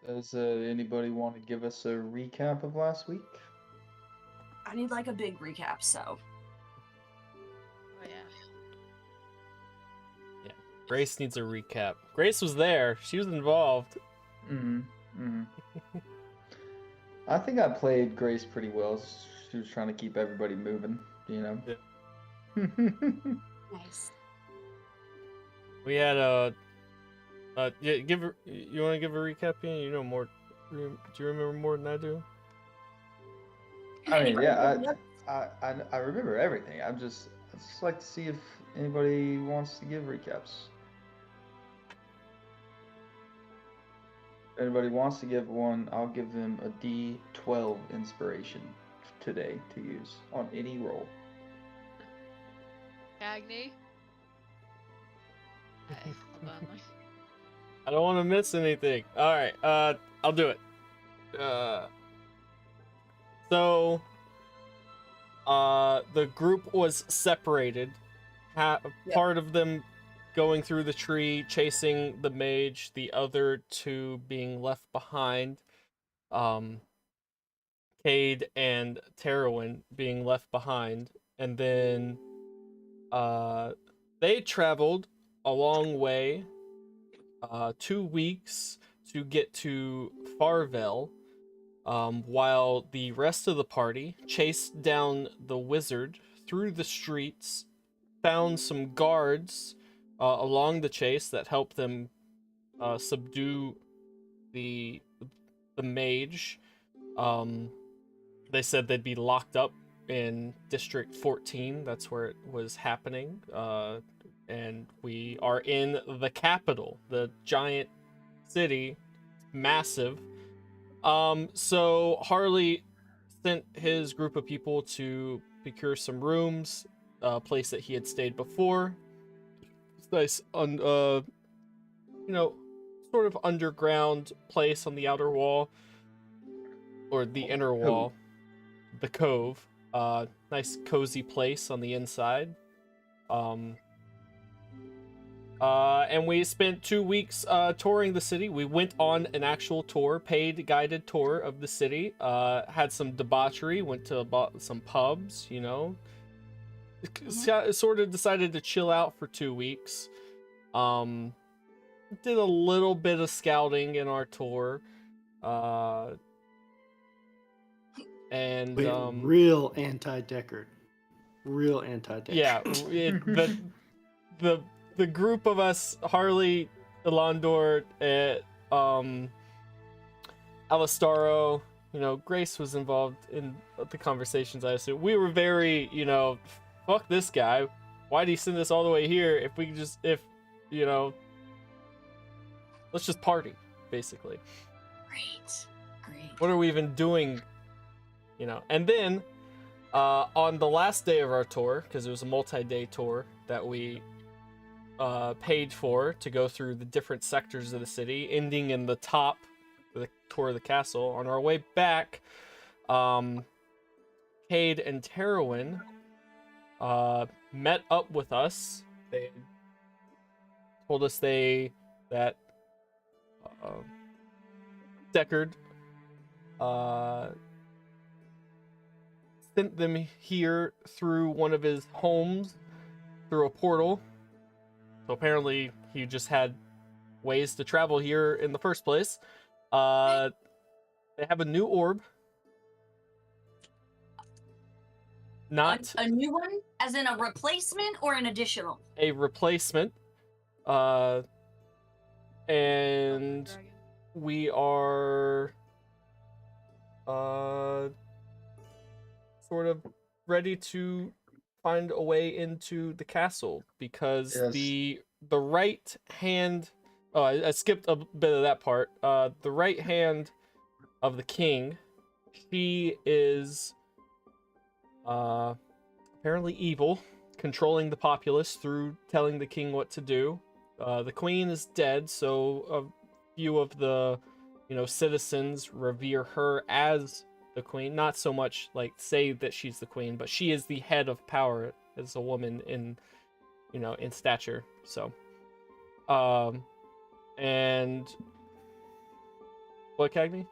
Does anybody want to give us a recap of last week? I need like a big recap, so. Oh yeah. Yeah. Grace needs a recap. Grace was there. She was involved. I think I played Grace pretty well. She was trying to keep everybody moving, you know. Yeah. Nice. We had a. Yeah, give her. You want to give a recap? Ian? You know more. Do you remember more than I do? I mean, yeah, I remember everything. I just like to see if anybody wants to give recaps. If anybody wants to give one, I'll give them a D12 inspiration today to use on any roll. Cagney? Okay, hold on. I don't want to miss anything. All right, I'll do it. So, the group was separated. Part of them going through the tree, chasing the mage. The other two being left behind. Cade and Terwin being left behind, and then, they traveled a long way. 2 weeks to get to Farvel, while the rest of the party chased down the wizard through the streets, found some guards along the chase that helped them subdue the mage. They said they'd be locked up in District 14. That's where it was happening. And we are in the capital, the giant city, massive. So Harley sent his group of people to procure some rooms, a place that he had stayed before. It's nice, sort of underground place on the outer wall, or the inner wall, the cove. Nice cozy place on the inside. And we spent 2 weeks touring the city. We went on an actual tour, paid guided tour of the city. Had some debauchery, went to some pubs, Sort of decided to chill out for 2 weeks. Did a little bit of scouting in our tour. And Wait, real anti-Deckard. Real anti-Deckard. Yeah, the group of us, Harley, Elandor, Alistaro, Grace was involved in the conversations, I assume. We were very, fuck this guy. Why'd he send us all the way here if we could just, let's just party, basically. Great. What are we even doing, And then, on the last day of our tour, because it was a multi-day tour that we paid for to go through the different sectors of the city, ending in the top of the tour of the castle. On our way back, Cade and Terwin met up with us. They told us that Deckard sent them here through one of his homes, through a portal. So apparently he just had ways to travel here in the first place. They have a new orb. Not a new one, as in a replacement or an additional? A replacement. And we are sort of ready to find a way into the castle, because the right hand, I skipped a bit of that part. The right hand of the king, she is apparently evil, controlling the populace through telling the king what to do. The queen is dead, so a few of the citizens revere her as the queen. Not so much like say that she's the queen, but she is the head of power as a woman in stature. So and What, Cagney?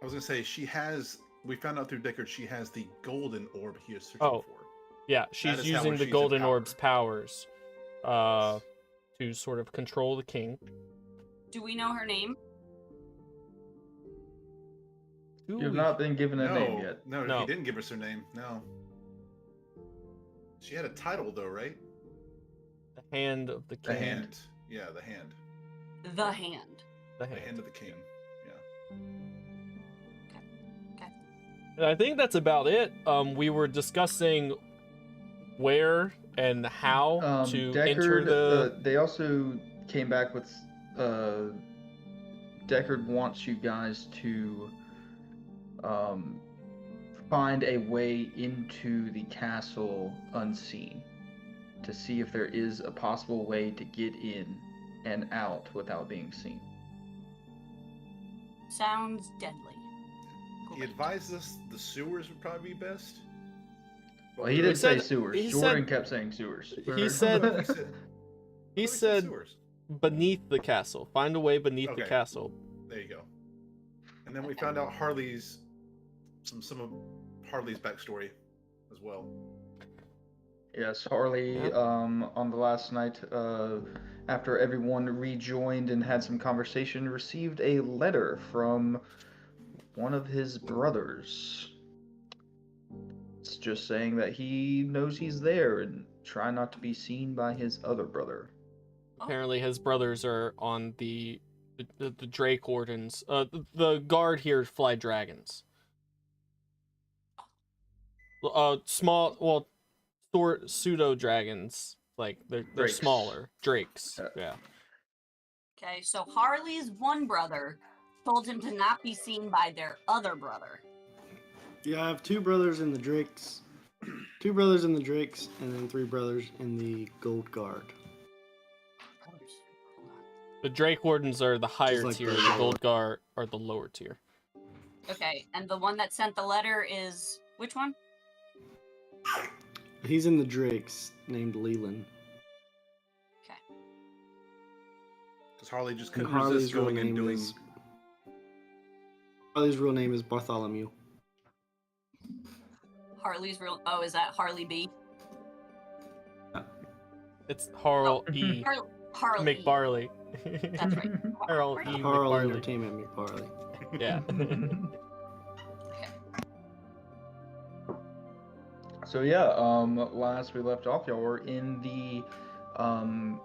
I was gonna say she has. We found out through Deckard she has the golden orb he is searching Oh. for. Yeah, That she's is how using the she's Golden empowered. Orb's powers to sort of control the king. Do we know her name? You've not been given a name No, yet. no, No. he didn't give us her name. No. She had a title though, right? The Hand of the The King. hand. Yeah, the hand. The Hand. The The Hand. hand of the king. Yeah. Okay. And I think that's about it. We were discussing where and how to enter Deckard, the. they also came back with Deckard wants you guys to find a way into the castle unseen, to see if there is a possible way to get in and out without being seen. Sounds deadly. He Great. advised us the sewers would probably be best. Well, he didn't say said- sewers. he Jordan said- kept saying sewers. he said- He said, He he said sewers. beneath the castle. Find a way beneath the Okay. castle. There you go. And then we found out Harley's some of Harley's backstory as well. Yes, Harley, Yep. on the last night, after everyone rejoined and had some conversation, received a letter from one of his brothers. It's just saying that he knows he's there and try not to be seen by his other brother. Apparently, his brothers are on the Drake Wardens. The guard here fly dragons. Small, well, pseudo dragons. Like they're Drakes. smaller drakes. Yeah. Yeah. Okay, so Harley's one brother told him to not be seen by their other brother. Yeah, I have two brothers in the Drakes. Two brothers in the Drakes, and then three brothers in the Gold Guard. The Drake Wardens are the higher like tier. the The lower. Gold Guard are the lower tier. Okay, and the one that sent the letter is which one? He's in the Drakes, named Leland. Okay. Because Harley just And couldn't Harley's resist real going and name doing. is Harley's real name is Bartholomew. Harley's real. Oh, is that Harley B? It's Harl Oh, E. Harley. McBarley. That's right. Harl E. Harl McBarley. Entertainment McBarley. Yeah. So yeah, last we left off, y'all were in the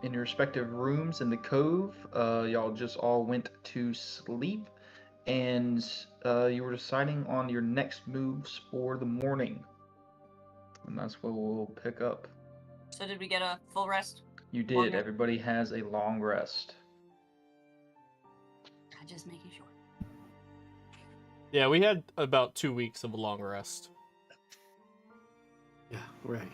in your respective rooms in the cove. Y'all just all went to sleep, and you were deciding on your next moves for the morning, and that's what we'll pick up. So did we get a full rest? You did. Long rest. Everybody has a long rest. I'm just making sure. Yeah, we had about 2 weeks of a long rest. Yeah, right.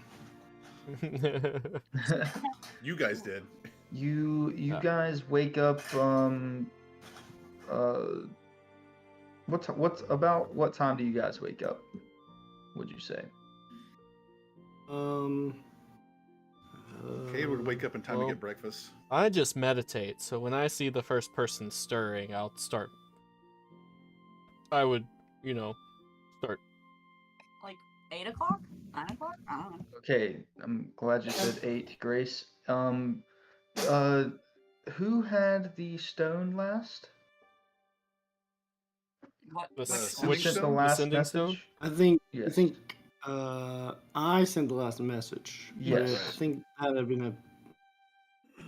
You guys did. You Yeah. guys wake up. What time do you guys wake up? Would you say? Kay would wake up in time well, to get breakfast. I just meditate, so when I see the first person stirring, I'll start. I would, start. Like 8 o'clock? 9 o'clock? I don't know. Okay, I'm glad you said 8, Grace. Who had the stone last? What? The which s- one? Who Sending sent the stone? last sending message? stone? I think Yes. I sent the last message. but Yes. I think that had been a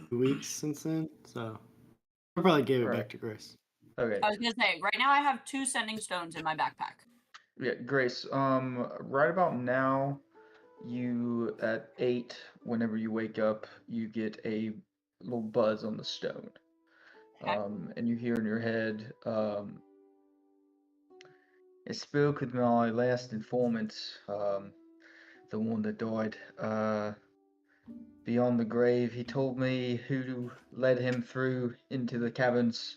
few weeks since then, so I probably gave it Right. back to Grace. Okay. I was gonna say, right now I have 2 sending stones in my backpack. Yeah, Grace. Right about now, you at 8, whenever you wake up, you get a little buzz on the stone. Okay. And you hear in your head, I spoke with my last informant, the one that died, beyond the grave. He told me who led him through into the caverns.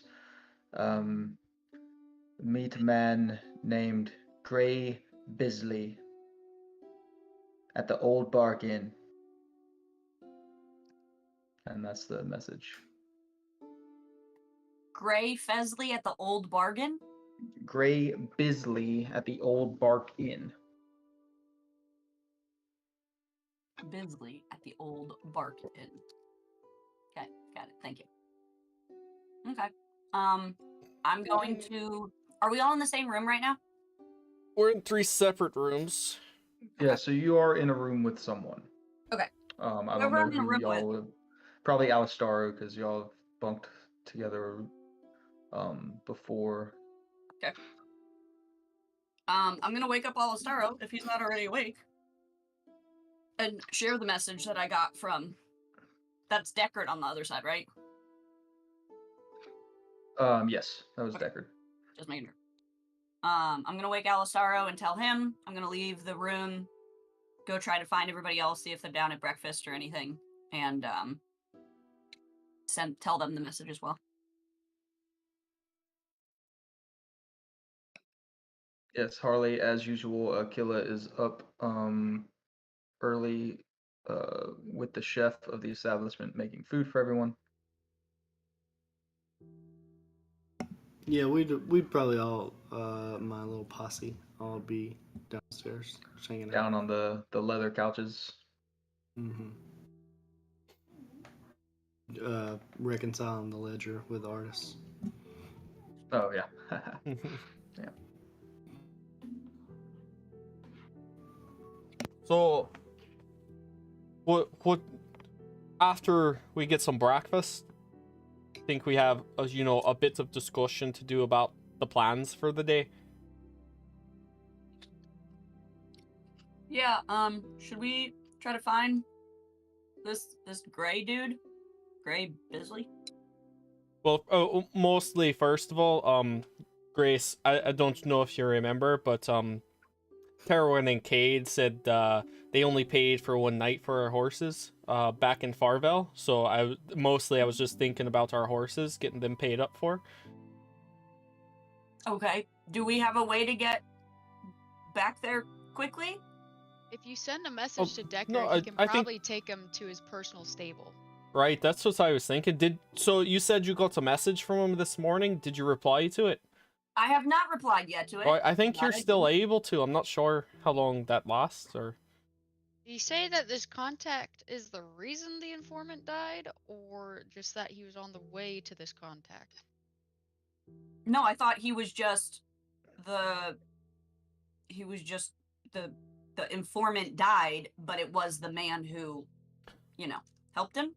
Meet a man named Gray Bisley at the Old Bark Inn. And that's the message. Gray Fesley at the Old Bargain? Gray Bisley at the Old Bark Inn. Bisley at the Old Bark Inn. Okay, got it. Thank you. Okay. I'm going to. Are we all in the same room right now? We're in 3 separate rooms. Yeah, so you are in a room with someone. Okay. I don't Whoever know I'm in a who room y'all with. would. Probably Alistaro, because y'all have bunked together before. Okay. I'm gonna wake up Alistaro if he's not already awake, and share the message that I got from. That's Deckard on the other side, right? Yes, that was Okay. Deckard. Just making sure. I'm gonna wake Alistaro and tell him I'm gonna leave the room, go try to find everybody else, see if they're down at breakfast or anything, and tell them the message as well. Yes, Harley, as usual, Killa is up early with the chef of the establishment making food for everyone. Yeah, we'd probably all my little posse all be downstairs just hanging Down out. on the leather couches. Mm-hmm. Reconciling the ledger with artists. Oh yeah. Yeah. So, what? After we get some breakfast, I think we have a bit of discussion to do about the plans for the day. Yeah. Should we try to find this Gray dude, Gray Bisley? Well, mostly first of all, Grace, I don't know if you remember, but Terwin and Cade said they only paid for 1 night for our horses back in Farvel. So I was just thinking about our horses, getting them paid up for. Okay. Do we have a way to get back there quickly? If you send a message to Deckard, no, he can I think- probably take him to his personal stable. Right, that's what I was thinking. So you said you got a message from him this morning? Did you reply to it? I have not replied yet to it. I think you're But I still did- able to. I'm not sure how long that lasts, or Did he say that this contact is the reason the informant died, or just that he was on the way to this contact? No, I thought he was just the. He was just the informant died, but it was the man who, helped him.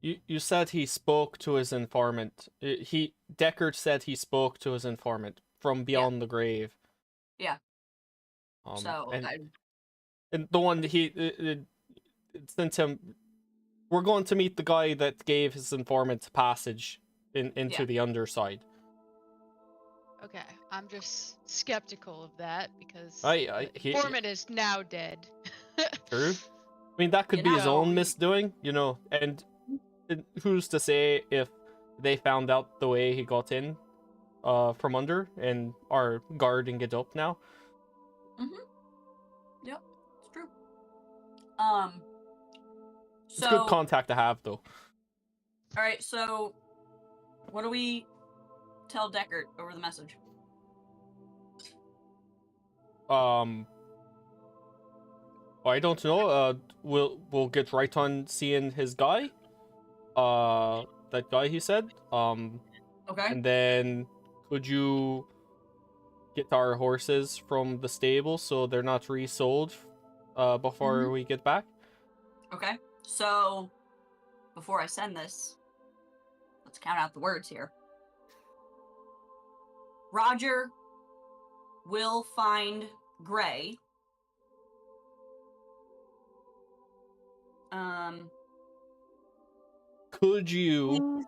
you said he spoke to his informant. Deckard said he spoke to his informant from beyond the grave. Yeah. And the one that he sent him. We're going to meet the guy that gave his informant passage into the underside. Okay, I'm just skeptical of that because the informant is now dead. True. I mean, that could be his own misdoing, and who's to say if they found out the way he got in from under and are guarding it up now. Yep, it's true. It's good contact to have, though. All right, so what do we tell Deckard over the message? I don't know. We'll get right on seeing his guy. That guy he said. Okay. And then could you get our horses from the stable so they're not resold before we get back? Okay. So before I send this, let's count out the words here. Roger will find Gray. Could you,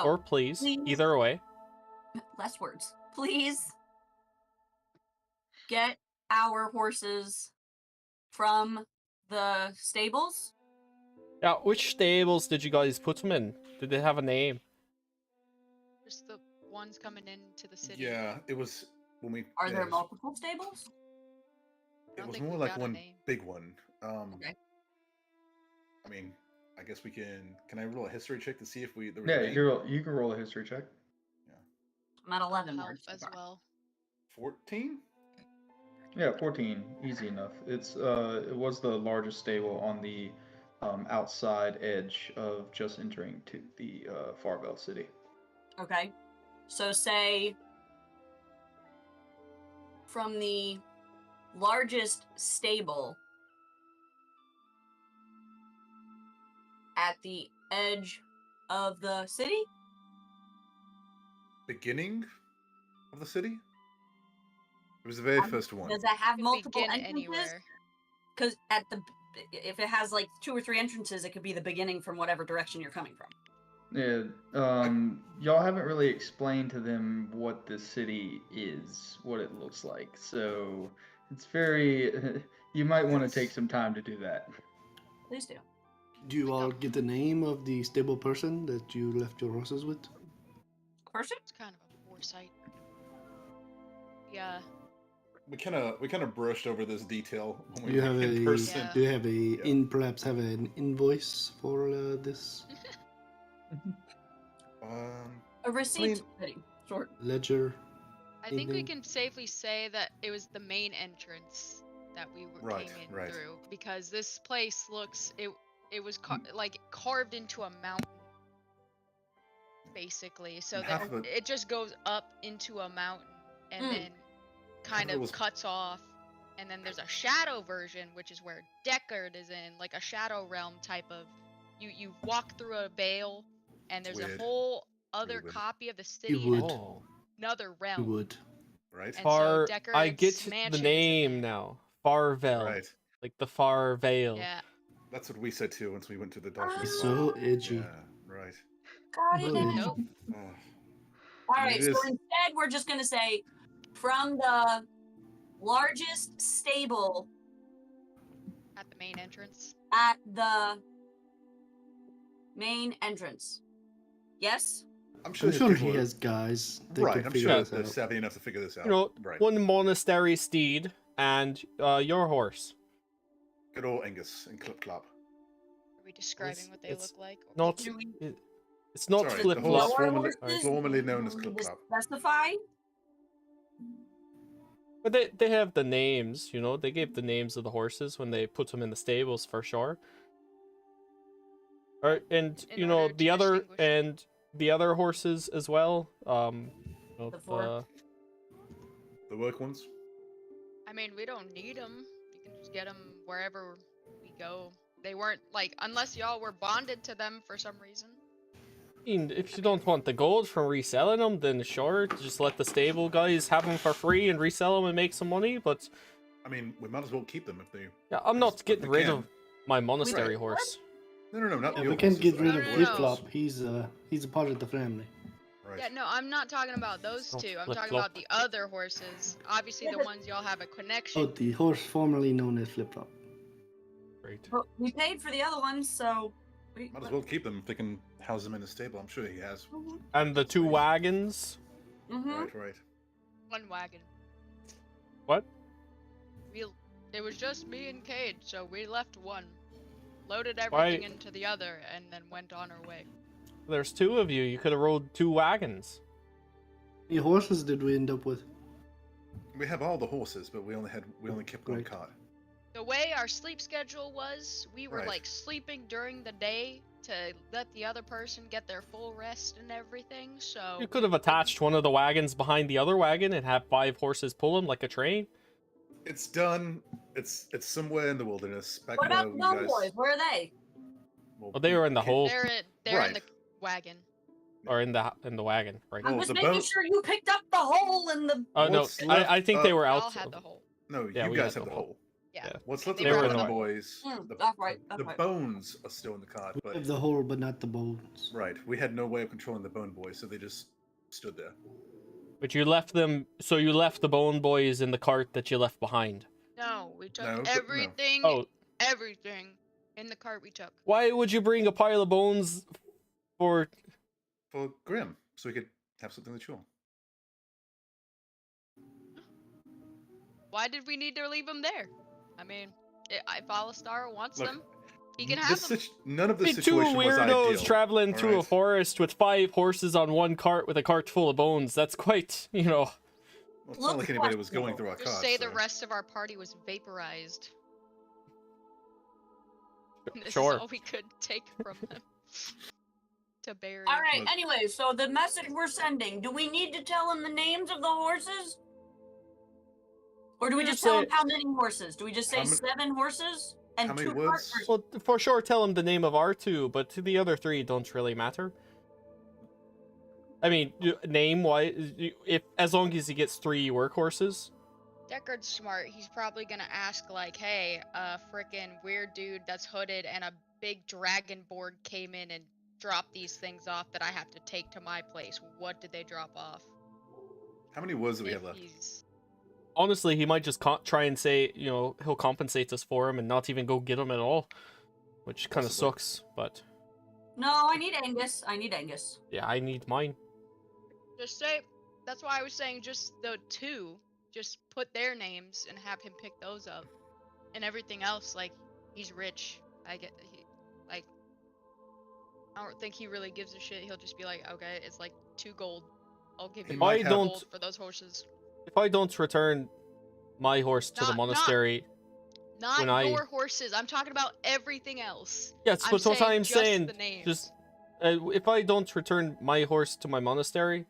or please, either way. Less words. Please get our horses from the stables. Yeah, which stables did you guys put them in? Did they have a name? Just the ones coming into the city. Yeah, it was when we. Are there multiple stables? It was more like one big one. Okay. I mean, I guess we can. Can I roll a history check to see if we? Yeah, you can roll a history check. I'm at 11 Health words so as far. well. 14? Yeah, 14, easy enough. It was the largest stable on the outside edge of just entering to the Farvell city. Okay. So say from the largest stable at the edge of the city? Beginning of the city? It was the very first one. Does that have Could multiple begin entrances? anywhere. Because if it has like 2 or 3 entrances, it could be the beginning from whatever direction you're coming from. Yeah, y'all haven't really explained to them what the city is, what it looks like. So it's very. You might want to take Yes. some time to do that. Please do. Do you all get the name of the stable person that you left your horses with? Person? It's kind of a foresight. Yeah. We kind of brushed over this detail when Do we you were have in a person. Yeah. do you have a perhaps have an invoice for this A receipt? mean- Short. ledger? I think we Anything? can safely say that it was the main entrance that we Right, came in right. through, because this place looks it was like carved into a mountain, basically. So And that half of it- it just goes up into a mountain and Mm. then kind of it of was- cuts off. And then there's a shadow version, which is where Deckard is in, like a shadow realm type of. You walk through a veil, and there's Weird. a whole other weird. copy of the city would. in Oh. another You realm. would. Right? And Far. so I Deckard's get the mansion is in name there. now. Farvell. Right. Like the Far Vale. Yeah. That's what we said too once we went to the doctor's. He's so edgy. Yeah, right. Got it Oh, now. edgy. Nope. Oh, All I mean, right, it so is- instead we're just going to say from the largest stable At the main entrance. at the main entrance. Yes? I'm sure, I'm his sure people he are- has guys that Right, can I'm figure sure this they're out. savvy enough to figure this out. You know, right. one monastery steed and your horse. Good old Angus and Clip Clop. Are we describing what they it's look like? Not. Do we- It's not Sorry, flip the horse flop. formerly- formerly known as do we Clip Clop. Specify? But they have the names, you know. They gave the names of the horses when they put them in the stables for sure. And In you know order to the other distinguish. and the other horses as well. You know, The four. The work ones? I mean, we don't need them. You can just get them wherever we go. They weren't, like, unless y'all were bonded to them for some reason. I mean, if you don't want the gold from reselling them, then sure, just let the stable guys have them for free and resell them and make some money. But I mean, we might as well keep them if they. yeah, I'm not If getting we rid can. of my monastery Right. horse. No, not Yeah, your we can't horses, get rid No, of no, no, Flip no. Flop. He's a part of the family. Right. Yeah, no, I'm not talking about those not two. I'm Flip talking Flop. about the other horses. Obviously, Yeah, the but- ones y'all have a connection. Oh, the horse formerly known as Flip Flop. Great. But we paid for the other ones, so. Might as well keep them if they can house them in the stable. I'm sure he has. And the two wagons. Mm-hmm. Right. One wagon. What? It was just me and Cade, so we left one, loaded everything Why- into the other, and then went on our way. There's two of you. You could have rode two wagons. How many horses did we end up with? We have all the horses, but we only kept one Right. cart. The way our sleep schedule was, we were Right. like sleeping during the day to let the other person get their full rest and everything. So You could have attached one of the wagons behind the other wagon and have 5 horses pull them like a train. It's done. It's somewhere in the wilderness. Back What where about the you Bone guys. Boys? Where are they? Well, Well, they were in the okay, hole they're in the Right. wagon. or in the wagon, right? I'm Well, just the making bone- sure you picked up the hole in the. Oh no, What's left- I think they were We all out. had the hole. No, Yeah, you we guys had have the the hole. hole. Yeah. What's And left they of were the in the Bone wagon. Boys? That's right. That's The right. bones are still in the cart, We but have the hole, but not the bones. right, we had no way of controlling the Bone Boys, so they just stood there. But you left them, so you left the Bone Boys in the cart that you left behind. No, we took No, but no. everything. Oh, Everything in the cart we took. why would you bring a pile of bones for? For Grim, so we could have something to chew. Why did we need to leave them there? I mean, if Alistar wants Look, them, He can have them. None of the Two situation was weirdos ideal. traveling through a alright? forest with 5 horses on one cart with a cart full of bones. That's quite, Well, it's not Look like anybody was going questionable. through a Just cot. say so. the rest of our party was vaporized. This Sure. is all we could take from them to bury. All right. Look. Anyway, so the message we're sending: do we need to tell him the names of the horses, or do we just Just tell say- him how many horses? Do we just say How many- 7 horses and how many 2 woods? cart Well, for sure, tell him the name of R2, but to the other 3 don't really matter. I mean, name-wise, if as long as he gets 3 workhorses. Deckard's smart. He's probably gonna ask like, "Hey, a frickin' weird dude that's hooded and a big dragon board came in and dropped these things off that I have to take to my place. What did they drop off?" How many woods do we If have left? he's Honestly, he might just try and say, he'll compensate us for him and not even go get him at all, which kind of Possibly. sucks. But No, I need Angus. I need Angus. yeah, I need mine. just say, that's why I was saying just the 2, just put their names and have him pick those up, and everything else, like, he's rich. I don't think he really gives a shit. He'll just be like, okay, it's like 2 gold. I'll give He you might 2 have- gold for those horses. If I don't return my horse to the Not- monastery, Not When I- your horses. I'm talking about everything else. yeah, that's what I'm just saying. the names. Just if I don't return my horse to my monastery,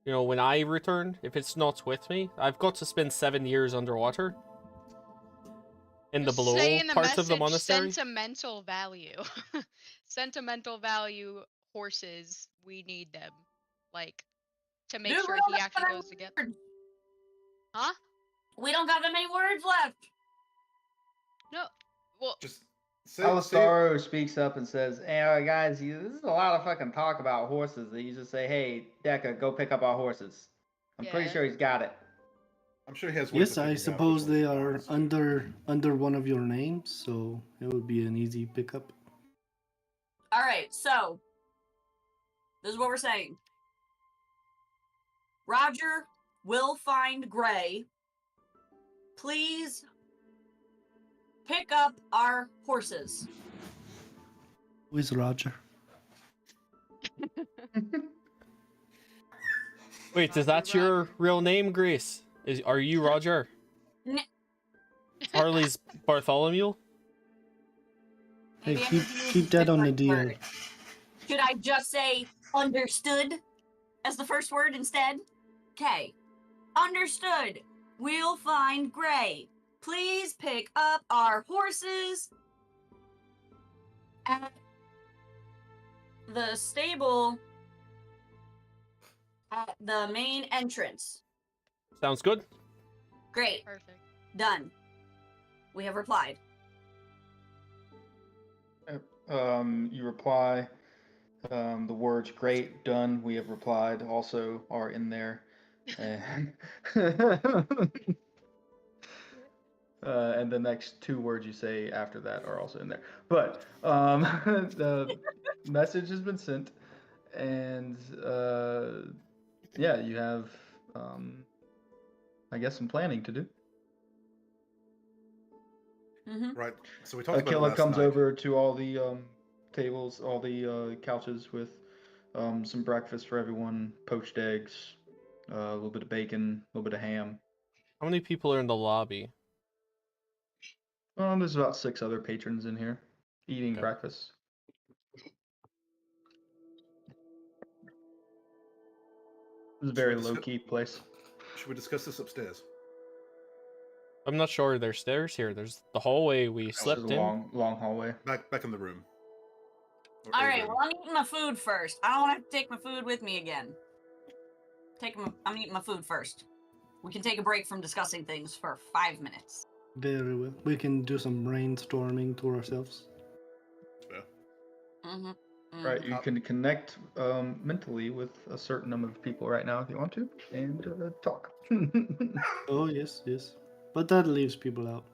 when I return, if it's not with me, I've got to spend 7 years underwater in the Just below say in the parts of the message, monastery. Sentimental value. Sentimental value horses. We need them. Like, to make Dude, sure we don't he got actually that goes to get word. them. Huh? We don't got that many words left. No. Well, Just say. Alistaro speaks up and says, "Hey, guys, this is a lot of fucking talk about horses. That you just say, hey, Deca, go pick up our horses. I'm pretty Yeah. sure he's got it." I'm sure he has. ways Yes, of I figuring out suppose which ones they he are wants. under one of your names, so it would be an easy pickup. All right, so this is what we're saying. Roger will find Gray. Please pick up our horses. Who is Roger? Wait, is Roger, that your Roger. real name, Grace? Are you Roger? N- Harley's Bartholomew? Hey, Maybe I keep need to use keep a that on the different DL. word. Should I just say understood as the first word instead? Okay. Understood. We'll find Gray. Please pick up our horses at the stable at the main entrance. Sounds good. Great. perfect. Done. We have replied. You reply. The words "great," "done," we have replied also are in there, and and the next 2 words you say after that are also in there. But the message has been sent, and yeah, you have I guess some planning to do. Mm-hmm. Right. So we talked about it Aquila last comes night. over to all the tables, all the couches with some breakfast for everyone, poached eggs, a little bit of bacon, a little bit of ham. How many people are in the lobby? There's about 6 other patrons in here eating Okay. breakfast. It's a very Should we discuss- low-key place. Should we discuss this upstairs? I'm not sure there's stairs here. There's the hallway we It's slept just a in. long hallway. Back in the room. Or All a right. room. Well, I'm eating my food first. I don't want to have to take my food with me again. I'm eating my food first. We can take a break from discussing things for 5 minutes. Very well. We can do some brainstorming to ourselves. Yeah. Mm-hmm. Right, you can connect mentally with a certain number of people right now if you want to, and talk. Oh yes, yes. But that leaves people out.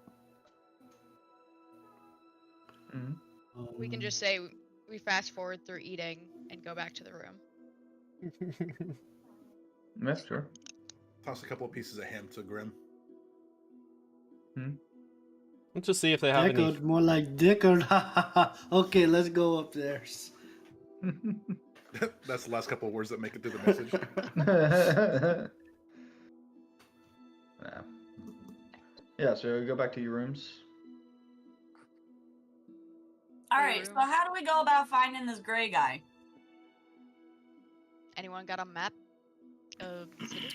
Mhm. We can just say we fast forward through eating and go back to the room. Yeah, sure. Toss a couple of pieces of ham to Grim. Let's just see if they have any. Deckard, more like Deckard. Okay, let's go upstairs. That's the last couple of words that make it through the message. Yeah. Yeah, so go back to your rooms. All right. So how do we go about finding this gray guy? Anyone got a map of the city?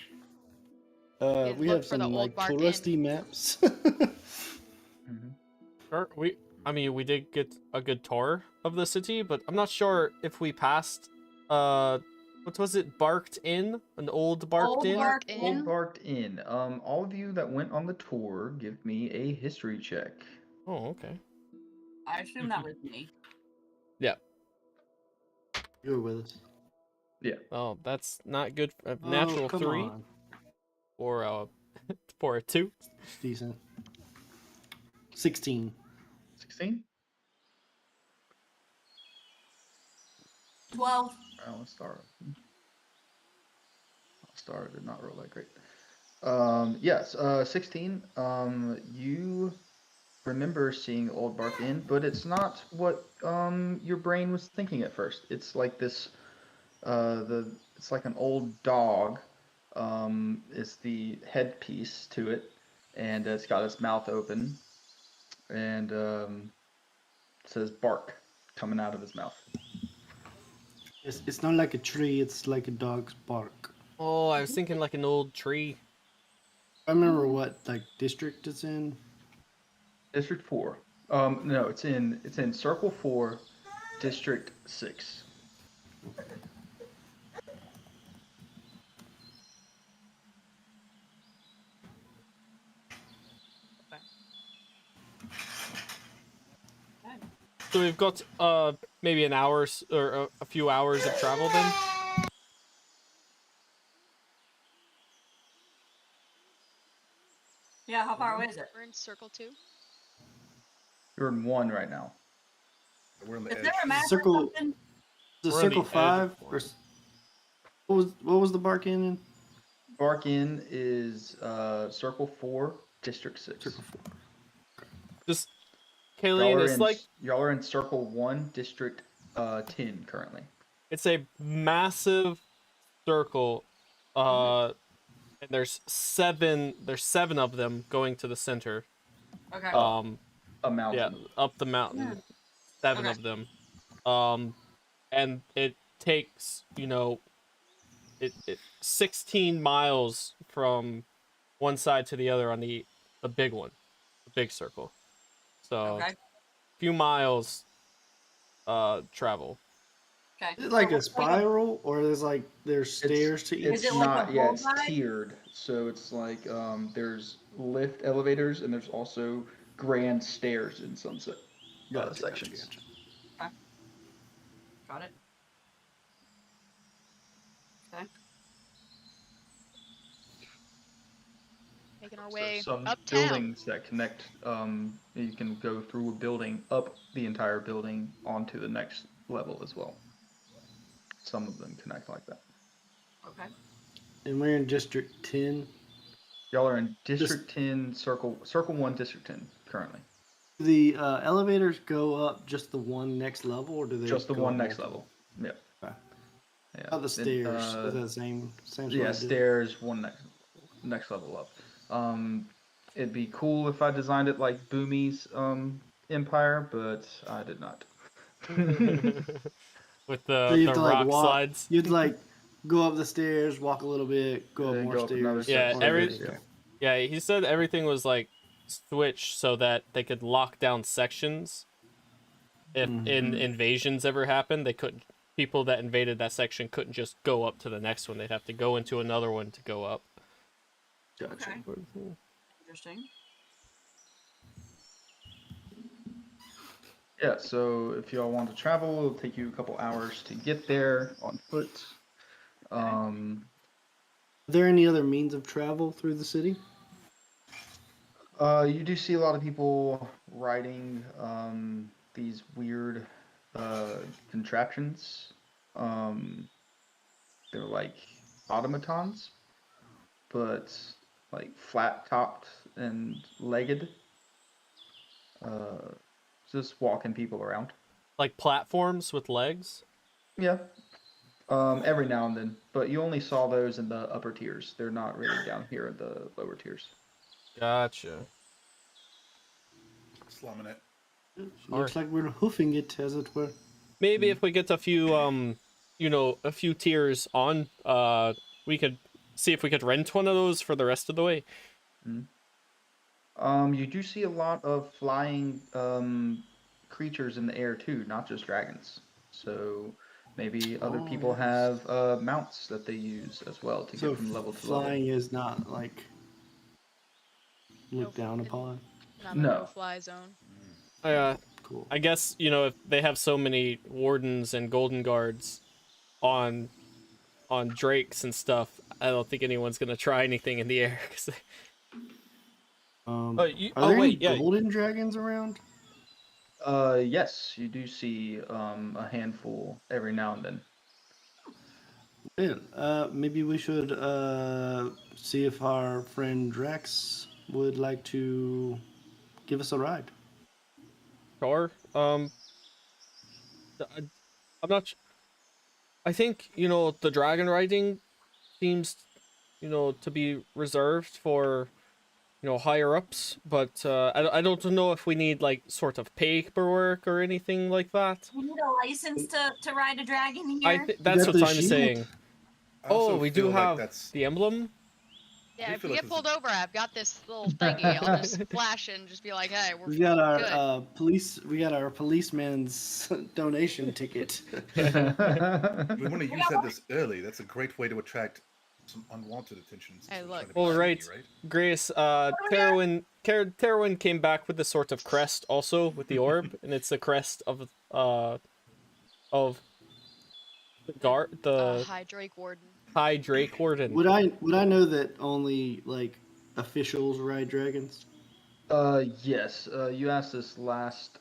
We look have for the some old like Bark touristy Inn. maps. Mhm. Sure, we did get a good tour of the city, but I'm not sure if we passed. What was it? Barked Inn, an old Barked Old Inn. Bark Inn. Inn? Old Barked Inn. All of you that went on the tour, give me a history check. Oh, okay. I assume that was me. Yeah. You were with us. Oh, that's not good. Oh, Natural come 3 on. or for a 2. It's decent. 16. 16? 12. Let's start. Star did not roll that great. Yes, 16. You remember seeing Old Bark Inn, but it's not what your brain was thinking at first. It's like this it's like an old dog. Is the headpiece to it, and it's got its mouth open, and it says bark coming out of his mouth. It's not like a tree, it's like a dog's bark. Oh, I was thinking like an old tree. I remember what like district it's in. District 4. No, it's in Circle 4, District 6. So we've got maybe an hour or a few hours of travel then. Yeah, how far away is it? We're in Circle 2. You're in 1 right now. We're on the Is edge. there a map Circle- or something? The We're on Circle the edge 5 of or what was the bark in? Bark Inn is Circle 4, District 6. Circle 4. Just Y'all Kayleen, are it's in like y'all are in Circle 1, District 10 currently. it's a massive circle. And there's seven of them going to the center. Okay. A mountain. Yeah, up the mountain. Yeah. 7 Okay. of them. And it takes, it 16 miles from one side to the other on the big one, the big circle. So Okay. few miles travel. Okay. Is it like So a spiral or there's stairs to each? It's it like not a yeah, whole it's ride? tiered. So it's like there's lift elevators and there's also grand stairs in some sections. Okay. Got it. Okay. Making our So way some uptown. buildings that connect. You can go through a building up the entire building onto the next level as well. Some of them connect like that. Okay. And we're in District 10. Y'all are in District 10, Circle 1, District 10 currently. Do the elevators go up just the one next level, or do they Just the go one up next multiple? level. Yep. Okay. Yeah. How the stairs? Is that the same same Yeah, sort of deal? stairs, one next level up. It'd be cool if I designed it like Boomy's Empire, but I did not. With So you the have to, like, rock walk- slides. You'd like go up the stairs, walk a little bit, go up Then more go up another stairs. Yeah, set of every- stairs, yeah. Yeah, he said everything was like switched so that they could lock down sections. If invasions ever happened, they couldn't. People that invaded that section couldn't just go up to the next one. They'd have to go into another one to go up. Gotcha. Okay. Interesting. Yeah, so if y'all want to travel, it'll take you a couple hours to get there on foot. Are there any other means of travel through the city? You do see a lot of people riding these weird contraptions. They're like automatons, but like flat topped and legged. just walking people around. Like platforms with legs? Yeah. Every now and then, but you only saw those in the upper tiers. They're not really down here in the lower tiers. Gotcha. Slumming it. Looks like we're hoofing it, as it were. Maybe if we get a few a few tiers on, we could see if we could rent one of those for the rest of the way. You do see a lot of flying creatures in the air too, not just dragons. So maybe other people yes. have mounts that they use as well to So get from level to level. flying is not like looked down upon. Not a No. no-fly zone. Cool. I guess, if they have so many wardens and golden guards on drakes and stuff, I don't think anyone's gonna try anything in the air. Are oh, there wait, any yeah. golden dragons around? Yes, you do see a handful every now and then. Well, maybe we should see if our friend Drax would like to give us a ride. Sure. I'm not. I think the dragon riding seems to be reserved for higher ups, but I don't know if we need like sort of paperwork or anything like that. You need a license to ride a dragon I here. think that's got what the I'm shield? saying. I also Oh, we do feel like have that's. the emblem. Yeah, I if feel we like get this is- pulled over, I've got this little thingy. I'll just flash it and just be like, "Hey, we're We got our good." police. We got our policeman's donation ticket. We want to use that this early. That's a great way to attract some unwanted attention. since Hey, we're look. trying to be All sneaky, right. Grace, Terwin came back with a sort of crest also with the orb, and it's the crest of the High Drake Warden. High Drake Warden. Would I know that only like officials ride dragons? Yes. You asked this last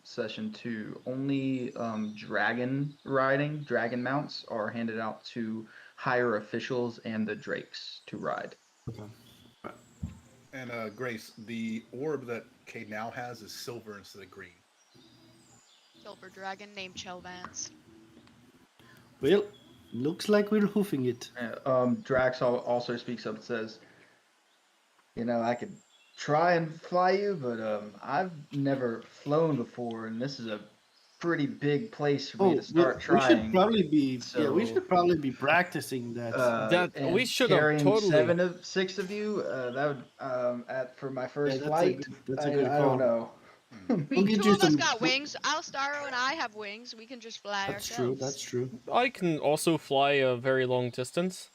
session too. Only dragon mounts are handed out to higher officials and the drakes to ride. Okay. And Grace, the orb that Cade now has is silver instead of green. Silver dragon named Chelvance. Well, looks like we're hoofing it. Drax also speaks up and says, I could try and fly you, but I've never flown before, and this is a pretty big place for me to start we trying. should probably be. Yeah, we So, should probably be practicing that. and we should have carrying totally. six of you. That would for my first that's a flight. good- that's a good I call. don't know. We'll get Two you of us some- got wings. Alstaro and I have wings. We can just fly That's ourselves. true. That's true. I can also fly a very long distance.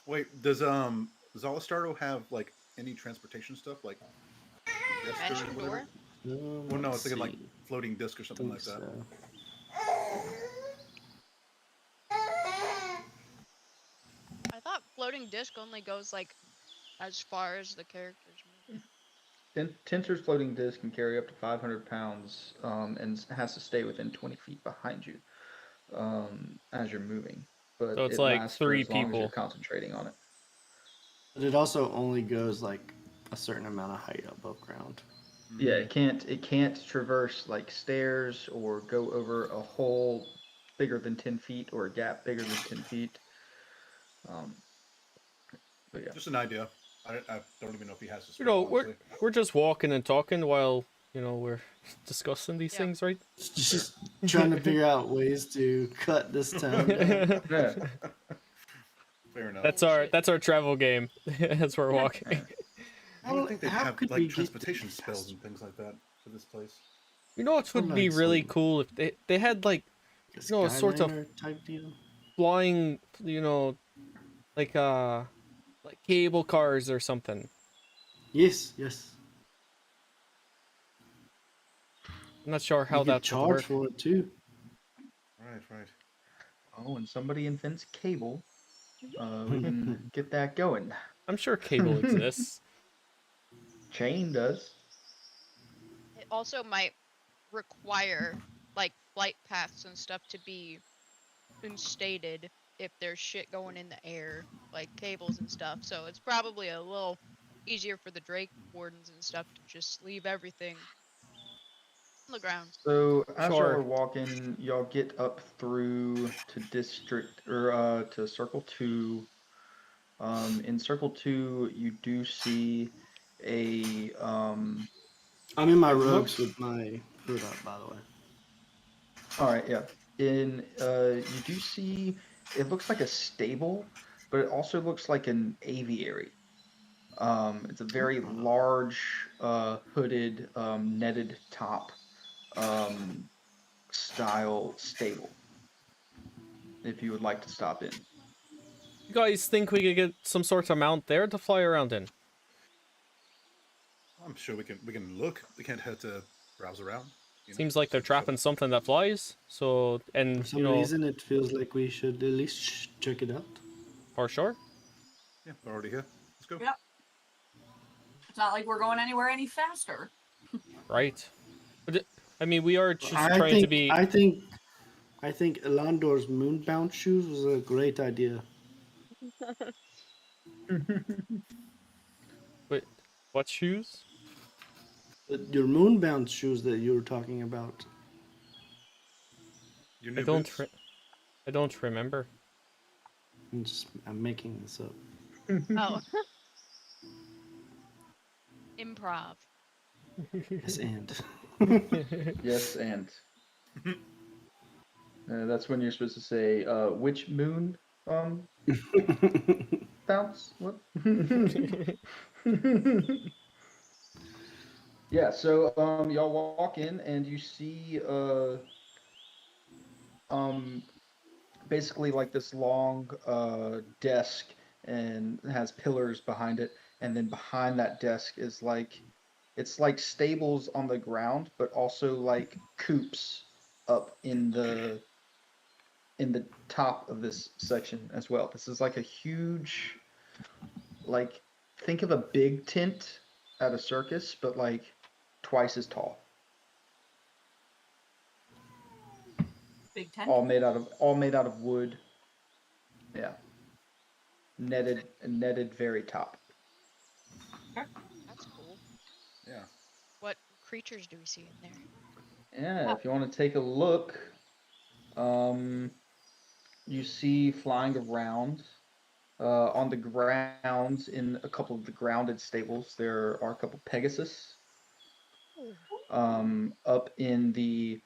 Wait, does Alastardo have like any transportation stuff like Jester or Mansion whatever? door. Well, no, I was thinking like floating disc or something like that. I thought floating disc only goes like as far as the characters move. Tensor's floating disc can carry up to 500 pounds and has to stay within 20 feet behind you as you're moving. But So it's it like lasts for 3 as long as people. you're concentrating on it. But it also only goes like a certain amount of height above ground. Yeah, it can't traverse like stairs or go over a hole bigger than 10 feet or a gap bigger than 10 feet. But yeah. Just an idea. I don't even know if he has this. We're just walking and talking while we're discussing these Yeah. things, right? Just trying to figure out ways to cut this town down. Yeah. Fair enough. That's our travel game as we're walking. I don't think they How have could we like get transportation there spells faster? and things like that for this place. What would be like really some- cool if they had like A sort of Skyliner type deal. flying, like cable cars or something. Yes. I'm not sure how You could that would charge work. for it too. Right. Oh, and somebody invents cable. We can get that going. I'm sure cable exists. Chain does. It also might require like flight paths and stuff to be instated if there's shit going in the air, like cables and stuff. So it's probably a little easier for the Drake wardens and stuff to just leave everything on the ground. So as y'all Sure. are walking, y'all get up through to district or to circle 2. In circle 2, you do see a I'm in my it robes looks with my hood up, by the way. all right, yeah. In you do see it looks like a stable, but it also looks like an aviary. It's a very large, hooded, netted top, um, style stable. If you would like to stop in. You guys think we could get some sort of mount there to fly around in? I'm sure we can look. We can't hurt to browse around. Seems like they're trapping something that flies. So, For and some reason, it feels like we should at least check it out. for sure. Yeah, we're already here. Let's go. Yep. It's not like we're going anywhere any faster. Right. But I mean, we are just I trying to think be. I think I think Elandor's moonbound shoes was a great idea. Wait, what shoes? Your moonbound shoes that you were talking about. Your I new don't. boots. I don't remember. I'm making this up. Oh. Improv. Yes, and. Yes, and that's when you're supposed to say, which moon bounce? What? Yeah, so y'all walk in and you see um basically like this long desk and it has pillars behind it, and then behind that desk is like it's like stables on the ground, but also like coops up in the top of this section as well. This is like a huge, like, think of a big tent at a circus, but like twice as tall. Big tent. All made out of wood. Yeah. Netted very top. That's cool. Yeah. What creatures do we see in there? Yeah, if you want to take a look, you see flying around on the grounds in a couple of the grounded stables. There are a couple Pegasus. Up in the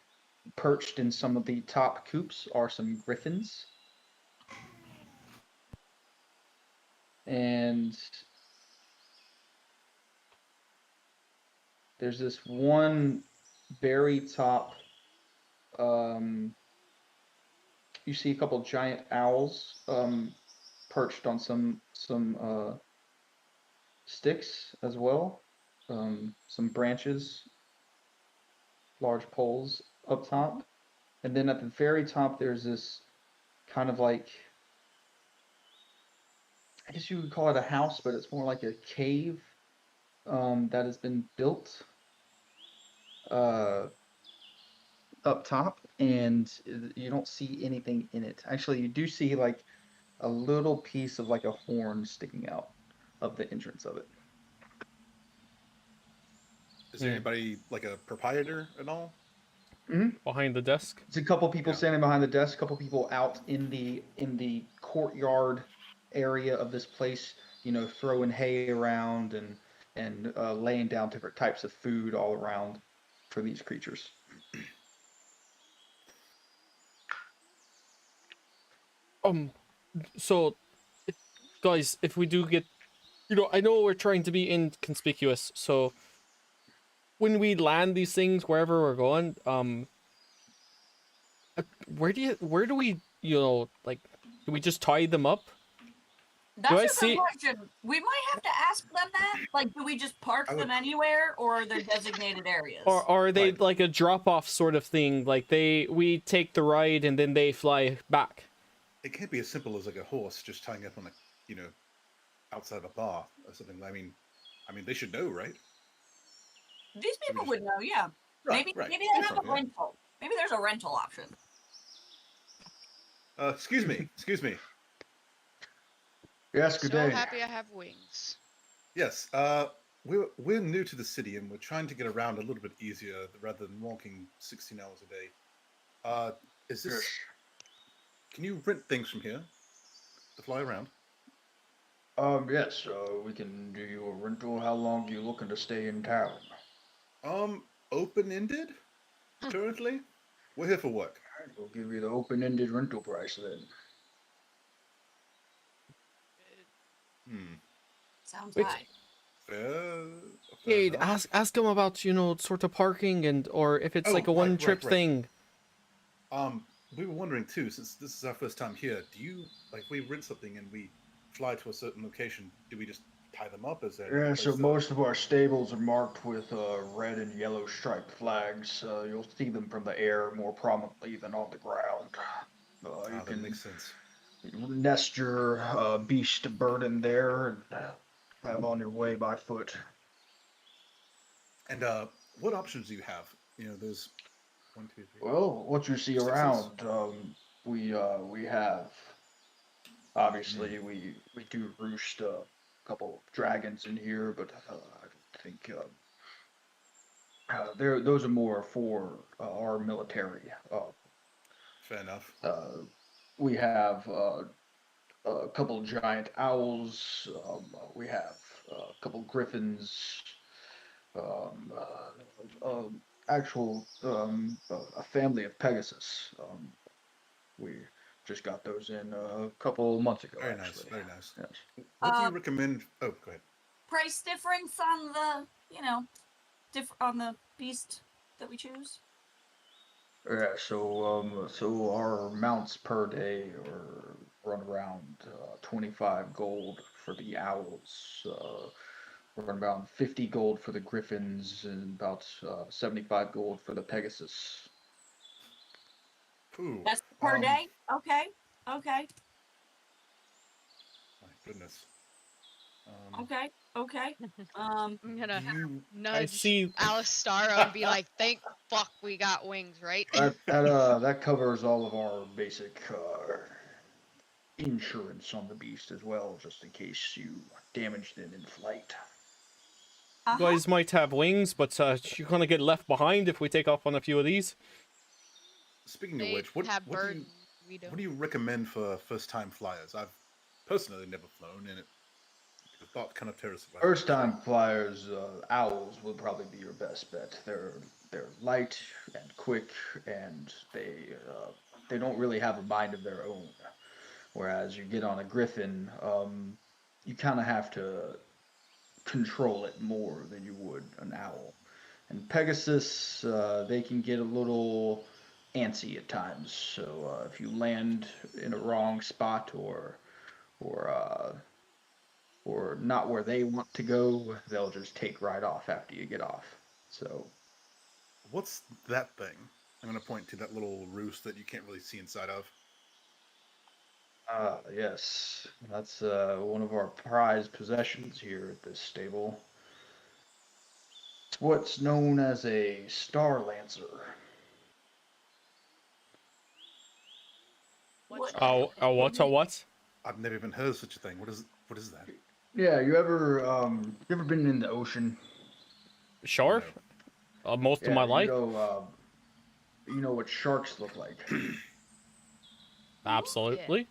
perched in some of the top coops are some griffins. And there's this one very top. You see a couple giant owls perched on some sticks as well. Some branches, large poles up top. And then at the very top, there's this kind of like, I guess you would call it a house, but it's more like a cave that has been built uh, up top, and you don't see anything in it. Actually, you do see like a little piece of like a horn sticking out of the entrance of it. Is there anybody like a proprietor at all? Behind the desk. It's a couple people Yeah. standing behind the desk, a couple people out in the courtyard area of this place, you know, throwing hay around and laying down different types of food all around for these creatures. So, guys, if we do get, I know we're trying to be inconspicuous. So, when we land these things wherever we're going, where do we, like, do we just tie them up? That's I a good see- question. We might have to ask them that. Like, do we just park them anywhere, or are there designated areas? Or are they Right. like a drop-off sort of thing? Like we take the ride and then they fly back. It can't be as simple as like a horse just tying up on a, outside of a bar or something. I mean, they should know, right? These people would know, yeah. Right, Maybe right. maybe they have Different, a yeah. rental. Maybe there's a rental option. Excuse me. Yes, good So day. happy I have wings. Yes. We're new to the city and we're trying to get around a little bit easier rather than walking 16 hours a day. Is this? Yes. Can you rent things from here to fly around? Yes, we can do you a rental. How long you looking to stay in town? Open-ended. Currently, we're here for work. Alright, we'll give you the open-ended rental price then. Hmm. Sounds Wait. high. Fair Hey, enough. ask him about, sort of parking and or if it's Oh, like a right, one right, trip right. thing. We were wondering too, since this is our first time here, do you like we rent something and we fly to a certain location? Do we just tie them up? Is there any Yeah, so place to? most of our stables are marked with red and yellow striped flags. You'll see them from the air more prominently than on the ground. You Ah, that can makes sense. nest your beast burden there and have on your way by foot. And what options do you have? There's one, two, three, Well, what you see sixes. around, we have Hmm. obviously we do roost a couple dragons in here, but I don't think those are more for our military. Fair enough. We have a couple giant owls. We have a couple griffins. Um, actual a family of Pegasus. We just got those in a couple months ago, Very nice. actually. Very nice. Yes. What do you Uh, recommend? Oh, go ahead. price difference on the, on the beast that we choose. Yeah. So our mounts per day are run around 25 gold for the owls. Run around 50 gold for the griffins and about 75 gold for the Pegasus. Ooh. That's per day. Okay. Okay. My goodness. Okay. Okay. I'm Do gonna you? I nudge see. Alistaro and be like, "Thank fuck we got wings, right?" That covers all of our basic insurance on the beast as well, just in case you damaged it in flight. You Uh-huh. guys might have wings, but you're gonna get left behind if we take off on a few of these. Speaking of They which, what have what do birds. you We what do don't. you recommend for first-time flyers? I've personally never flown, and the thought kind of terrifies me. First time flyers, owls would probably be your best bet. They're light and quick, and they don't really have a mind of their own. Whereas you get on a griffin, you kind of have to control it more than you would an owl. And Pegasus, they can get a little antsy at times. So if you land in a wrong spot or or not where they want to go, they'll just take right off after you get off. So What's that thing? I'm going to point to that little roost that you can't really see inside of. yes, that's one of our prized possessions here at this stable. It's what's known as a Star Lancer. What's that? Oh, what? Oh, what? I've never even heard of such a thing. What is that? Yeah, you ever been in the ocean? Sure. No. Most of my Yeah, life. you know what sharks look like. Yeah. Absolutely.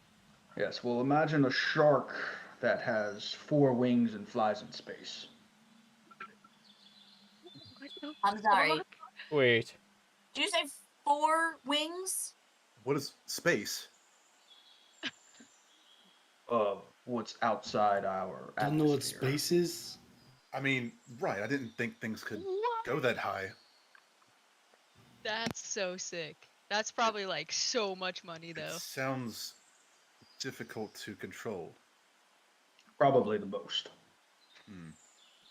Yes, well imagine a shark that has four wings and flies in space. What the I'm sorry. fuck? Wait. Did you say 4 wings? What is space? What's outside our Don't know what atmosphere. space is. I mean, right, I didn't think things could What? go that high. That's so sick. That's probably like so much money It though. sounds difficult to control. Probably the most. Hmm.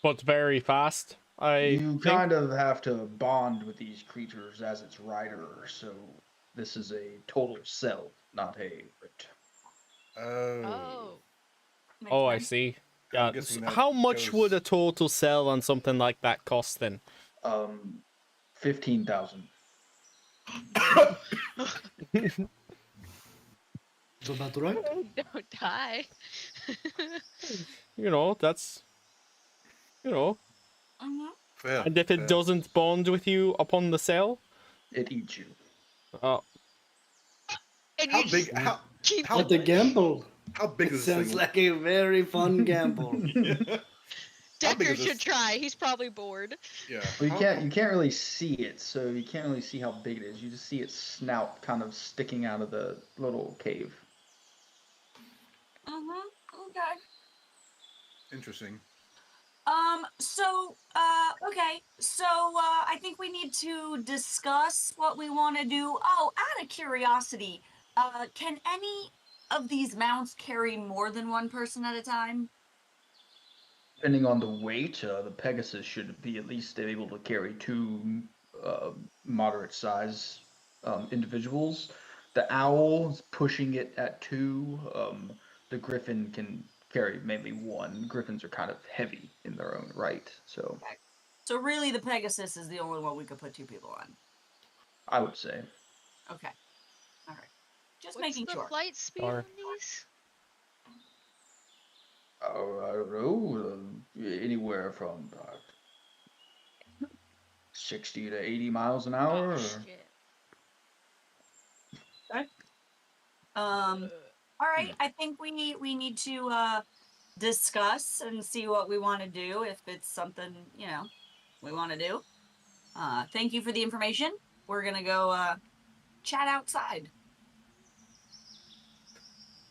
But very fast. I You think. kind of have to bond with these creatures as its rider, so this is a total sell, not a rent. Oh. Oh. Makes Oh, I sense. see. I'm Yeah. guessing that How much would goes. a total sell on something like that cost then? 15,000. Is that right? Don't die. That's You know, Mhm. Fair. and if it fair. doesn't bond with you upon the sale, It eats you. And How you just big? How keep how But the gamble. how big It is this sounds thing? like a very fun gamble. How big Decker is should this? try. He's probably bored. Yeah. Well, How- you can't really see it, so you can't really see how big it is. You just see its snout kind of sticking out of the little cave. Okay. Interesting. Okay. So, I think we need to discuss what we want to do. Oh, out of curiosity, can any of these mounts carry more than one person at a time? Depending on the weight, the Pegasus should be at least able to carry two moderate size individuals. The owl is pushing it at two. The griffin can carry maybe one. Griffins are kind of heavy in their own right, so Okay. So really, the Pegasus is the only one we could put two people on. I would say. Okay. All right. Just What's making the sure. flight speed Or- on these? Oh, I don't know, anywhere from 60 to 80 miles an hour. Oh Or... shit. All right. I think we need to discuss and see what we want to do. If it's something we want to do. Thank you for the information. We're gonna go chat outside.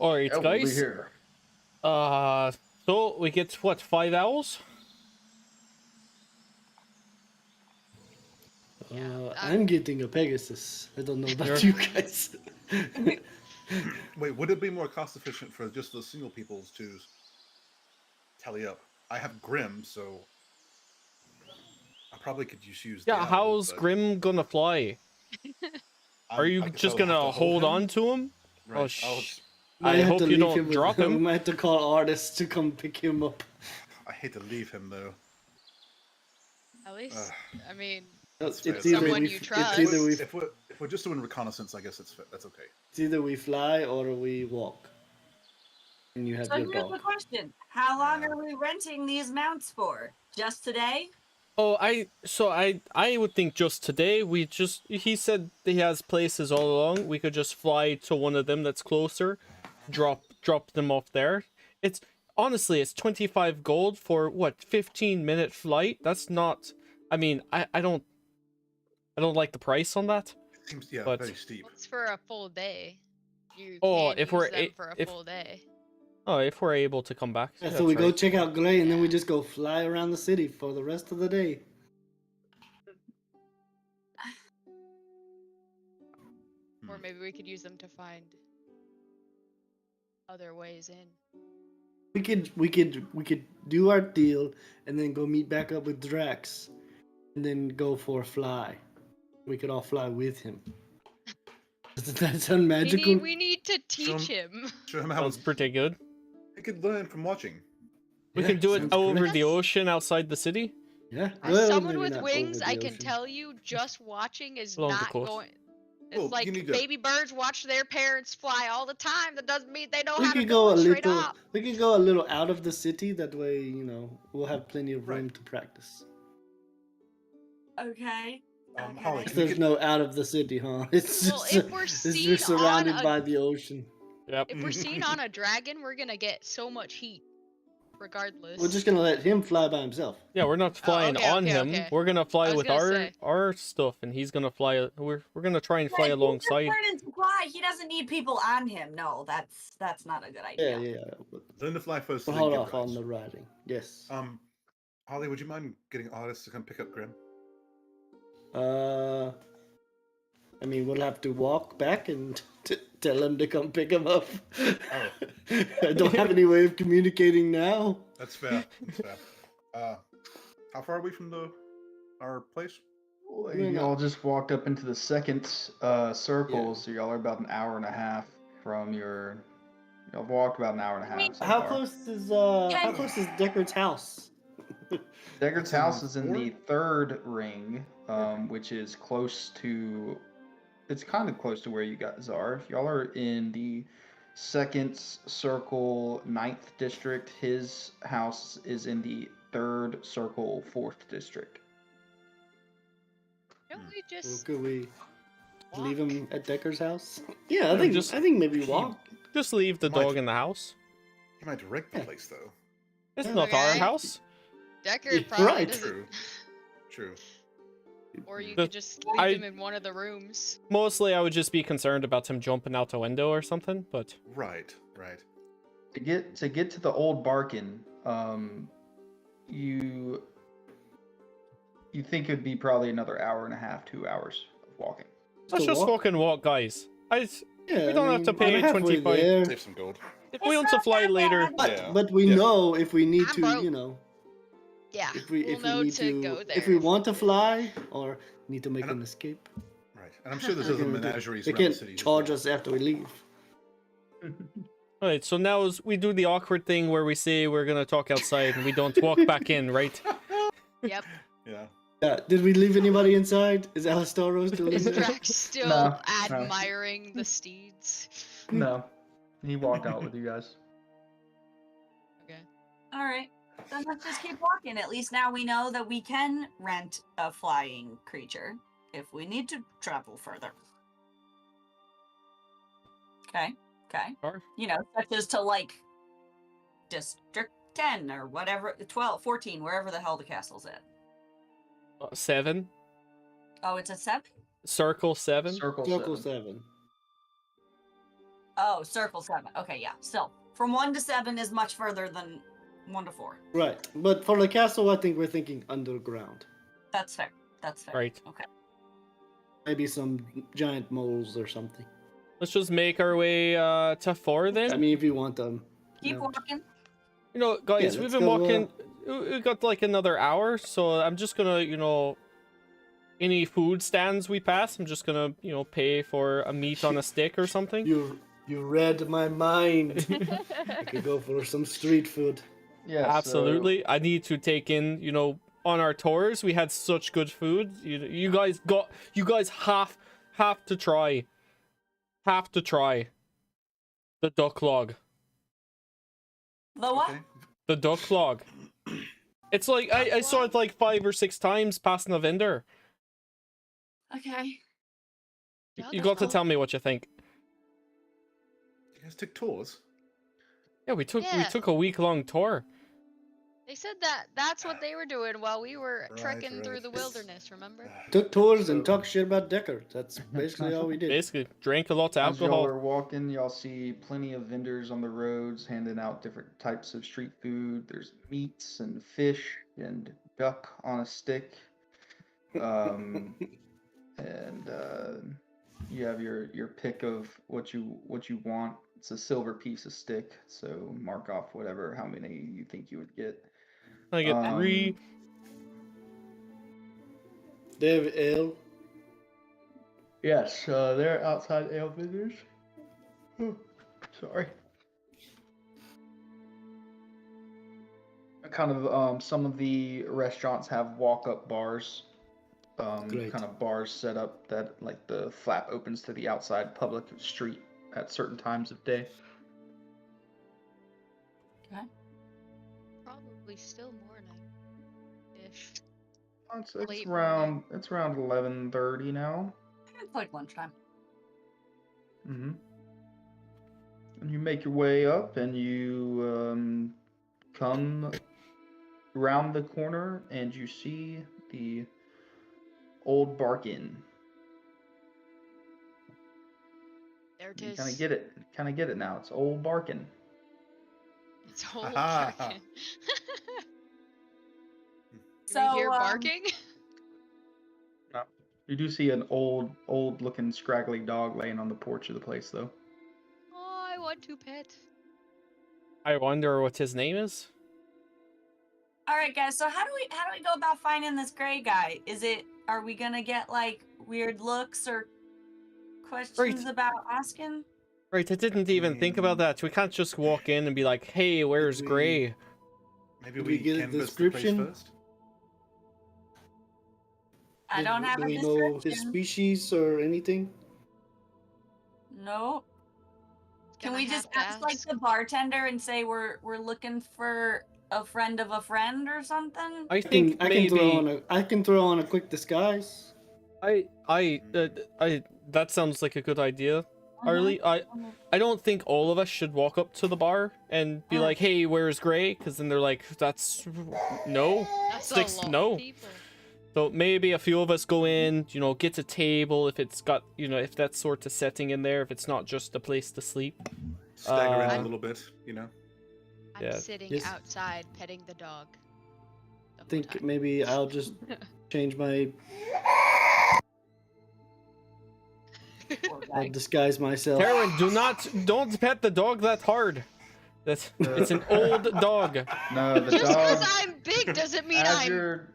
alright, Yeah, we'll be guys. here. So we get what, 5 owls? I'm getting a Pegasus. I don't know about You're- you guys. Wait, would it be more cost efficient for just the single peoples to tally up? I have Grim, so I probably could just use. Yeah, the owl, how's but Grim gonna fly? Are I you guess just I'll have gonna to hold him. on to him? Right. Oh, I'll sh- Might I have hope to you leave don't him drop we him. might have to call artists to come pick him up. I hate to leave him though. At least, I mean, That's It's fair. either Someone we, you it's trust. either we, If we're just doing reconnaissance, I guess that's okay. it's either we fly or we walk. And you have So your here's the dog. question: how long Yeah. are we renting these mounts for? Just today? Oh, I would think just today he said that he has places all along. We could just fly to one of them that's closer, drop them off there. It's honestly it's 25 gold for what, 15-minute flight? That's not. I mean, I don't like the price on that. It seems But- very steep. what's for a full day? You Oh, can if use we're them for a if full day. oh, if we're able to come back. Yeah, so that's we go right. check out Gray and then we just go fly around the city for the rest of the day. Or maybe we could use them to find other ways in. We could do our deal and then go meet back up with Drax and then go for a fly. We could all fly with him. Doesn't that sound magical? We need to Show teach him. Show him how Sounds pretty good. he could learn from watching. We Yeah, can do it sounds over great. the ocean outside the city. Yeah. As well, someone maybe with not wings, over the I can ocean. tell you, just watching is Along the not coast. going. It's Well, like you need to- baby birds watch their parents fly all the time. That doesn't mean they know We how to could do go a it straight little. up. We could go a little out of the city. That way, we'll have plenty of room Right. to practice. Okay. Holly, Okay. can we There's get, no out of the city, huh? It's Well, just, if we're it's seen just surrounded on a- by the ocean. Yep. If we're seen on a dragon, we're gonna get so much heat, regardless. We're just gonna let him fly by himself. Yeah, we're not flying okay, on okay, him. okay. We're gonna fly I was with gonna our say. our stuff, and he's gonna fly. We're gonna try and fly Right, alongside. He's just learning to fly. He doesn't need people on him. No, that's not a good Yeah, idea. yeah. But learn to fly first? we'll and then hold give off on rides. the riding. Yes. Holly, would you mind getting artists to come pick up Grim? I mean, we'll have to walk back and tell him to come pick him up. Oh. I don't have any way of communicating now. That's fair. That's fair. How far are we from our place? Well, We're y'all not- just walked up into the second circle, Yeah. so y'all are about an hour and a half from your. Y'all walked about an hour and a half. So How far. close is Deckard's house? Deckard's That's in house is in four? the third ring, Okay. which is close to. It's kind of close to where you guys are. Y'all are in the second circle, 9th district. His house is in the 3rd Circle, 4th District. Don't we Or just could we leave walk? him at Decker's house? Yeah, Yeah, I think just maybe walk. Just leave the Might- dog in the house. You might direct the Yeah. place, though. It's Yeah. not our Okay. house. Decker Yeah, probably right. doesn't. True. True. Or you The- could just leave I- him in one of the rooms. Mostly, I would just be concerned about him jumping out the window or something. But Right. Right. To get to the old Barkin, you think it'd be probably another hour and a half, 2 hours of walking. let's To just walk? fucking walk, guys. Yeah, we don't have to we're pay halfway 25. there. Save some gold. If we want to fly later, But we Yeah. know if we need I'm to, broke. you know, Yeah, if we we'll know need to go there. if we want to fly or need to make And an escape. Right. And I'm sure there's They other can't- menageries They around the can't city. as charge well. us after we leave. Alright, so now we do the awkward thing where we say we're gonna talk outside and we don't walk back in, right? Yep. Yeah. Yeah, did we leave anybody inside? Is Alastoro still in Is there? Drax still No, no. admiring the steeds? No, he walked out with you guys. Okay. All right. Then let's just keep walking. At least now we know that we can rent a flying creature if we need to travel further. Okay. Okay. Sure. You know, such as to like District 10 or whatever, 12, 14, wherever the hell the castle's at. 7. Oh, it's a 7? Circle 7. Circle Circle 7. 7. Oh, circle 7. Okay, yeah. Still, from 1 to 7 is much further than 1 to 4. Right, but for the castle, I think we're thinking underground. That's fair. That's fair. Right. Okay. Maybe some giant moles or something. Let's just make our way to 4 then. I mean, if you want them. Keep No. walking. You know, guys, Yeah, we've let's been go, walking. We got like another hour, so I'm just gonna, you know, any food stands we pass, I'm just gonna, you know, pay for a meat on a stick or something. You read my mind. I could go for some street food. Yeah, Absolutely. I need to take in, you know, on our tours, we had such good food. You guys have to try. Have to try the duck log. The what? Okay. The duck log. It's like I saw it like 5 or 6 times passing a vendor. Okay. You got to tell me what you think. You guys took tours? Yeah, we took Yeah. a week-long tour. They said that that's what they were doing while we were Right, trekking through right. the wilderness, remember? Took tours and So- talked shit about Decker. That's basically all we did. Basically, drank a lot of As y'all alcohol. are walking, y'all see plenty of vendors on the roads handing out different types of street food. There's meats and fish and duck on a stick. And you have your pick of what you want. It's a silver piece of stick, so mark off how many you think you would get. I get 3. They have ale. Yes, they're outside ale vendors. Sorry. Kind of some of the restaurants have walk-up bars. Great. Kind of bars set up that like the flap opens to the outside public street at certain times of day. Probably still morning-ish. It's Late around 11:30 now. It's like lunchtime. Mm-hmm. And you make your way up, and you come round the corner, and you see the old Barkin. There it You is. kind of get it now. It's old Barkin. It's whole Aha. barking. Do So, we hear barking? You do see an old-looking scraggly dog laying on the porch of the place, though. Oh, I want to pet. I wonder what his name is. All right, guys. So how do we go about finding this gray guy? Are we gonna get like weird looks or questions about asking? Right, I didn't even think about that. We can't just walk in and be like, "Hey, where's we- Gray?" Maybe Did we get a canvass the place description? first? I don't have Do a we know his description. species or anything? No. Can Gonna we have just to ask like the bartender and say we're looking for a friend of a friend or something? I think maybe I can throw on a quick disguise. I that sounds like a good idea, Arlie. I don't think all of us should walk up to the bar and be like, "Hey, where's Gray?" Because then they're like, "That's no, That's six, a lot no." of people. So maybe a few of us go in, you know, get a table if it's got, you know, if that sort of setting in there, if it's not just a place to sleep. Stagger in Uh, a little bit, you know. I'm Yeah. sitting Yes. outside petting the dog. The I whole think time. maybe I'll just change my. Poor I'll guy. disguise myself. Taryn, don't pet the dog that hard. It's an old dog. No, the Just because dog. I'm big doesn't mean As I'm you're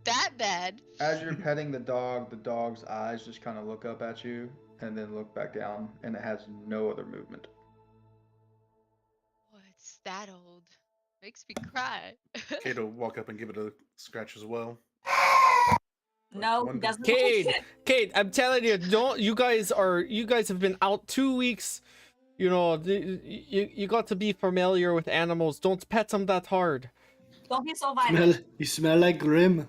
that bad. as you're petting the dog's eyes just kind of look up at you and then look back down, and it has no other movement. Oh, it's that old. Makes me cry. Kate will walk up and give it a scratch as well. No, One he doesn't. Kate, I'm telling you, don't. You guys have been out 2 weeks. You know, you got to be familiar with animals. Don't pet them that hard. Don't be so violent. You smell like Grim.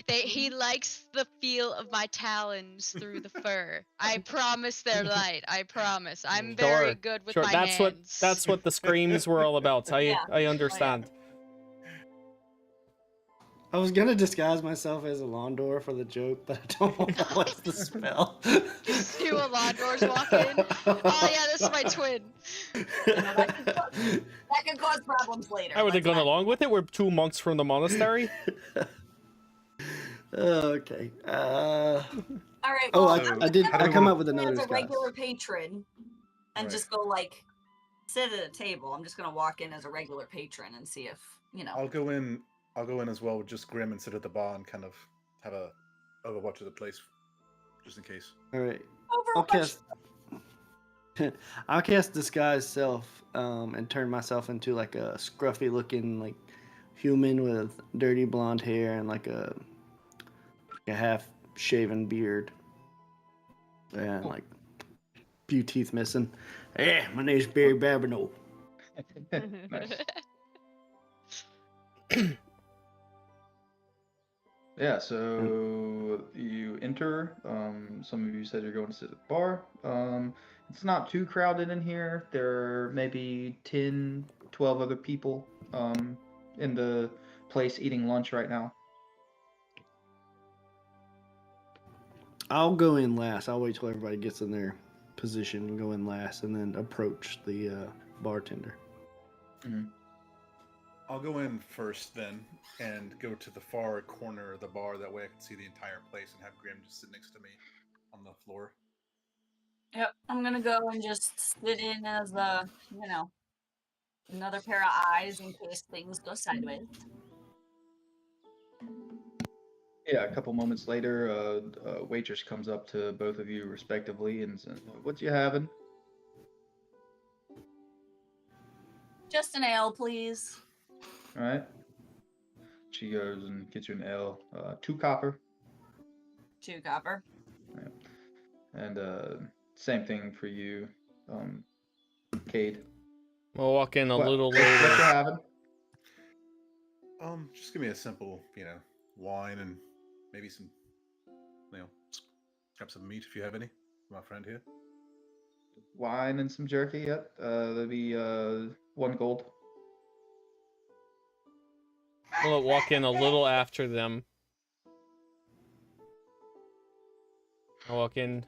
He likes the feel of my talons through the fur. I promise they're light. I promise. I'm very good with my hands. That's what the screams were all about. Yeah. I understand. I was gonna disguise myself as a Londor for the joke, but I don't want to waste the spell. Just two Alondors walk in. Oh yeah, this is my twin. That can cause problems later. I would have let's gone not- along with it. We're 2 monks from the monastery. Okay. All right. Oh, Well, So, I did. how do I we come wanna- up with as another a disguise. regular patron, and Right. just go like sit at a table. I'm just gonna walk in as a regular patron and see if I'll go in as well with just Grim and sit at the bar and kind of have a overwatch of the place, just in case. All right. I'll Overwatch. cast. I'll cast disguise self, and turn myself into like a scruffy looking like human with dirty blonde hair and like a half shaven beard and like few teeth missing. Hey, my name's Barry Babineau. Nice. Yeah, so you enter. Some of you said you're going to sit at the bar. It's not too crowded in here. There are maybe 10, 12 other people in the place eating lunch right now. I'll go in last. I'll wait till everybody gets in their position and go in last, and then approach the bartender. I'll go in first then and go to the far corner of the bar. That way I can see the entire place and have Grim just sit next to me on the floor. Yep. I'm gonna go and just sit in as a another pair of eyes in case things go sideways. Yeah, a couple moments later, a waitress comes up to both of you respectively and says, "What you having?" Just an ale, please. All right. She goes and gets you an ale, 2 copper, 2 copper. and same thing for you, Cade. We'll walk in a little What you later. having? Just give me a simple, wine and maybe some, scraps of meat if you have any. My friend here. Wine and some jerky. Yep. That'd be 1 gold. We'll walk in a little after them. I'll walk in.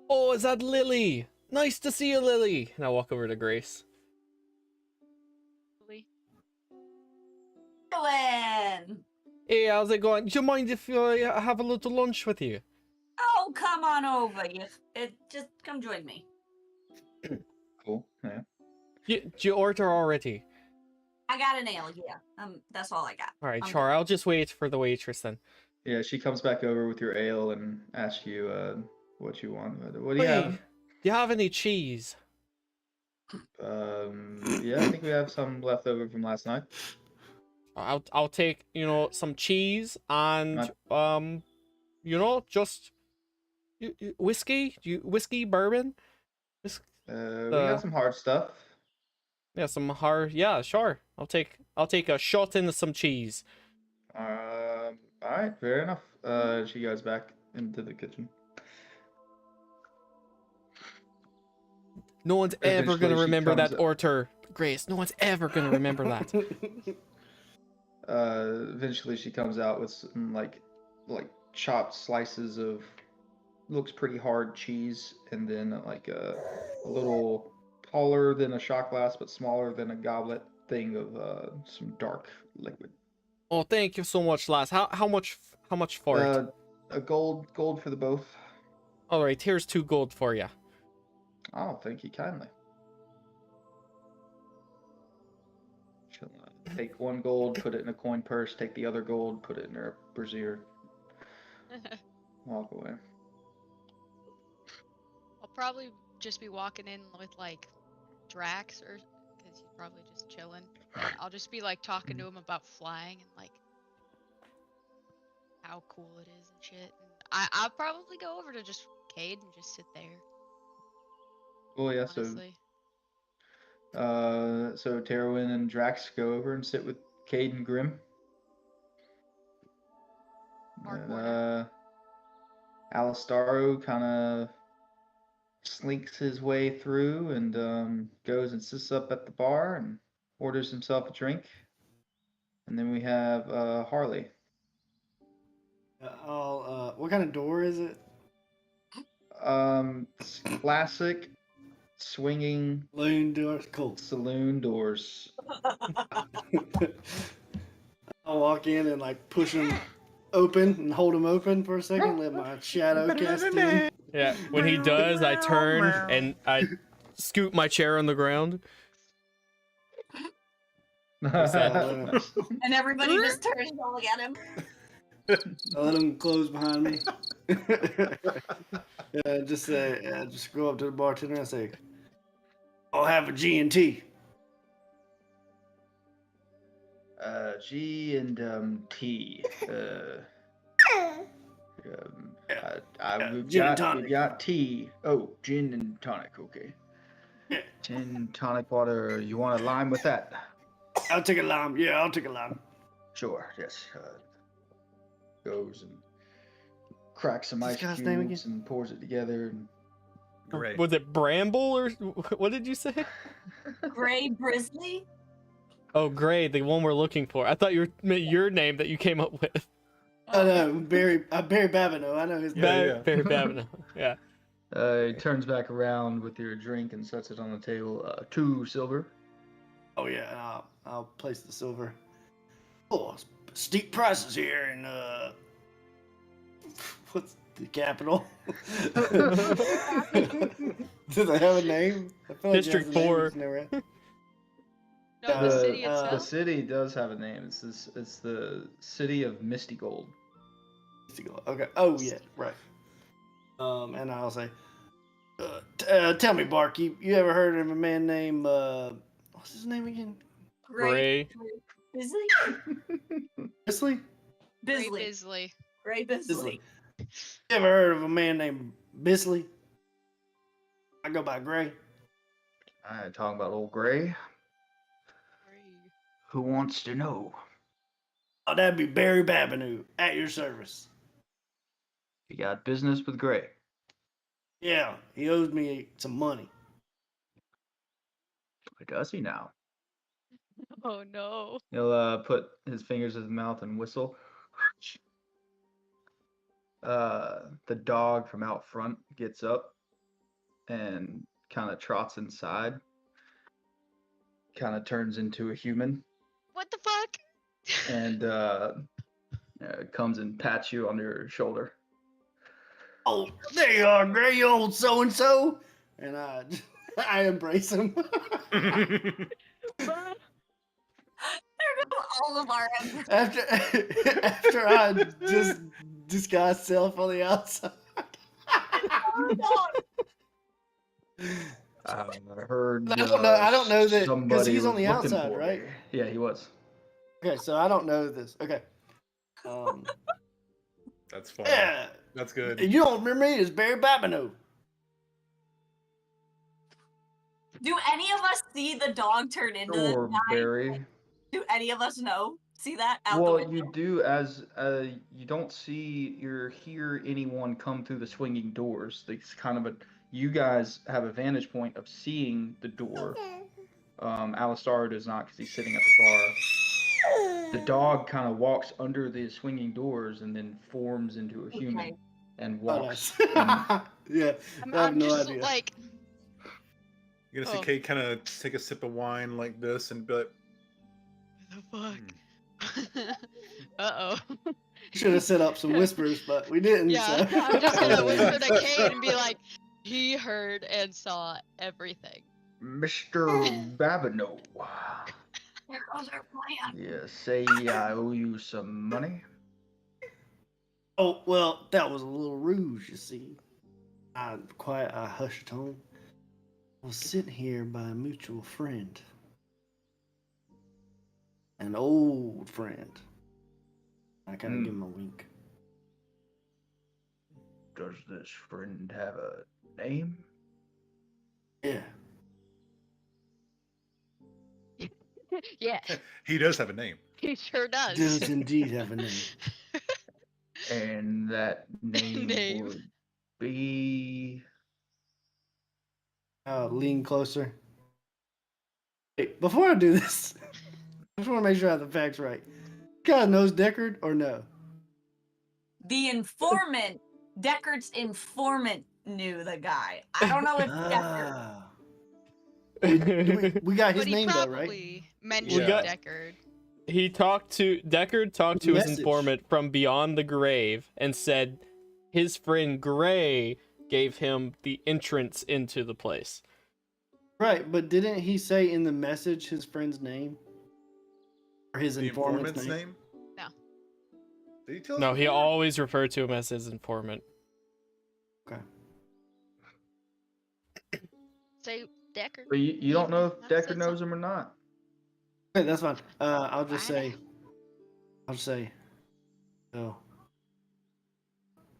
Oh, is that Lily? Nice to see you, Lily. And I'll walk over to Grace. Glenn! Hey, how's it going? Do you mind if I have a little lunch with you? Oh, come on over. Just come join me. Cool. Yeah. Do you order already? I got an ale, yeah. That's all I got. All right, I'm sure. I'll just wait for the waitress then. Yeah, she comes back over with your ale and asks you what you want. What do you Hey, have? do you have any cheese? Yeah, I think we have some left over from last night. I'll take, some cheese and just whiskey, bourbon. We got some hard stuff. Yeah, some hard. Yeah, sure. I'll take a shot and some cheese. All right, fair enough. She goes back into the kitchen. No one's ever Eventually gonna she remember comes that up- order, Grace. No one's ever gonna remember that. Eventually she comes out with some like chopped slices of looks pretty hard cheese, and then like a little taller than a shot glass but smaller than a goblet thing of some dark liquid. Oh, thank you so much, lass. How much for it? A gold for the both. All right, here's 2 gold for you. Oh, thank you kindly. She'll take 1 gold, put it in a coin purse, take the other gold, put it in her brassiere, walk away. I'll probably just be walking in with like Drax, or because he's probably just chilling. I'll just be like talking to him about flying and like how cool it is and shit. And I'll probably go over to just Cade and just sit there. Well, yeah, Honestly. so Terwin and Drax go over and sit with Cade and Grim. Our And corner. Alistaro kind of slinks his way through and goes and sits up at the bar and orders himself a drink. And then we have Harley. What kind of door is it? It's classic swinging Saloon doors. Cool. saloon doors. I'll walk in and like push them open and hold them open for a second. Let my shadow cast in. Yeah, when he does, I turn and I scoot my chair on the ground. And everybody just turns to look at him. I let them close behind me. Just go up to the bartender and say, "I'll have a G&T." G and T. We've Gin and got tonic. tea. Oh, gin and tonic. Okay. Yeah. Gin, tonic water. You want a lime with that? I'll take a lime. Yeah, I'll take a lime. Sure. Yes. Goes and cracks some What's ice this guy's name cubes and pours it together. And... Great. Was it Bramble or what did you say? Gray Brisley? Oh, Gray, the one we're looking for. I thought your name that you came up with. I know, Barry Babineau. I know his name. Yeah. Barry Babineau. Yeah. He turns back around with your drink and sets it on the table. 2 silver. Oh yeah, and I'll place the silver. Oh, steep prices here in what's the capital? Does it have a name? I feel like it has District a name, 4. it's never- No, the city itself. The city does have a name. It's the city of Misty Gold. Okay. Oh yeah, right. And I'll say, tell me, Bark, you ever heard of a man named what's his name again? Gray. Bisley? Bisley? Gray Bisley. Bisley. Gray Bisley. You ever heard of a man named Bisley? I go by Gray. Alright, talking about old Gray. Gray. Who wants to know? Oh, that'd be Barry Babineau at your service. You got business with Gray. Yeah, he owes me some money. Does he now? Oh no. He'll put his fingers in his mouth and whistle. The dog from out front gets up and kind of trots inside. Kind of turns into a human What the fuck? and comes and pats you on your shoulder. Oh, there you are, Gray, you old so-and-so. And I embrace him. There go all of our efforts. after I just disguise self on the outside. I heard. I don't know that because somebody he's on was the looking outside, for right? me. Yeah, he was. Okay, so I don't know this. Okay. That's fine. Yeah. That's good. You don't remember me? It's Barry Babineau. us see the dog turn into this Or guy? Barry. Do any of us know? See that out the Well, window? you do as you don't see or hear anyone come through the swinging doors. It's kind of a you guys have a vantage point of seeing the door. Alistar does not because he's sitting at the bar. The dog kind of walks under the swinging doors and then forms into a human Okay. and Oh, walks. nice. Yeah, I have I'm no just idea. like, You're gonna see Oh. Kate kind of take a sip of wine like this and be like, the fuck? Uh oh. Should have set up some whispers, but we didn't. Yeah, So. I'm just gonna whisper to Kate and be like, he heard and saw everything. Mr. Babineau. There goes our plan. Yeah, say I owe you some money. Oh, well, that was a little rouge, you see. I hushed tone. I was sitting here by a mutual friend. An old friend. I kind of give him a wink. Does this friend have a name? Yeah. Yeah, he does have a name. he sure does. Does indeed have a name. And that name, Name. would be. Lean closer. Wait, before I do this, I just want to make sure I have the facts right. God knows Deckard or no? The informant, Deckard's informant knew the guy. I don't know if Deckard. Ah. We got his But he name though, right? probably mentioned Yeah. Deckard. Deckard talked to his Message. informant from beyond the grave and said his friend Gray gave him the entrance into the place. Right, but didn't he say in the message his friend's name? Or his The informant's informant's name? name? No. Did he tell us No, he before? always referred to him as his informant. Okay. Say Deckard. But you don't know if That Deckard said knows him or not. Okay, that's fine. I'll just Fine. say, so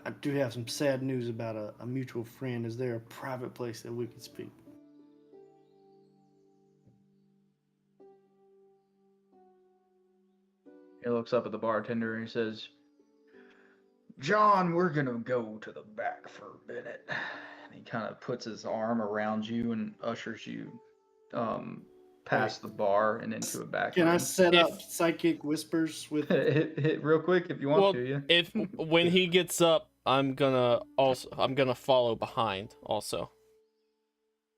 I do have some sad news about a mutual friend. Is there a private place that we can speak? He looks up at the bartender and he says, John, we're gonna go to the back for a minute. And he kind of puts his arm around you and ushers you past the bar and into a back Can I room. set If- up psychic whispers with? hit real quick if you want Well, to, yeah. if when he gets up, I'm gonna follow behind also.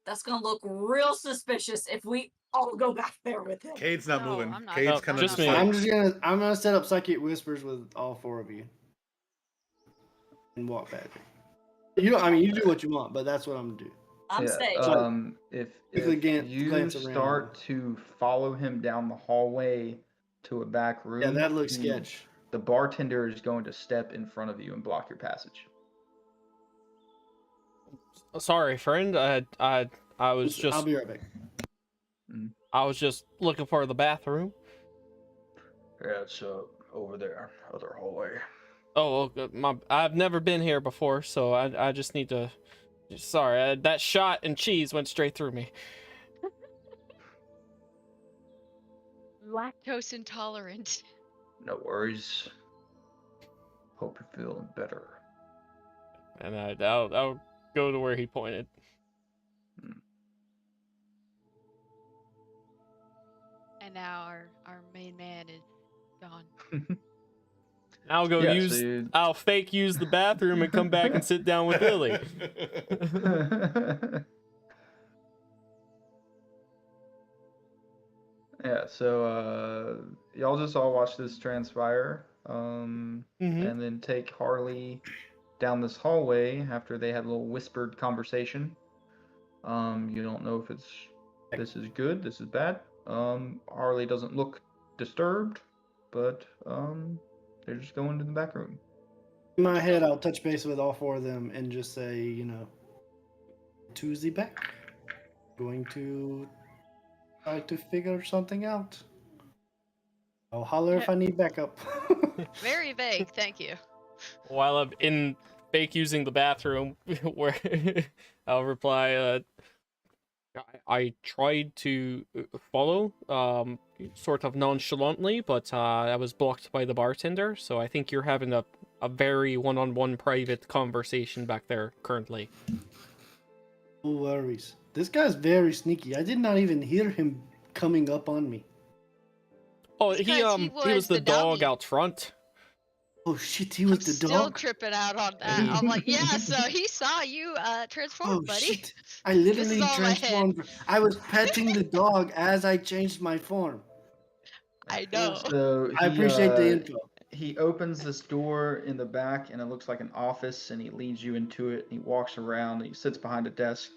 That's gonna look real suspicious if we all go back there with him. Cade's not No, moving. I'm not. Cade's No, kind of just me. I'm gonna set up psychic whispers with all four of you and walk back. You know, I mean, you do what you want, but that's what I'm gonna do. I'm Yeah, staying. If Quickly you glance around. start to follow him down the hallway to a back room, Yeah, that looks the- sketch. The bartender is going to step in front of you and block your passage. Sorry, friend. I was just I'll be right back. I was just looking for the bathroom. Yeah, it's over there, other hallway. Oh, I've never been here before, so I just need to. Sorry, that shot and cheese went straight through me. Lactose intolerant. No worries. Hope you're feeling better. And I'll go to where he pointed. And now our main man is gone. I'll go Yeah, so I'll fake use the bathroom and come back and sit down with Lily. Yeah, so y'all just all watch this transpire, Mhm. and then take Harley down this hallway after they had a little whispered conversation. You don't know if this is good, this is bad. Harley doesn't look disturbed, but they're just going to the back room. In my head, I'll touch base with all four of them and just say, you know, Tuesday back. Going to try to figure something out. I'll holler if I need backup. Very vague, thank you. While I'm in fake using the bathroom, where I'll reply, I tried to follow, sort of nonchalantly, but I was blocked by the bartender. So I think you're having a very one-on-one private conversation back there currently. No worries. This guy's very sneaky. I did not even hear him coming up on me. Oh, It's 'cause he he was was the the dog dummy. out front. Oh shit, he was I'm the still dog? tripping out on that. He- I'm like, yeah, so he saw you transform, Oh buddy. shit. I This literally is all in my head. transformed. I was petting the dog as I changed my form. I know. So I appreciate the info. he opens this door in the back, and it looks like an office, and he leads you into it. And he walks around, and he sits behind a desk.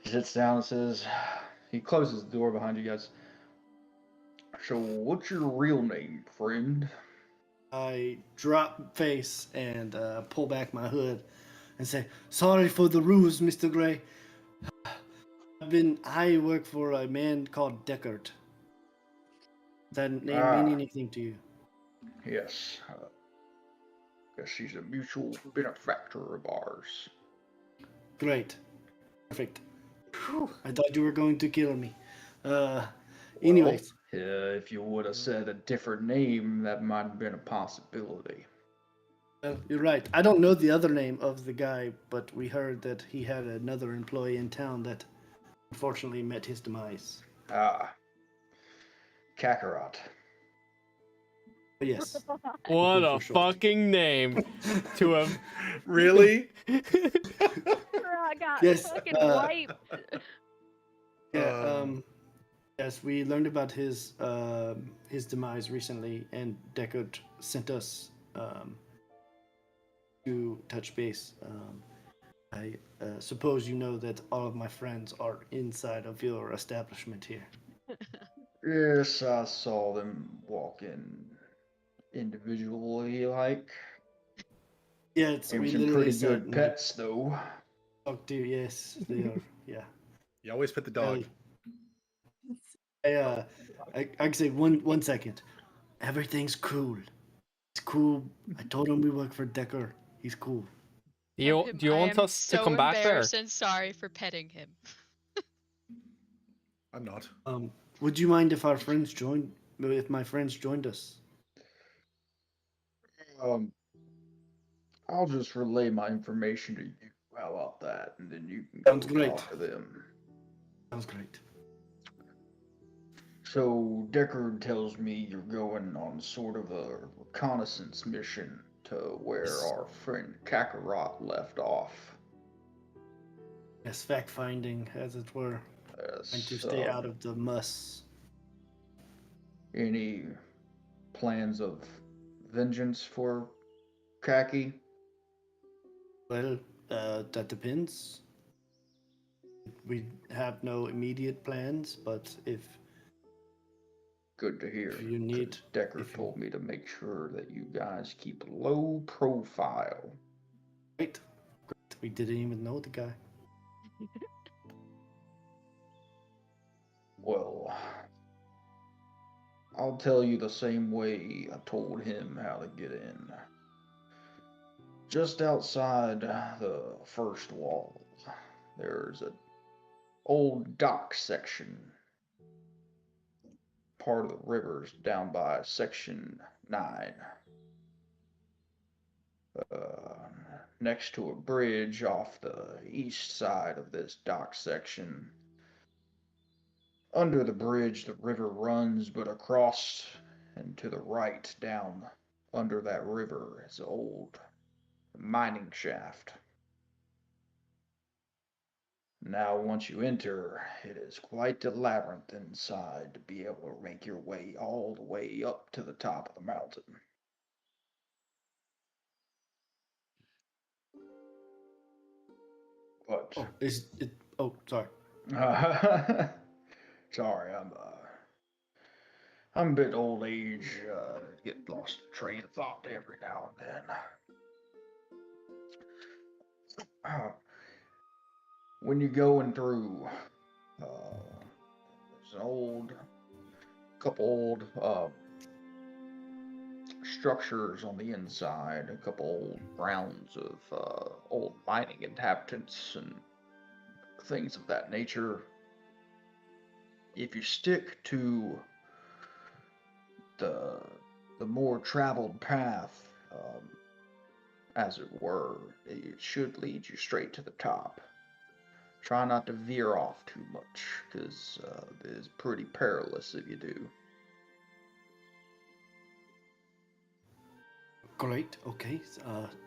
He sits down and says, he closes the door behind you guys. So, what's your real name, friend? I drop face and pull back my hood and say, "Sorry for the ruse, Mr. Gray. I work for a man called Deckard. Does that name mean anything to you?" Yes. Guess he's a mutual benefactor of ours. Great. Perfect. I thought you were going to kill me. Anyways. If you would have said a different name, that might have been a possibility. Well, you're right. I don't know the other name of the guy, but we heard that he had another employee in town that unfortunately met his demise. Kakarot. But yes. What For a sure. fucking name to have. Really? I got Yes, fucking wiped. Yeah, yes, we learned about his demise recently, and Deckard sent us to touch base. I suppose you know that all of my friends are inside of your establishment here. Yes, I saw them walk in individually, like. Yeah, They were we some literally pretty said, good pets, though. talk to, yes, they are, yeah. You always pet the dog. I can say one second. Everything's cool. It's cool. I told him we work for Decker. He's cool. Do you I want am us to so come back there? embarrassed and sorry for petting him. I'm not. Would you mind if if my friends joined us? I'll just relay my information to you. How about that? And then you can Sounds go great. talk to them. Sounds great. So, Deckard tells me you're going on sort of a reconnaissance mission to where Yes. our friend Kakarot left off. Yes, fact finding, as it were. Trying to stay out of the muss. Any plans of vengeance for Kaki? Well, that depends. We have no immediate plans, but if Good to hear. you need, 'Cause Deckard told me to make sure that you guys keep low profile. great, we didn't even know the guy. Well, I'll tell you the same way I told him how to get in. Just outside the first wall, there's an old dock section. Part of the river's down by section 9. Next to a bridge off the east side of this dock section. Under the bridge, the river runs, but across and to the right, down under that river, is an old mining shaft. Now, once you enter, it is quite a labyrinth inside to be able to make your way all the way up to the top of the mountain. But Oh, is it? Oh, sorry. sorry, I'm a bit old age. Get lost in train of thought every now and then. When you're going through, there's an couple old structures on the inside, a couple old grounds of old mining inhabitants, and things of that nature, if you stick to the the more traveled path, as it were, it should lead you straight to the top. Try not to veer off too much, because it is pretty perilous if you do. Great. Okay.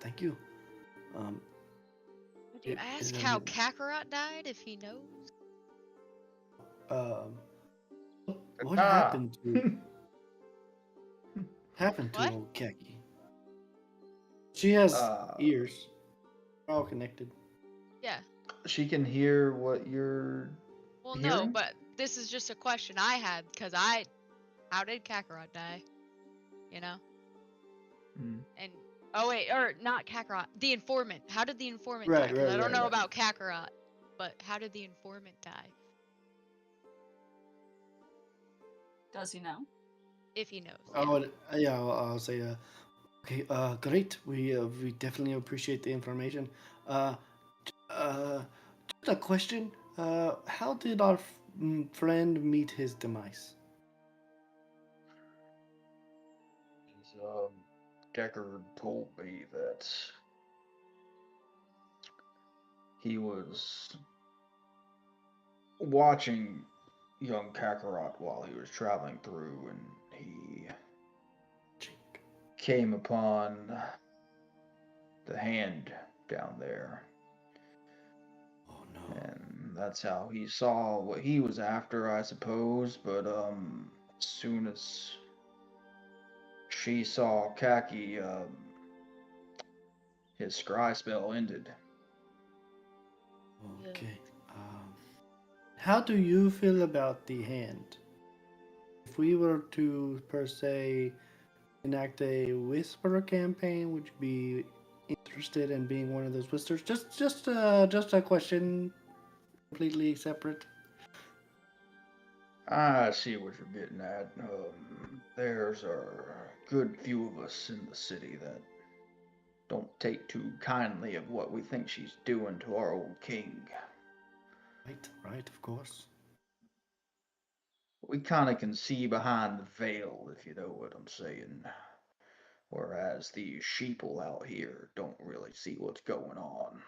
Thank you. Would you Is ask there how any- Kakarot died if he knows? Um, what Ah! happened to What? old Keki? She has Uh, ears. They're all connected. Yeah. she can hear what you're Well, no, hearing? but this is just a question I had because how did Kakarot die? You know? Hmm. And oh wait, or not Kakarot, the informant. How did the informant Right, die? Because right, I don't right, know right. about Kakarot, but how did the informant die? Does he know? If he knows. I Yeah. would, yeah, I'll say, okay, great. We definitely appreciate the information. Uh, just a question. How did our friend meet his demise? Decker told me that he was watching young Kakarot while he was traveling through, and he came upon the hand down there. Oh no. And that's how he saw what he was after, I suppose. But as soon as she saw Kaki, his scry spell ended. Okay. How do you feel about the hand? If we were to, per se, enact a whisperer campaign, would you be interested in being one of those whispers? Just a question, completely separate. I see what you're getting at. There's a good few of us in the city that don't take too kindly of what we think she's doing to our old king. Right, of course. We kind of can see behind the veil, if you know what I'm saying. Whereas the sheeple out here don't really see what's going on.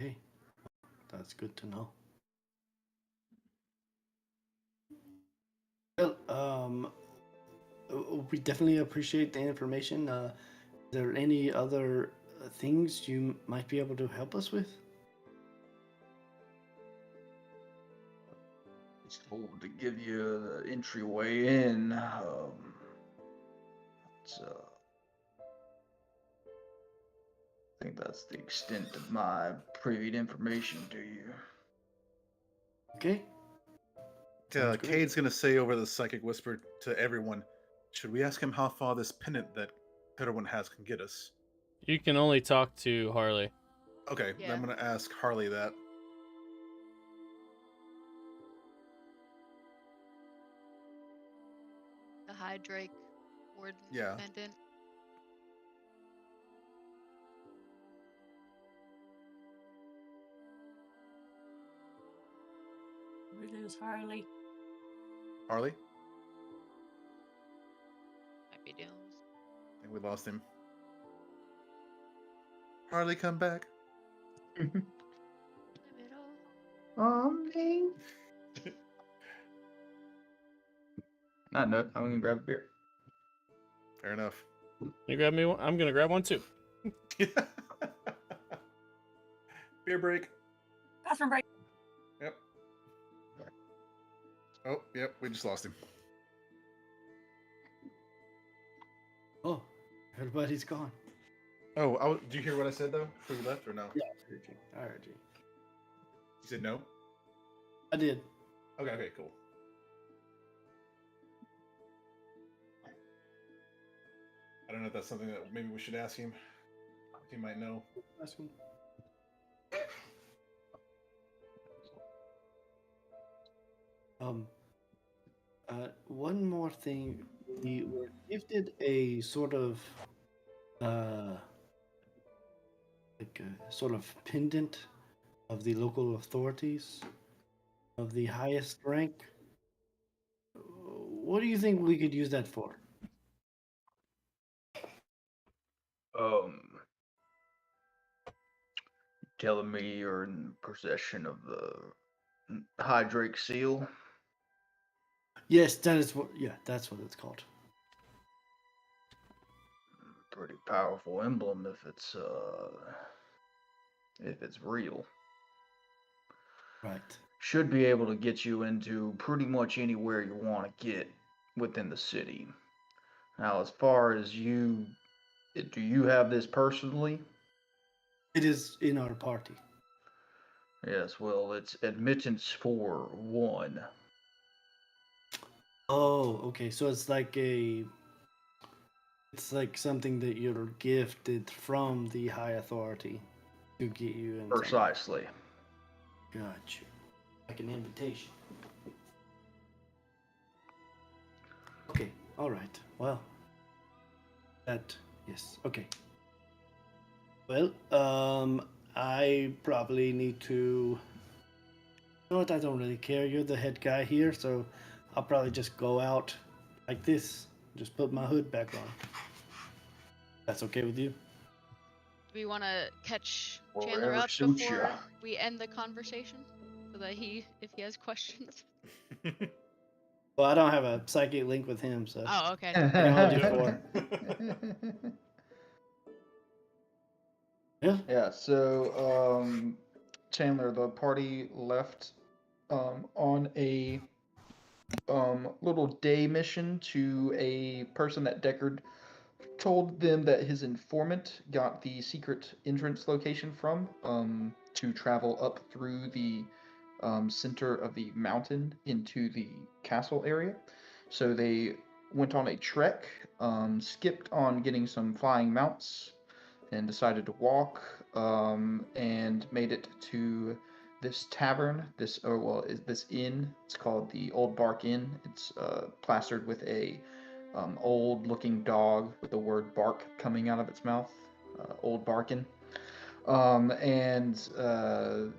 Okay, that's good to know. Well, we definitely appreciate the information. Is there any other things you might be able to help us with? It's told to give you the entryway in. It's, I think that's the extent of my privy information to you. Okay. Sounds great. Cade's gonna say over the psychic whisper to everyone, should we ask him how far this pendant that everyone has can get us? You can only talk to Harley. Okay, Yeah. then I'm gonna ask Harley that. The Hydrake Warden Yeah. pendant. We lose Harley. Harley? Might be Dooms. I think we lost him. Harley, come back. Me. Not note. I'm gonna grab a beer. Fair enough. You grab me one? I'm gonna grab one too. Beer break. Bathroom break. Yep. Oh, yep, we just lost him. Oh, everybody's gone. Oh, did you hear what I said though before you left or no? Yeah, I heard you. You said no? I did. Okay, cool. I don't know if that's something that maybe we should ask him. He might know. Ask him. One more thing. We were gifted a sort of, like a sort of pendant of the local authorities of the highest rank. What do you think we could use that for? Um, telling me you're in possession of the Hydrake seal? Yes, that is what. Yeah, that's what it's called. Pretty powerful emblem if it's real. Right. Should be able to get you into pretty much anywhere you want to get within the city. Now, as far as you, do you have this personally? It is in our party. Yes, well, it's admittance for one. Oh, okay. So it's like something that you're gifted from the high authority to get you in. Precisely. Gotcha. Like an invitation. Okay. All right. Well. Yes. Okay. Well, I probably need to. You know what? I don't really care. You're the head guy here, so I'll probably just go out like this. Just put my hood back on. That's okay with you? Do we want to catch Well, Chandler whatever up suits before ya. we end the conversation, so that if he has questions? Well, I don't have a psychic link with him, so. Oh, okay. I can hold you for. Yeah. Yeah, so Chandler, the party left on a little day mission to a person that Deckard told them that his informant got the secret entrance location from to travel up through the center of the mountain into the castle area. So they went on a trek, skipped on getting some flying mounts, and decided to walk and made it to this tavern, this inn. It's called the Old Bark Inn. It's plastered with a old-looking dog with the word "bark" coming out of its mouth. Old Barkin. And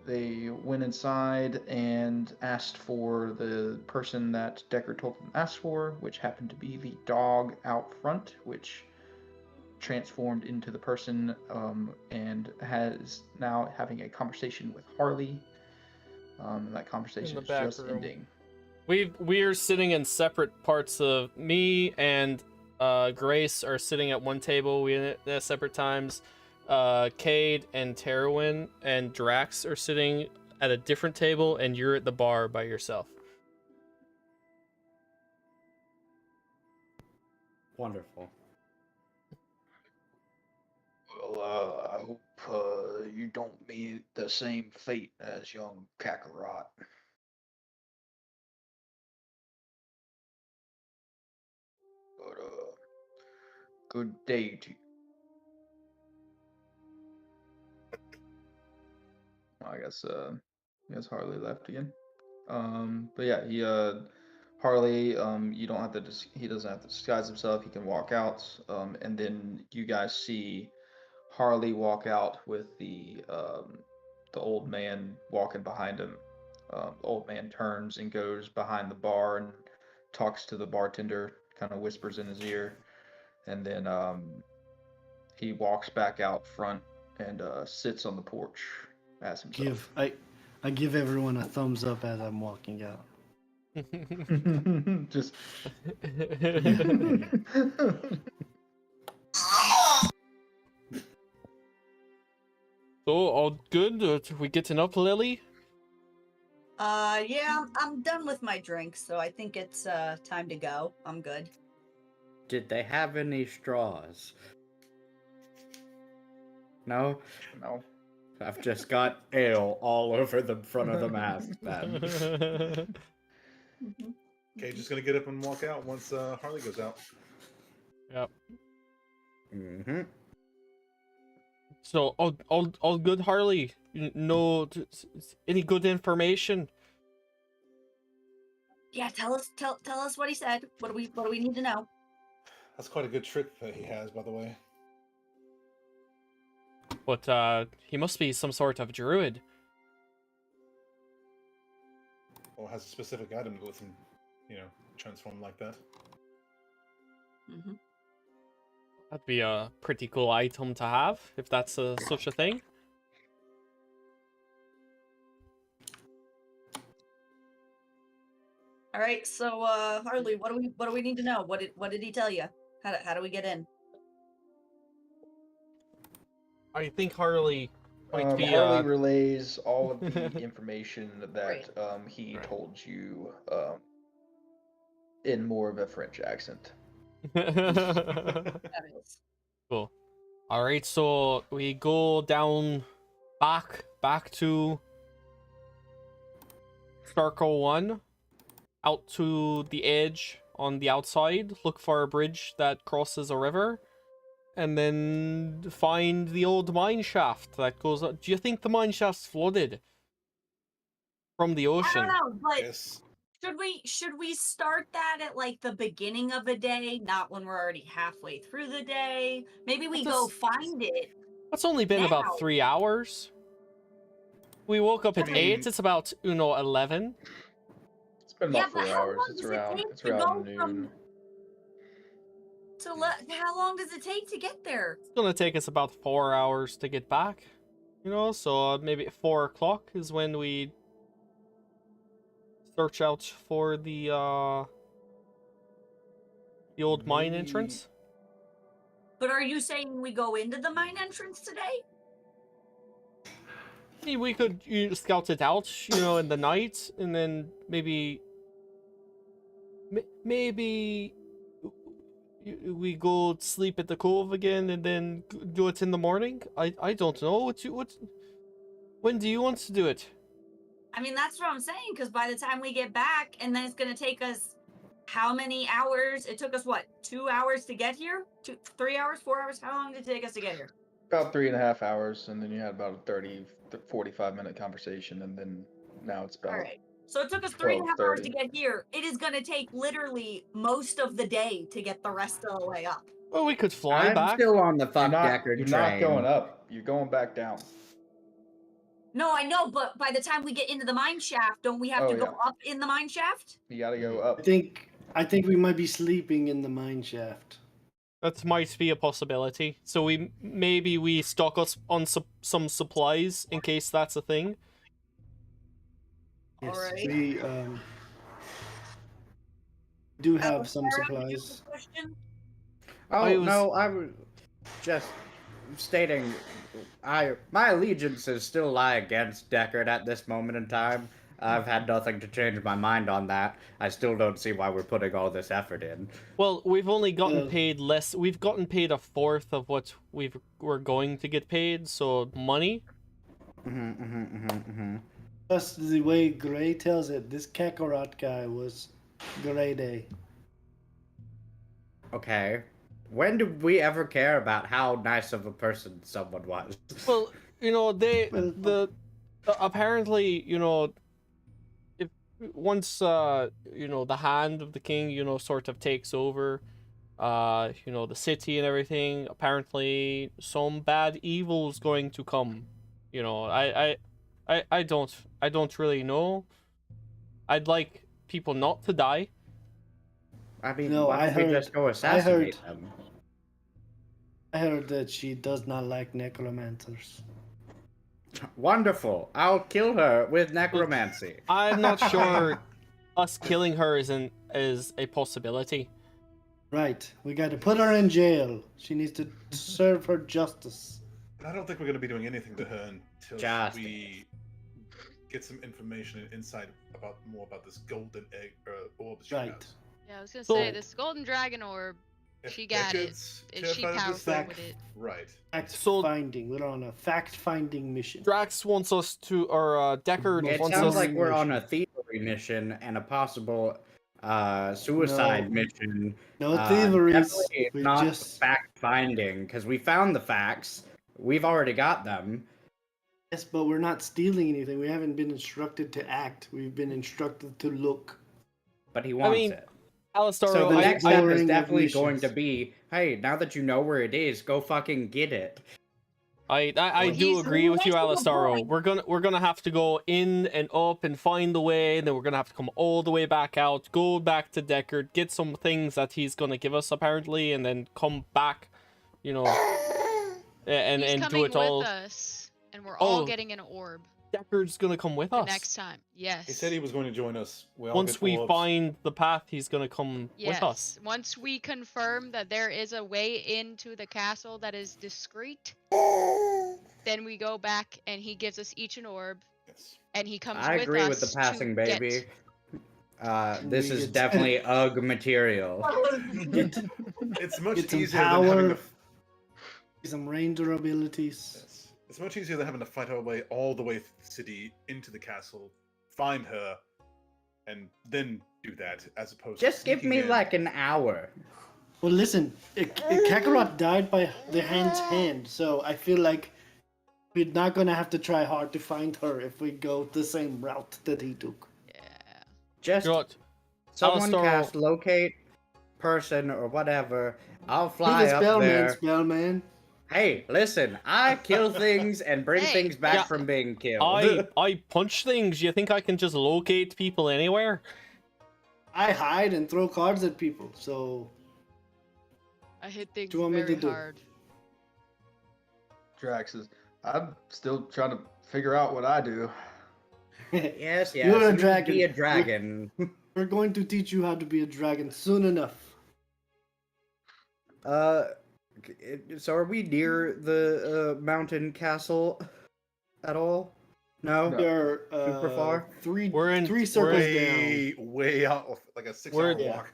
they went inside and asked for the person that Decker told them to ask for, which happened to be the dog out front, which transformed into the person and has now having a conversation with Harley. And that conversation is just ending. We're sitting in separate parts of me and Grace are sitting at one table. We at separate times. Cade and Terwin and Drax are sitting at a different table, and you're at the bar by yourself. Wonderful. Well, I hope you don't meet the same fate as young Kakarot. But good day to you. I guess Harley left again. But yeah, Harley, you don't have to he doesn't have to disguise himself. He can walk out. And then you guys see Harley walk out with the old man walking behind him. The old man turns and goes behind the bar and talks to the bartender, kind of whispers in his ear, and then he walks back out front and sits on the porch as himself. I give everyone a thumbs up as I'm walking out. Just So, all good? We getting up, Lily? Yeah, I'm done with my drink, so I think it's time to go. I'm good. Did they have any straws? No? no. I've just got ale all over the front of the mask then. Okay, just gonna get up and walk out once Harley goes out. Yep. Mm-hmm. So, all good, Harley? No, any good information? Yeah, tell us what he said. What do we need to know? That's quite a good trick that he has, by the way. But he must be some sort of druid. or has a specific item that lets him, transform like that. Mm-hmm. That'd be a pretty cool item to have, if that's such a thing. All right, so Harley, what do we need to know? What did he tell you? How do we get in? I think Harley might be Harley relays all of the information that Great. he told you in more of a French accent. Fabulous. Cool. All right, so we go down back to Circle 1, out to the edge on the outside, look for a bridge that crosses a river, and then find the old mine shaft that goes up. Do you think the mine shaft's flooded from the I ocean? don't know, but Yes. should we start that at like the beginning of a day, not when we're already halfway through the day? Maybe we go find it. It's only been now. about 3 hours. We woke up at I mean- 8. It's about 11. It's been Yeah, about but 4 how hours. long It's does it around take it's to around go from- noon. How long does it take to get there? It's gonna take us about 4 hours to get back. So maybe at 4 o'clock is when we search out for the old mine Maybe- entrance. But are you saying we go into the mine entrance today? Maybe we could scout it out, in the night, and then maybe we go sleep at the cove again, and then do it in the morning. I don't know. When do you want to do it? I mean, that's what I'm saying, because by the time we get back, and then it's going to take us how many hours? It took us, what, 2 hours to get here? 3 hours, 4 hours? How long did it take us to get here? About 3.5 hours, and then you had about a 45-minute conversation, and then now it's about All right. So it took us 3.5 hours to 12:30. get here. It is going to take literally most of the day to get the rest of the way up. Well, we could fly I'm back. still on the You're fuck not, Deckard you're train. not going up. You're going back down. No, I know, but by the time we get into the mine shaft, don't we have Oh, to go yeah. up in the mine shaft? You gotta go up. I think we might be sleeping in the mine shaft. That might be a possibility. So maybe we stock us on some supplies in case that's a thing. Yes, Alright. we do have some Sarah, did you have supplies. a question? Oh, was- no, I was just stating my allegiances still lie against Deckard at this moment in time. I've had nothing to change my mind on that. I still don't see why we're putting all this effort in. Well, we've only gotten Uh, paid less. We've gotten paid a fourth of what we're going to get paid. So money. Plus, the way Gray tells it, this Kakarot guy was grade A. Okay. When did we ever care about how nice of a person someone was? Well, apparently, if once the hand of the king, sort of takes over, the city and everything, apparently some bad evil's going to come. I don't really know. I'd like people not to die. I mean, No, why I don't we heard- just go assassinate them? I heard that she does not like necromancers. Wonderful. I'll kill her with necromancy. I'm not sure us killing her is a possibility. Right, we got to put her in jail. She needs to serve her justice. I don't think we're going to be doing anything to her until Just- we get some information and insight more about this golden egg orb she Right. has. Yeah, I was gonna So- say this golden dragon orb. If She got it. Deckard's Is she terrified of this powerful thing- with it? Right. Fact So- finding. We're on a fact finding mission. Drax wants us to, or Deckard It wants sounds us. like we're on a thievery mission and a possible suicide No. mission. No thieveries. Definitely We not just fact finding, because we found the facts. We've already got them. yes, but we're not stealing anything. We haven't been instructed to act. We've been instructed to look. But he wants mean, it. Alistair, So the I- next step is boring definitely missions. going to be, hey, now that you know where it is, go fucking get it. I Well, do he's agree with you, making a Alistaro. point. We're gonna have to go in and up and find the way, and then we're gonna have to come all the way back out, go back to Deckard, get some things that he's gonna give us apparently, and then come back, you know, and He's do coming it all. with us, and we're all Oh. getting an orb Deckard's gonna come with the us. next time. Yes. He said he was going to join us. We all Once get we orbs. find the path, he's gonna come Yes. with us. Once we confirm that there is a way into the castle that is discreet, then we go back and he gives us each an orb, Yes. and he comes I with agree us with the passing to get- baby. This We is get- definitely UGG material. It's much Get some easier than having power. to. Some ranger abilities. Yes. It's much easier than having to fight our way all the way through the city into the castle, find her, and then do that, as opposed Just to give sneaking me in. like an hour. Well, listen, Kakarot died by the hand's hand, so I feel like we're not gonna have to try hard to find her if we go the same route that he took. Yeah. Just You know what? someone Alistar- cast locate person or whatever. I'll Do fly the up spell, man, there. spell, man. Hey, listen, I kill things and bring Hey. things back Yeah. from being killed. I punch things. You think I can just locate people anywhere? I hide and throw cards at people, so I hit things you want me to very do? hard. Drax is. I'm still trying to figure out what I do. Yes, yes. You're a you can dragon. Be a dragon. we're going to teach you how to be a dragon soon enough. So are we near the mountain castle at all? No. No. You're Super far? Three We're three circles down. way out, like a 6-hour We're- Yeah. walk.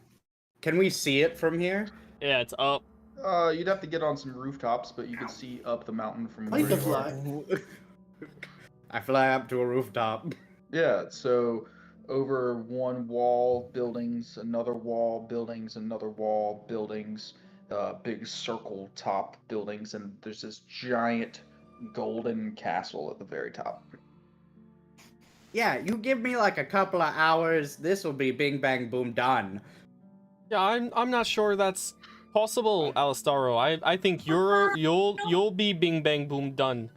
Can we see it from here? Yeah, it's up. You'd have to get on some rooftops, but you can see up the mountain from Like where to you are. fly. I fly up to a rooftop. Yeah, so over one wall, buildings, another wall, buildings, another wall, buildings, big circle top buildings, and there's this giant golden castle at the very top. Yeah, you give me like a couple of hours, this will be bing bang boom done. Yeah, I'm not sure that's possible, Alistaro. I think you'll be bing bang boom done.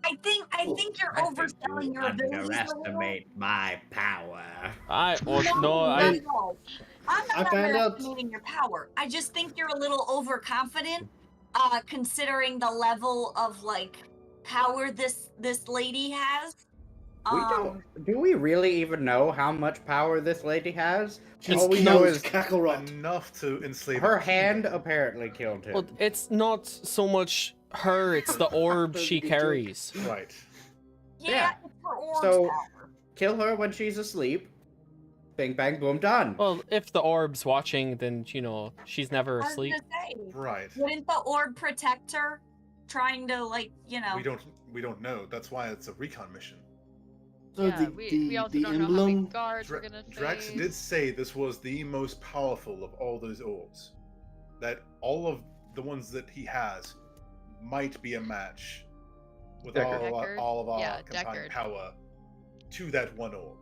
I think you're overselling your abilities a little. underestimate my power. No, I No. I'm I not found out- underestimating your power. I just think you're a little overconfident, considering the level of like power this lady has. We don't. Do we really even know how much power this lady has? Just All we know knows is Kakarot. Enough to enslave her a hand people. apparently killed him. well, it's not so much her, it's the orb she carries. Right. Yeah, it's her orange So- power. Kill her when she's asleep. Bing bang boom done. Well, if the orb's watching, then she's never I was asleep. gonna say, Right. wouldn't the orb protect her? Trying to We don't know. That's why it's a recon mission. So yeah, the we also the don't know how many emblem. guards we're gonna face. Drax did say this was the most powerful of all those orbs. That all of the ones that he has might be a match with Deckard. Deckard? all of our Yeah, combined Deckard. power to that one orb.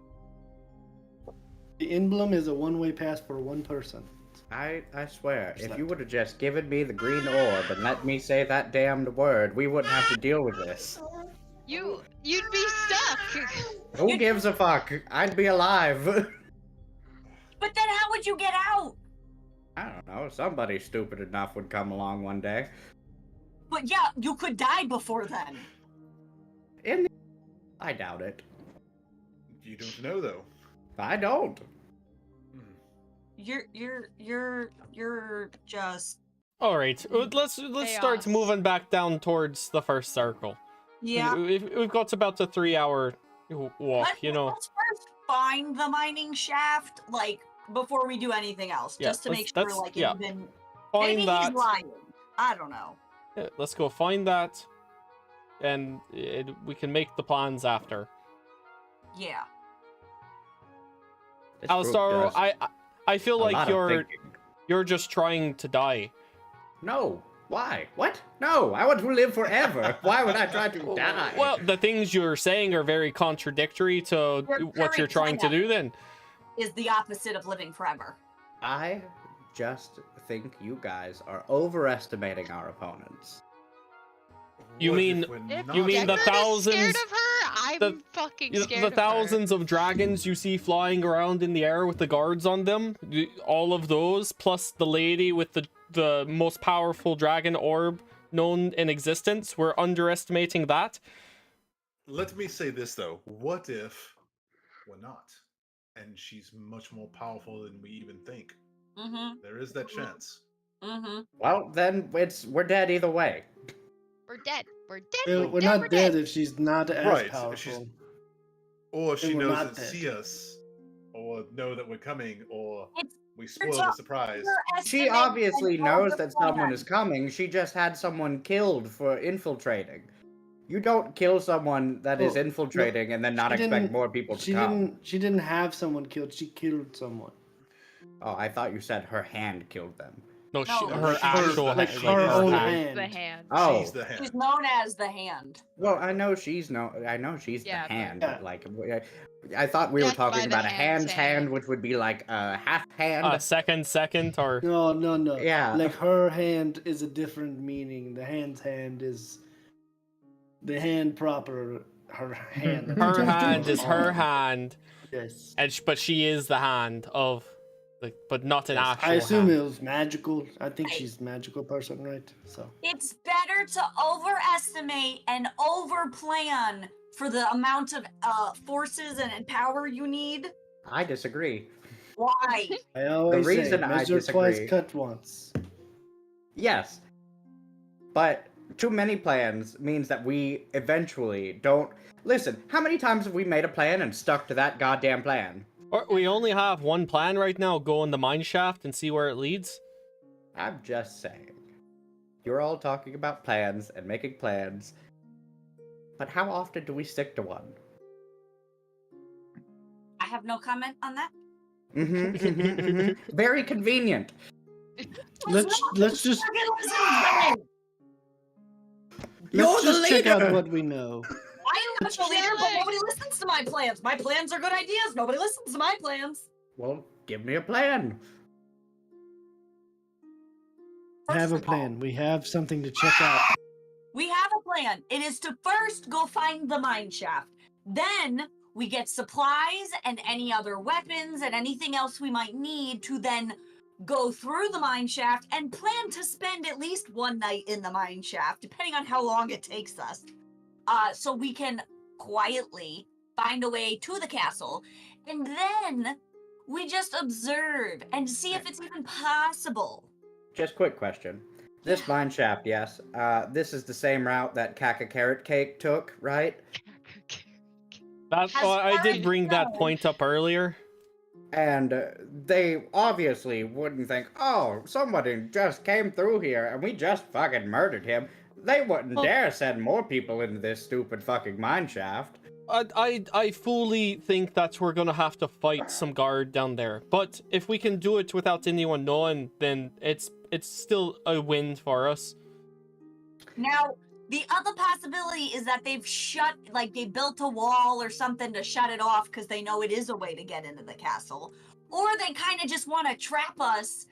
The emblem is a one-way pass for one person. I swear, if Slept. you would have just given me the green orb and let me say that damned word, we wouldn't have to deal with this. You'd be stuck. Who gives a fuck? I'd be alive. But then how would you get out? I don't know. Somebody stupid enough would come along one day. But yeah, you could die before then. I doubt it. You don't know though. I don't. You're just All right, let's start Chaos. moving back down towards the first circle. yeah. We've got about a 3-hour walk. Let's first find the mining shaft, like before we do anything else, Yeah, just to make let's- sure, like, yeah. even Find maybe that. he's lying. I don't know. Yeah, let's go find that, and we can make the plans after. Yeah. This group Alistaro, does I feel a like lot of thinking. you're just trying to die. No. Why? What? No. I want to live forever. Why would I try to die? Well, the things you're saying are very contradictory to Your what you're current trying to plan. do. Then Is the opposite of living forever. I just think you guys are overestimating our opponents. You What mean if we're If not You mean the Deckard is scared thousands- of her, I'm the- fucking the scared of thousands of dragons you see flying around in the air with the guards on them? All of those, plus the lady with the most powerful dragon orb known in existence. We're underestimating that. Let me say this though. What if we're not? And she's much more powerful than we even think. Mm-hmm. There is that chance. Mm-hmm. Well, then we're dead either way. We're dead. We're dead. We're, We're we're dead. not We're dead dead. if she's not as Right, if powerful. she's- Or if Then she we're knows not and dead. see us, or know that we're coming, or It's we spoil to the surprise. She underestimate obviously and knows that someone overplan. is coming. She just had someone killed for infiltrating. You don't kill someone that is Oh, infiltrating and then not She expect didn't- more people to she come. She didn't have someone killed. She killed someone. Oh, I thought you said her hand killed them. No, No, her she's actual the- like she's her the own hand. hand. The hand. Oh, She's the hand. She's known as the Hand. well, I know she's the Yeah, but- hand. Yeah. But like, I thought we were Death by talking the about a hand's hand's hand, hand. which would be like a half hand. second, or No. Yeah. Like her hand is a different meaning. The hand's hand is the hand proper. Her hand. her hand is her arm. hand, Yes. and but she is the hand of, like, but not an actual I assume hand. it was magical. I think she's a magical person, right? So. It's better to overestimate and overplan for the amount of forces and power you need. I disagree. Why? I always reason say, I measure twice, disagree- cut once. Yes. But too many plans means that we eventually don't. Listen, how many times have we made a plan and stuck to that goddamn plan? Or we only have one plan right now: go in the mine shaft and see where it leads. I'm just saying. You're all talking about plans and making plans. But how often do we stick to one? I have no comment on that. Very convenient. Let's just Fucking listen to me. You're the check out leader! what we know. I am the leader, but nobody listens to my plans. My plans are good ideas. Nobody listens to my plans. Well, give me a plan. We have a First of all, plan. We have something to check out. We have a plan. It is to first go find the mine shaft. Then we get supplies and any other weapons and anything else we might need to then go through the mine shaft and plan to spend at least one night in the mine shaft, depending on how long it takes us. So we can quietly find a way to the castle. And then we just observe and see if it's even possible. Just quick question. This mine shaft, yes. This is the same route that Kaka Carrot Cake took, right? As I far did as bring that known- point up earlier. And they obviously wouldn't think, oh, somebody just came through here and we just fucking murdered him. They wouldn't Well- dare send more people into this stupid fucking mine shaft. I fully think that we're gonna have to fight some guard down there. But if we can do it without anyone knowing, then it's still a win for us. Now, the other possibility is that they've they built a wall or something to shut it off because they know it is a way to get into the castle. Or they kind of just want to trap us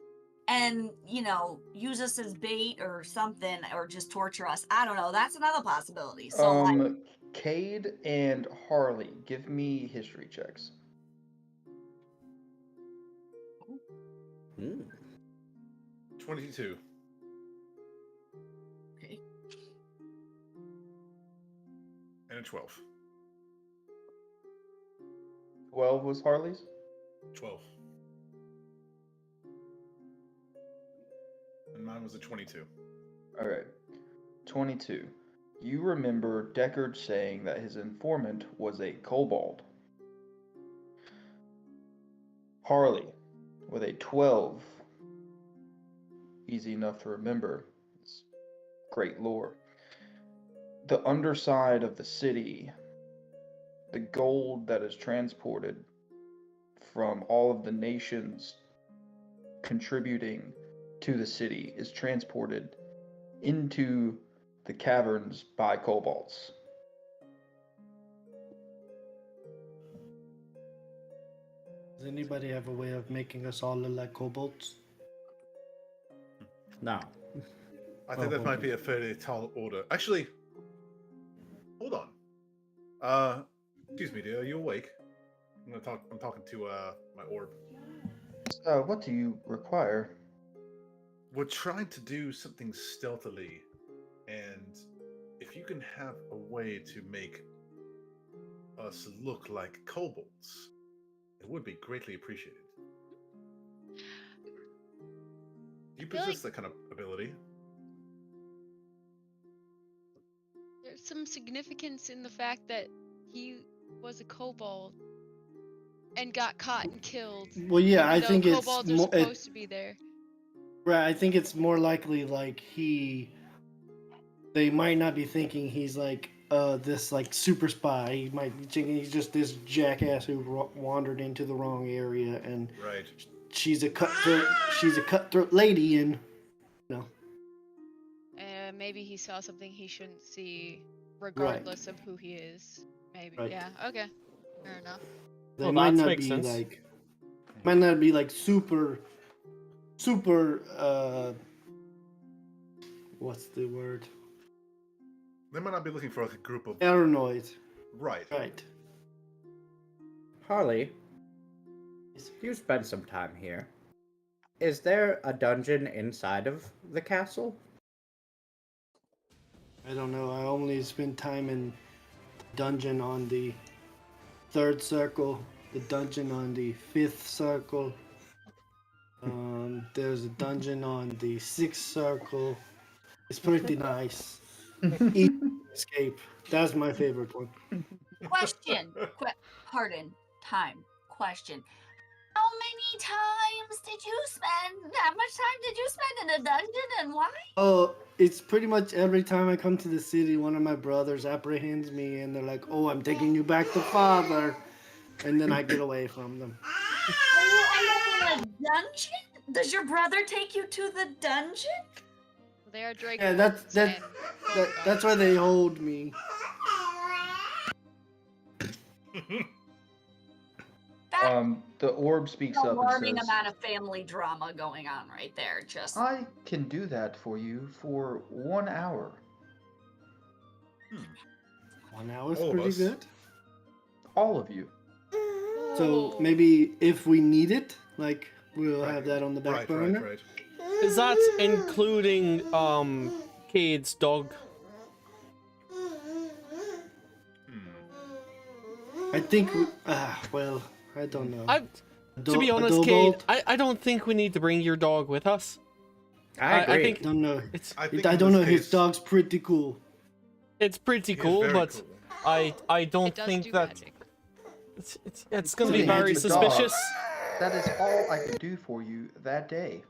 and, use us as bait or something, or just torture us. I don't know. That's another possibility. So, Cade and Harley, give me history checks. 22. Okay. And a 12. 12 was Harley's? 12. And mine was a 22. Alright. 22. You remember Deckard saying that his informant was a kobold. Harley, with a 12. Easy enough to remember. It's great lore. The underside of the city, the gold that is transported from all of the nations contributing to the city, is transported into the caverns by kobolds. Does anybody have a way of making us all look like kobolds? No. I think that might be a fairly tall order. Actually, Hold on. Excuse me, dear. Are you awake? I'm talking to my orb. What do you require? We're trying to do something stealthily, and if you can have a way to make us look like kobolds, it would be greatly appreciated. Do you feel possess like- that kind of ability? There's some significance in the fact that he was a kobold and got caught and killed. Well, yeah, I even though think it's kobolds are more. supposed to be there. Right, I think it's more likely like they might not be thinking he's like this like super spy. He might be thinking he's just this jackass who wandered into the wrong area, and Right. she's a cutthroat lady, and you know. Maybe he saw something he shouldn't see, regardless of who he is. Maybe. Right. Yeah. Okay. Fair enough. They Well, might that not makes be sense. like super what's the word? They might not be looking for like a group of. Paranoid. Right. Right. Harley, you spent some time here. Is there a dungeon inside of the castle? I don't know. I only spent time in the dungeon on the third circle, the dungeon on the fifth circle. There's a dungeon on the sixth circle. It's pretty nice. Easy escape. That's my favorite one. Question. Pardon. Time. Question. How many times did you spend? How much time did you spend in a dungeon, and why? Oh, it's pretty much every time I come to the city, one of my brothers apprehends me, and they're like, "Oh, I'm taking you back to father," and then I get away from them. Are you in a dungeon? Does your brother take you to the dungeon? They are Drake. Yeah, that's why they hold me. The orb speaks An up alarming and says, amount of family drama going on right there. Just I can do that for you for 1 hour. 1 hour's All of pretty us. good. All of you. So maybe if we need it, like we'll Right. have that on the back Right. burner. Right. Is that including Cade's dog? I think. Well, I don't know. To be honest, Cade, I don't think we need to bring your dog with us. I agree. I think don't know. it's I think I in don't this know. His case, dog's pretty cool. it's pretty he is cool, very but cool. I don't It does think do that magic. it's gonna be Including very the dog. suspicious. That is all I can do for you that day.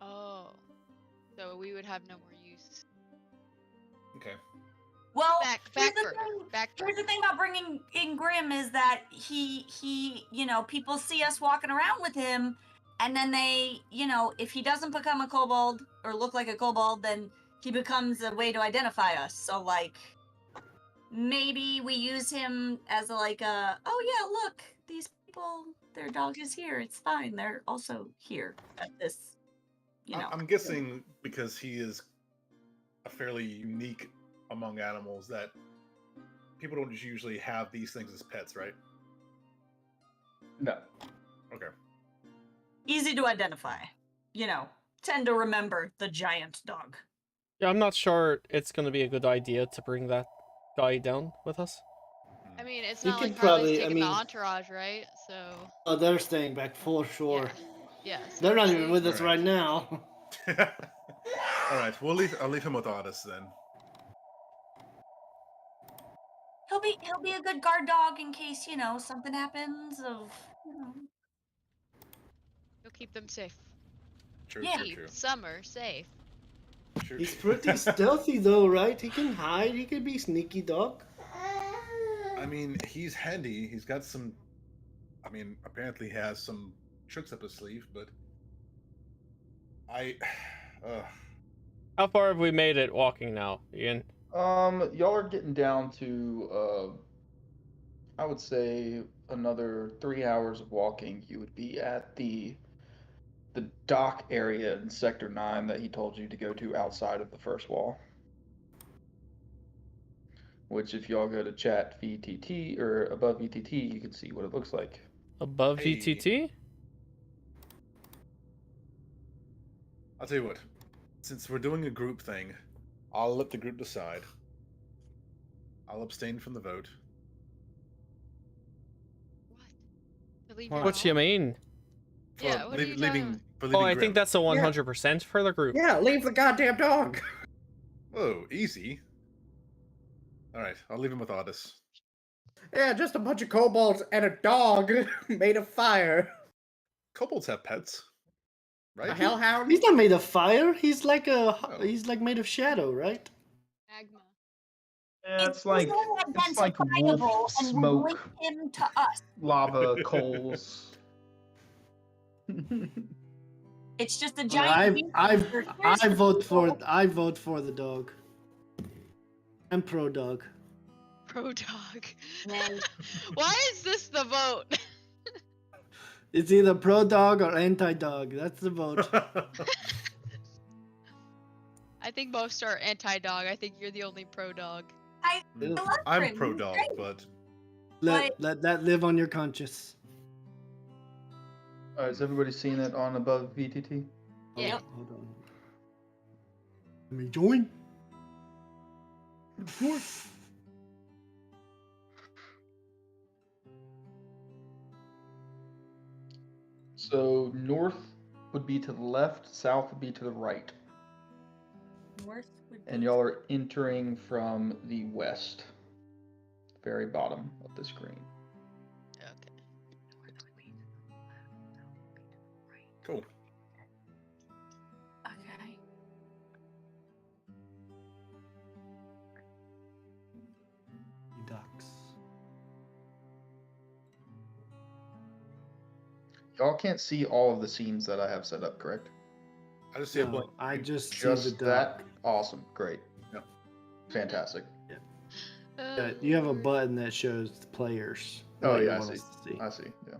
Oh. So we would have no more use. Okay. well, Back burner. here's the thing about bringing in Grim is that he, people see us walking around with him, and then they, if he doesn't become a kobold or look like a kobold, then he becomes a way to identify us. So, like, maybe we use him as oh yeah, look, these people, their dog is here. It's fine. They're also here at this, I'm guessing because he is a fairly unique among animals that people don't just usually have these things as pets, right? No. Okay. easy to identify. Tend to remember the giant dog. Yeah, I'm not sure it's gonna be a good idea to bring that guy down with us. I mean, it's You not could like Harley's probably- I taking mean- the entourage, right? So. Oh, they're staying back for sure. Yeah. They're not so even with us Alright. right now. All right. I'll leave him with Otis then. He'll be a good guard dog in case, something happens He'll keep them safe. True. Yeah. Keep Summer safe. True. He's pretty stealthy though, right? He can hide. He can be sneaky dog. I mean, he's handy. He's got some. I mean, apparently he has some tricks up his sleeve, but How far have we made it walking now, Ian? Y'all are getting down to, I would say another 3 hours of walking. You would be at the dock area in Sector 9 that he told you to go to outside of the first wall. which if y'all go to chat VTT or above VTT, you can see what it looks like. Above Hey. VTT? I'll tell you what. Since we're doing a group thing, I'll let the group decide. I'll abstain from the vote. What? To leave What it What you all? mean? For Yeah, what are you talking leaving, about? for Oh, leaving I Grim. think that's a 100% for the group. Yeah, leave the goddamn dog. Whoa, easy. Alright, I'll leave him with Otis. Yeah, just a bunch of kobolds and a dog made of fire. Kobolds have pets, A right? hellhound? He's not made of fire. He's like Oh. he's like made of shadow, right? Magma. Yeah, It's more it's like wolf identifiable and will link smoke, him to us. lava coals. It's just a I giant. beast monster. I vote for the dog. I'm pro dog. Pro dog. Man. Why is this the vote? It's either pro dog or anti dog. That's the vote. I think most are anti-dog. I think you're the only pro dog. I Ew. love I'm him. pro He's dog, great. but Let that live on your conscience. Has everybody seen it on above VTT? Yeah. Hold on. Let me join. So north would be to the left, south would be to the right. North would And be- y'all are entering from the west. Very bottom of the screen. Okay. cool. Okay. Ducks. Y'all can't see all of the scenes that I have set up, correct? I just see a No, blank. I just see Just the that? duck. Awesome. Great. Yep. Fantastic. Yeah, you have a button that shows the players. Oh, what you yeah, I want see. us to see. I see. Yeah.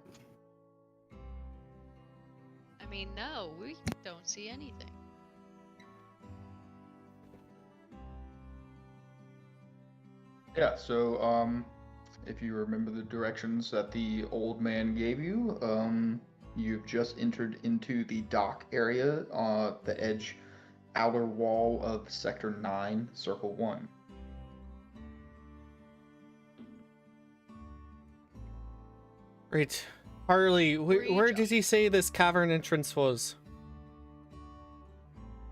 I mean, no, we don't see anything. Yeah, so if you remember the directions that the old man gave you, you've just entered into the dock area, the edge outer wall of Sector 9, Circle 1. Right. Harley, where Reach did he say this cavern entrance was?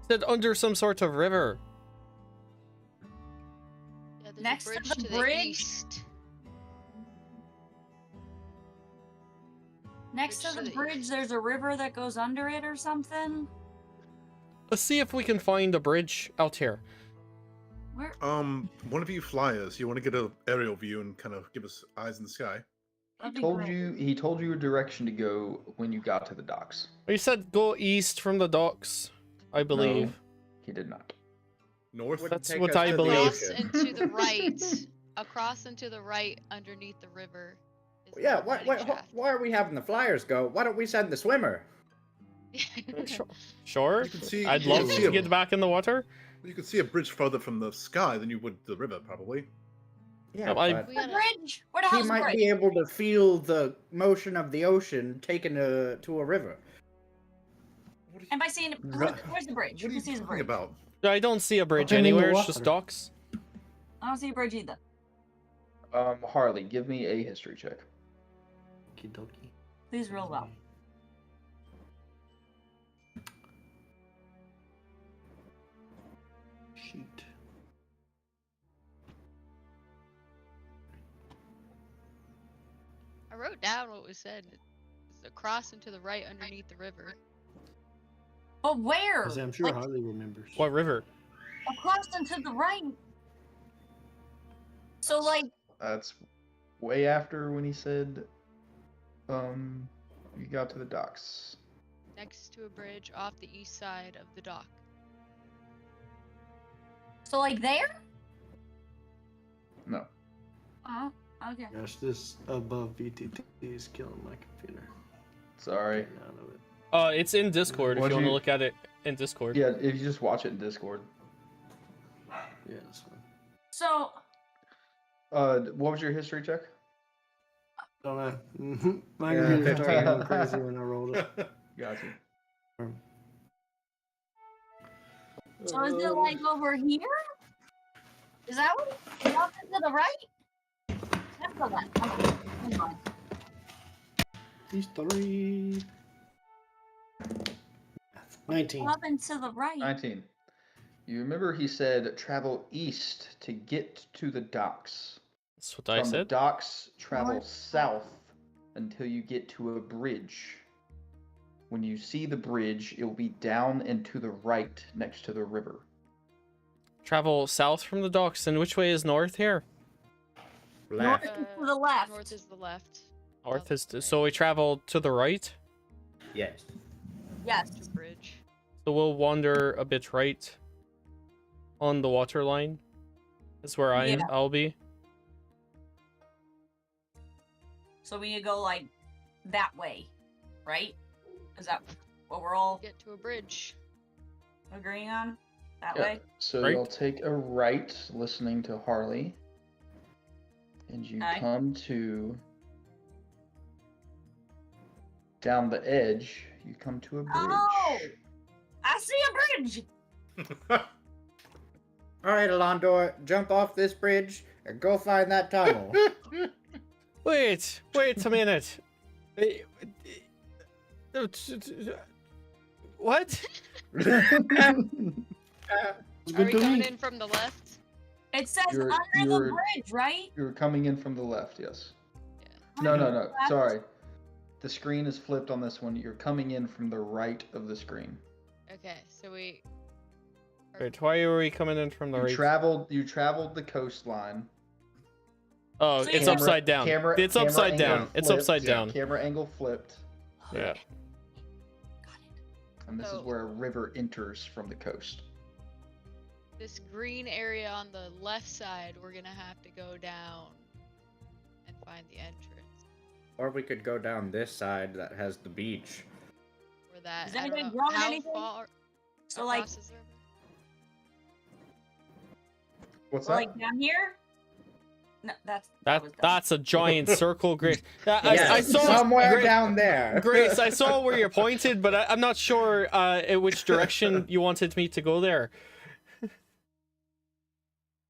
Said under some sort of river. Yeah, there's Next a to bridge the to bridge? the east. Next Bridge to to the the bridge, east. there's a river that goes under it or something. Let's see if we can find a bridge out here. Where? One of you flyers, you want to get an aerial view and kind of give us eyes in the sky? That'd be Told great. he told you a direction to go when you got to the docks. You said go east from the docks, I believe. No, he did not. North? Wouldn't That's take what us I to the believe. Across ocean. and to the right. Across and to the right, underneath the river. Is the Yeah, why, riding shaft. why are we having the flyers go? Why don't we send the swimmer? Sure. You can see- I'd you love can see to a- get back in the water. You can see a bridge further from the sky than you would the river, probably. Yeah, I- but We The gotta- bridge. Where the he hell's the might bridge? be able to feel the motion of the ocean taken to a river. What are you, Am I seeing? Where's the bridge? what are Who you sees the talking bridge? about? I don't see a bridge Opening the anywhere, it's just water. docks. I don't see a bridge either. Harley, give me a history check. Okie dokie. Please roll well. Shoot. I wrote down what was said. It's across and to the right, underneath the river. But where? As I'm sure Like, Harley remembers. What river? across and to the right. So like, That's way after when he said, you got to the docks. Next to a bridge off the east side of the dock. so like there? No. Oh, okay. Gosh, this above VTT is killing my computer. Sorry. Getting out of it. It's in Discord if What'd you want to you- look at it in Discord. Yeah, if you just watch it in Discord. Yeah, that's fine. So What was your history check? Don't know. My Yeah, computer 15. started going crazy when I rolled it. Got you. So is it like over here? Is that what? Is that to the right? That's the left. Okay. Never mind. History. 19. Up and to the right. 19. You remember he said travel east to get to the docks. That's what I From the said. docks, travel North. south until you get to a bridge. When you see the bridge, it will be down and to the right next to the river. Travel south from the docks, and which way is north here? Left. North is to the left. North is the left. North south is the so we travel to the right. Yes. Yes. to bridge. So we'll wander a bit right on the water line. That's where Yeah. I'll be. So we need to go like that way, right? Is that what we're all Get to a bridge. agreeing on? That Yeah, way? so Right. you'll take a right listening to Harley. And you Okay. come to down the edge, you come to a bridge. Oh! I see a bridge! All right, Alondor, jump off this bridge and go find that tunnel. Wait a minute. What? It's Are good we to coming me. in from the left? It says You're- under the you're- bridge, right? You're coming in from the left, yes. Yeah. No, Under no, the no. left? Sorry. The screen is flipped on this one. You're coming in from the right of the screen. Okay, so we. Wait, why are we coming in from the You right? traveled the coastline. Oh, So it's you're- upside down. It's camera upside angle down. It's flipped. upside down. Camera angle flipped. Yeah. Got it. And this is So- where a river enters from the coast. This green area on the left side, we're gonna have to go down and find the entrance. Or we could go down this side that has the beach. For that, Is I don't anybody know drawing how anything? far So like, across is the river? What's so, like down here? No, that was dumb. That's a giant circle, Grace. I Yes, saw somewhere Grace, down there. Grace, I saw where you're pointed, but I'm not sure in which direction you wanted me to go there.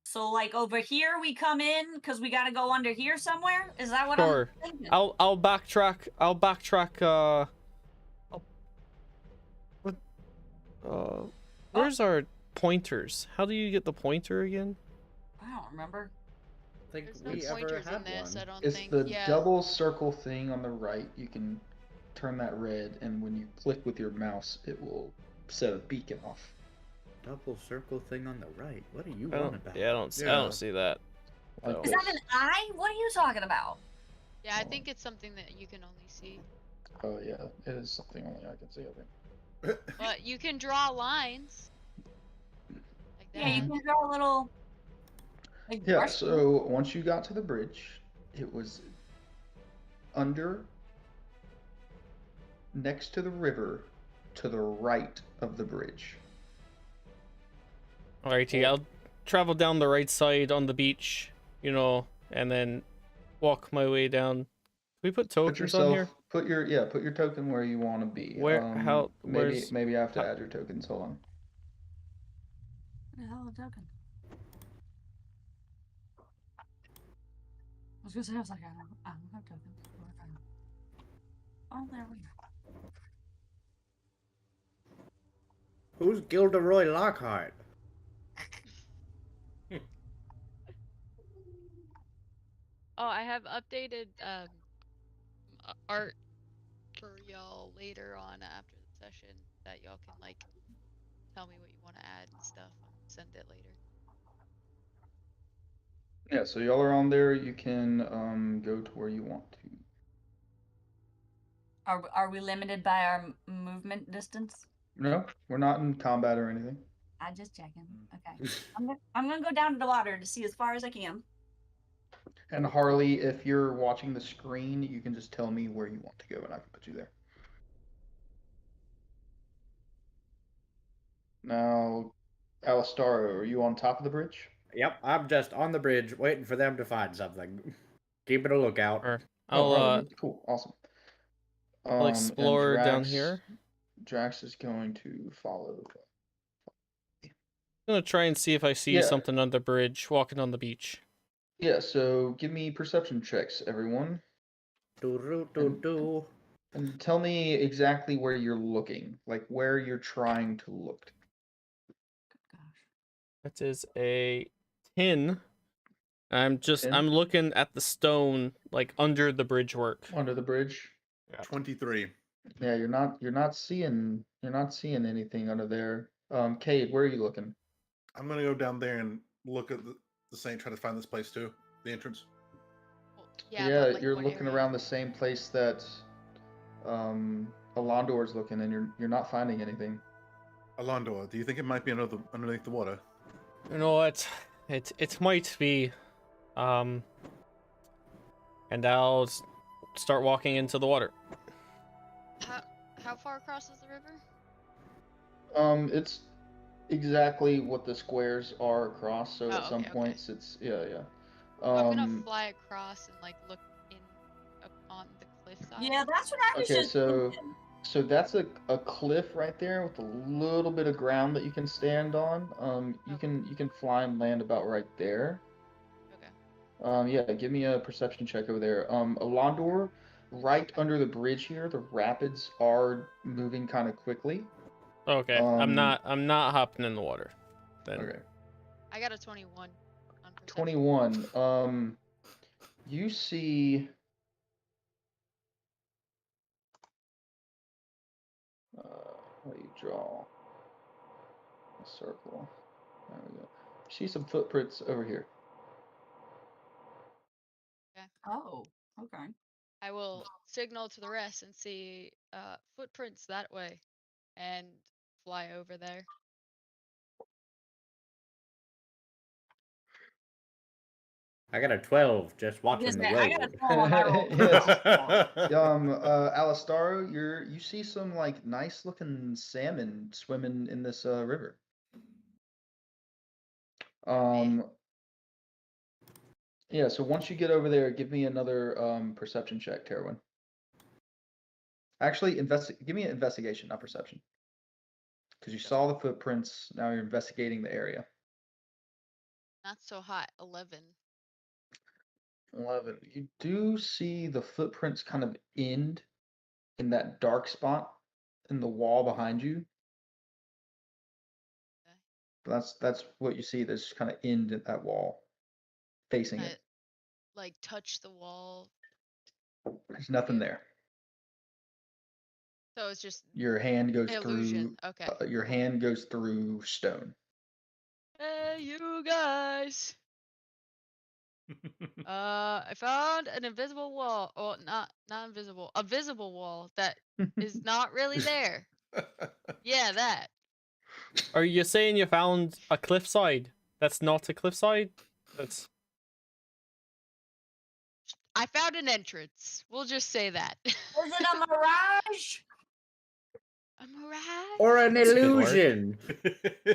So like over here we come in because we gotta go under here somewhere? Is that what Sure. I'm thinking? I'll backtrack. What? Where's our pointers? How do you get the pointer again? I don't remember. I think There's no we ever pointers in had this, I one. don't It's think. the Yeah. double circle thing on the right. You can turn that red, and when you click with your mouse, it will set a beacon off. Double circle thing on the right. What are you I on don't. about? Yeah, I don't Yeah. see that. Like Oh. Is this. that an eye? What are you talking about? Yeah, I think it's something that you can only see. Oh yeah, it is something only I can see. I think. But you can draw lines. Like that. Yeah, you can draw a little. Like, Yeah. brush So once you got to the bridge, it was under, next to the river, to the right of the bridge. Alrighty, I'll travel down the right side on the beach, and then walk my way down. Can we put Put tokens on here? Put your token where you want to be. Where- how- where's- maybe I have to how- add your tokens. Hold on. What the hell is a token? I was gonna say, I was like, I don't have tokens. Oh, there we go. Who's Gilderoy Lockhart? Oh, I have updated art for y'all later on after the session that y'all can like tell me what you want to add and stuff. I'll send it later. Yeah. So y'all are on there. You can go to where you want to. Are we limited by our movement distance? No, we're not in combat or anything. I just checking. Okay. I'm gonna go down to the water to see as far as I can. And Harley, if you're watching the screen, you can just tell me where you want to go, and I can put you there. Now, Alistaro, are you on top of the bridge? Yep, I'm just on the bridge waiting for them to find something. Keeping a lookout. Or Oh, I'll cool, awesome. I'll And explore down here. Drax is going to follow. I'm gonna try and see if I see Yeah. something on the bridge walking on the beach. Yeah, so give me perception checks, everyone. Do. And tell me exactly where you're looking, like where you're trying to look. That is a 10. I'm 10? looking at the stone like under the bridge work. Under the bridge. 23. Yeah, you're not seeing anything under there. Cade, where are you looking? I'm gonna go down there and look at the same, try to find this place too. The entrance. Well, Yeah, but, like, you're what looking area? around the same place that Alondor's looking, and you're not finding anything. Alondor, do you think it might be underneath the water? You know what? It might be. And I'll start walking into the water. How far across is the river? It's exactly what the squares are across. So at some Okay. points, it's yeah. I'm gonna fly across and like look in up on the cliffside. Yeah, that's what I was Okay, just so thinking. so that's a cliff right there with a little bit of ground that you can stand on. You can fly and land about right there. Okay. Yeah, give me a perception check over there. Alondor, right under the bridge here, the rapids are moving kind of quickly. Okay, I'm not hopping in the water. Then. Okay. I got a 21. On 21. You see. How do you draw a circle? There we go. You see some footprints over here. Okay. Oh, okay. I will signal to the rest and see footprints that way, and fly over there. I got a 12 just watching the I got a road. 12 on my roll. Alastaro, you see some like nice looking salmon swimming in this river. Yeah, so once you get over there, give me another perception check, Terwin. Actually, give me an investigation, not perception. Because you saw the footprints, now you're investigating the area. Not so hot. 11. 11. You do see the footprints kind of end in that dark spot in the wall behind you. Okay. That's what you see. There's kind of end at that wall, facing it. Like touch the wall. There's nothing there. So it's just your hand goes illusion. through. Okay. Your hand goes through stone. Hey, you guys. I found an invisible wall. Or not invisible. A visible wall that is not really there. Yeah, that. Are you saying you found a cliffside? That's not a cliffside? That's. I found an entrance. We'll just say that. Is it a mirage? A mirage? Or an That's a good word. illusion.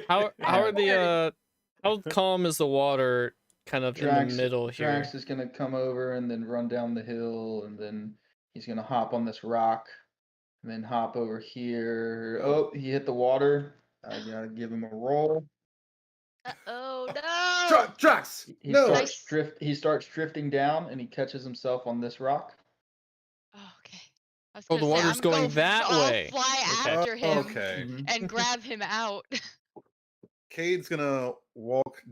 How are the how calm is the water kind of in the middle here? Drax is gonna come over and then run down the hill, and then he's gonna hop on this rock, and then hop over here. Oh, he hit the water. I gotta give him a roll. Oh no! Drax! He No! starts drifting down, and he catches himself on this rock. Oh, okay. I was Oh, the gonna say, water's going that way. I'll fly Okay. after him Okay. and grab him out. Cade's gonna walk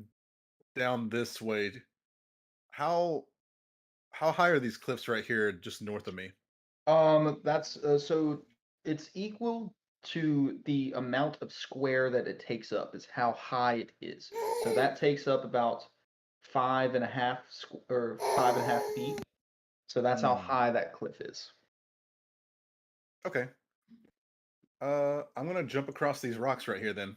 down this way. How high are these cliffs right here just north of me? That's so it's equal to the amount of square that it takes up is how high it is. So that takes up about 5.5 feet. So that's how high that cliff is. Okay. I'm gonna jump across these rocks right here then.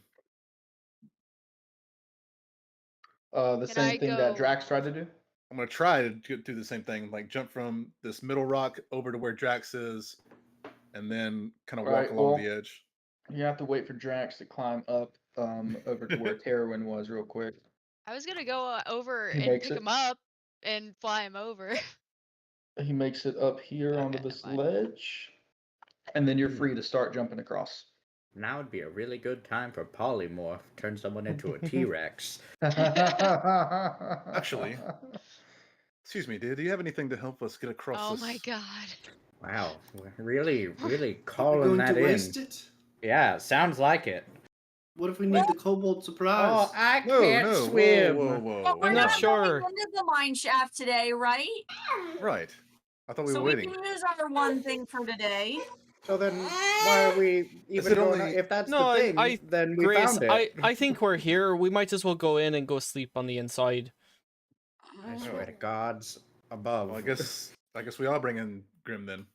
The same thing that Drax tried to do? I'm gonna try to do the same thing, like jump from this middle rock over to where Drax is, and then kind of walk along the edge. You have to wait for Drax to climb up over to where Terwin was real quick. I was gonna go over He and makes pick it. him up and fly him over. He makes it up here onto Okay, this fine. ledge, and then you're free to start jumping across. Now would be a really good time for polymorph. Turn someone into a T-Rex. Actually, excuse me, dude. Do you have anything to help us get across Oh this? my god. Wow, really We're calling going that to in. waste it? Yeah, sounds like it. What if we need the kobold surprise? Oh, I No, can't no, swim. whoa, whoa, whoa. But we're I'm hold not not on. sure. going into the mine shaft today, right? Right. I thought we So were we waiting. can use our one thing for today. So then, why are we Is even it going? only- If that's No, the thing, I then we Grace, found it. I think we're here. We might as well go in and go sleep on the inside. I swear to gods above. Well, I guess we all bring in Grim then.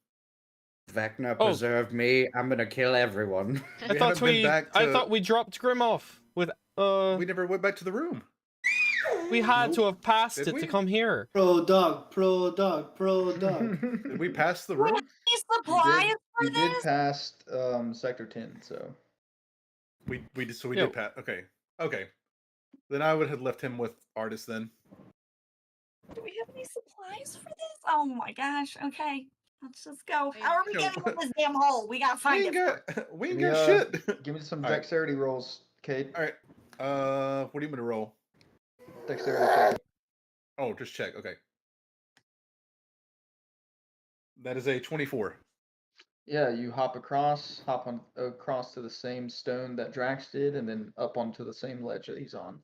Vecna Oh. preserve me. I'm gonna kill everyone. We haven't been back I to- thought we dropped Grim off with We never went back to the room. we had to have passed Did it to we? come here. Pro dog, pro dog, pro dog. Did we pass the Do we have room? any supplies for You did this? past Sector 10, so We did. So we Yeah. did pass. Okay. Then I would have left him with Artist then. Do we have any supplies for this? Oh my gosh. Okay. Let's just go. How are we Yo, getting in this damn hole? We gotta We find ain't it. got we Give ain't me, got shit. give me some All right. dexterity rolls, Kate. All right. What do you want me to roll? Dexterity check. Oh, just check. Okay. That is a 24. Yeah, you hop across to the same stone that Drax did, and then up onto the same ledge that he's on.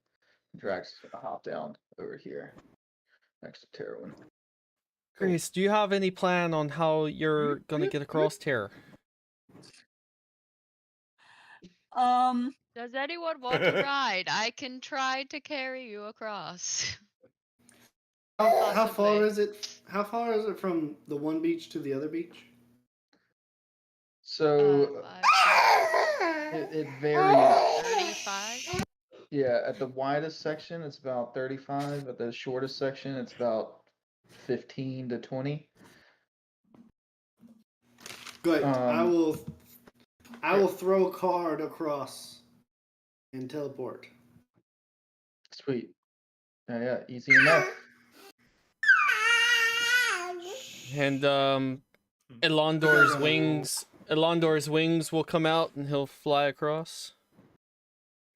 Drax is gonna hop down over here next to Terwin. Cool. Grace, do you have any plan on how you're gonna get across here? Does anyone want to ride? I can try to carry you across. How far Possibly. is it? How far is it from the one beach to the other beach? So 5, it varies. 35. Yeah, at the widest section it's about 35. At the shortest section it's about 15 to 20. Good. I Um, will throw a card across and teleport. Sweet. Yeah, easy enough. And Hmm. Elondor's wings will come out and he'll fly across.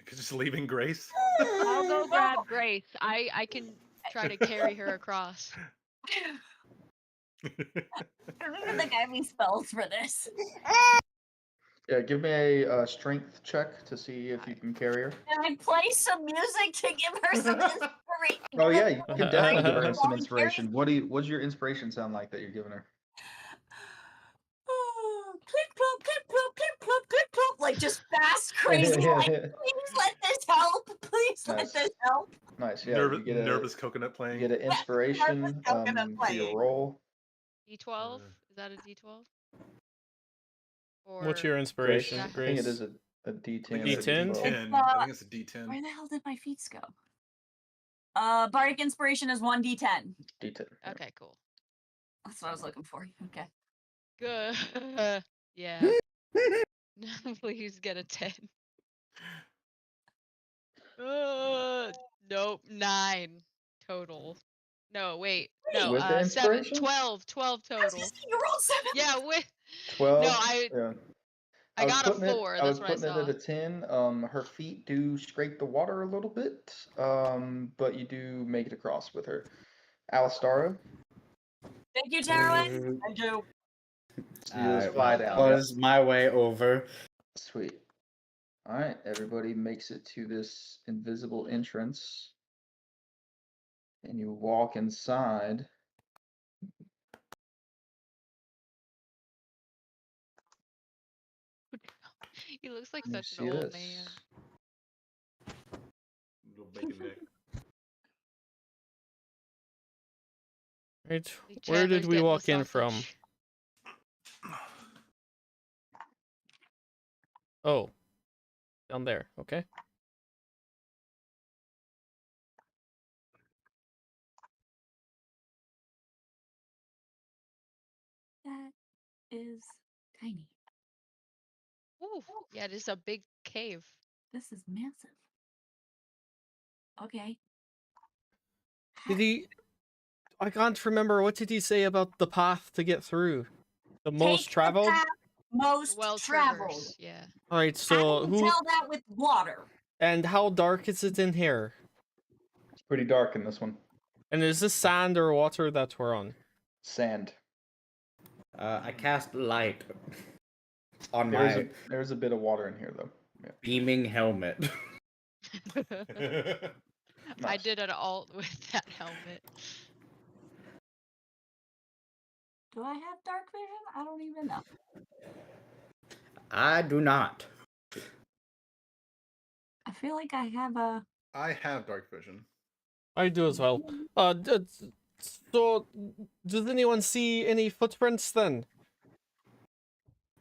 Just leaving Grace. I'll go grab Grace. I can try to carry her across. I don't even think I have any spells for this. Yeah, give me a strength check to see if you can carry her. Can I play some music to give her some inspiration? Oh yeah, you can definitely give her some Volunteers? inspiration. What's your inspiration sound like that you're giving her? Clip, clop, clip, clop, clip, clop, clip, clop. Like just fast, crazy. Like, please let this help. Please let Nice. this help. Nice. Yeah, nervous, you get a nervous coconut playing. you get an inspiration Nervous coconut for your playing. roll. D12? Is that a D12? Or What's your Grace, inspiration, I think Grace? it is a I D10. think or it's a D10? D10. It's, I think it's a D10. Where the hell did my feet go? Bardic inspiration is 1d10. D10. yeah. okay, cool. That's what I was looking for. Okay. Good. Yeah. Please get a 10. Nope, 9 total. No, wait. No, With the 7. inspiration? 12 I was total. gonna say, you rolled 7. Yeah, with 12. No, yeah. I was got a putting it- 4. I was That's what I putting it saw. at a 10. Her feet do scrape the water a little bit, but you do make it across with her. Alistara, Thank you, Taryn. I do. so you just I fly down. was my way over. Sweet. All right, everybody makes it to this invisible entrance, and you walk inside. He looks like and you such see an old this. man. Little bacon neck. Right. Like Where did Chandler's we getting the walk in from? sausage. Oh. Down there, okay. That is tiny. Ooh, yeah, it is a big cave. This is massive. Okay. Did he? I can't remember. What did he say about the path to get through? The most Take traveled? the path most Well traveled. traversed, yeah. Alright, How so do you who tell that with water? and how dark is it in here? It's pretty dark in this one. And is this sand or water that we're on? Sand. I cast light on There's a bit of water in here though. Yeah. beaming helmet. I Nice. did an alt with that helmet. Do I have dark vision? I don't even know. I do not. I feel like I have a. I have dark vision. I do as well. So does anyone see any footprints then?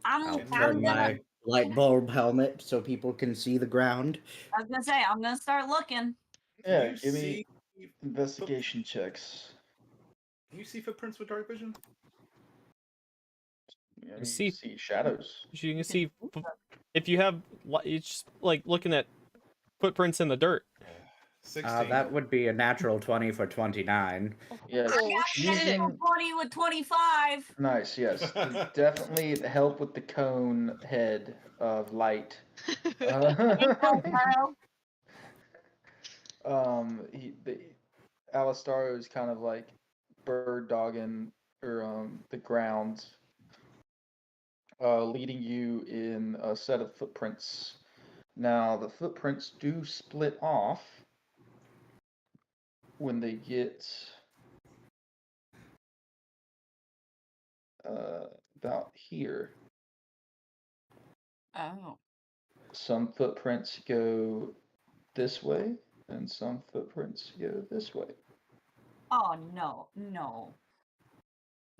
I'll I'm turn gonna. my light bulb helmet so people can see the ground. I was gonna say I'm gonna start looking. Yeah, Can you give me see investigation checks. Can you see footprints with dark vision? Yeah, You you see- see shadows. You can see if you have it's just like looking at footprints in the dirt. 16. That would be a natural 20 for 29. Yes. Oh, Using 20 with 25. nice, yes. Definitely help with the cone head of light. Alistaro is kind of like bird dogging or the ground, leading you in a set of footprints. Now the footprints do split off when they get about here. Oh. Some footprints go this way, and some footprints go this way. Oh no, no,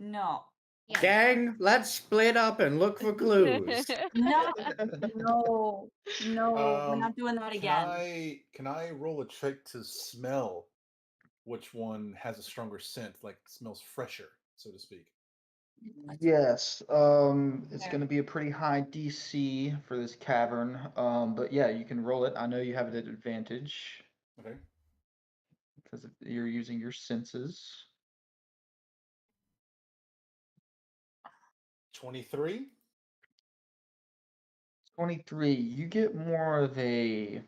no, Yeah. Gang, let's split up and look for clues. no, no, no. We're not doing that again. Can I roll a trick to smell which one has a stronger scent, like smells fresher, so to speak? Yes, it's going to be a pretty high DC for this cavern, but yeah, you can roll it. I know you have it at advantage Okay. because you're using your senses. 23. 23, you get more of a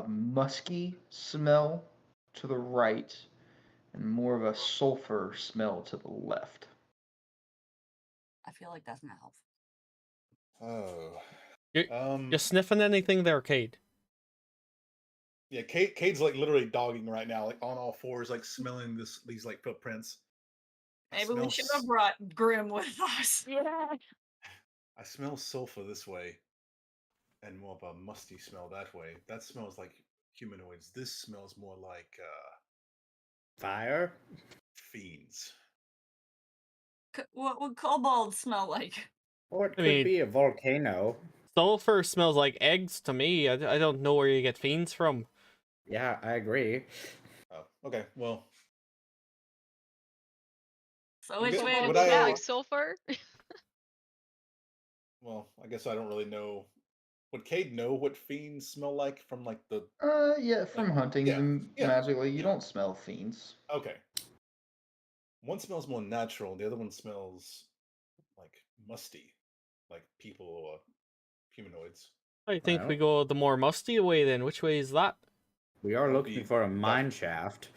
musky smell to the right and more of a sulfur smell to the left. I feel like that's not helpful. Oh. You sniffing anything there, Cade? Yeah, Cade's like literally dogging right now, like on all fours, like smelling these like footprints. Maybe we should have brought Grim with us. Yeah. I smell sulfur this way, and more of a musty smell that way. That smells like humanoids. This smells more like Fire? fiends. What would kobolds smell like? Or it I could mean- be a volcano. Sulfur smells like eggs to me. I don't know where you get fiends from. Yeah, I agree. Oh, okay. Well, So which Good. way Would would we I- go? Like sulfur? well, I guess I don't really know. Would Cade know what fiends smell like from like the? Yeah, from hunting yeah, them yeah, magically, you yeah. don't smell fiends. Okay. One smells more natural. The other one smells like musty, like people or humanoids. I think we Well. go the more musty way then. Which way is that? We are That'd looking be for a that- mine shaft.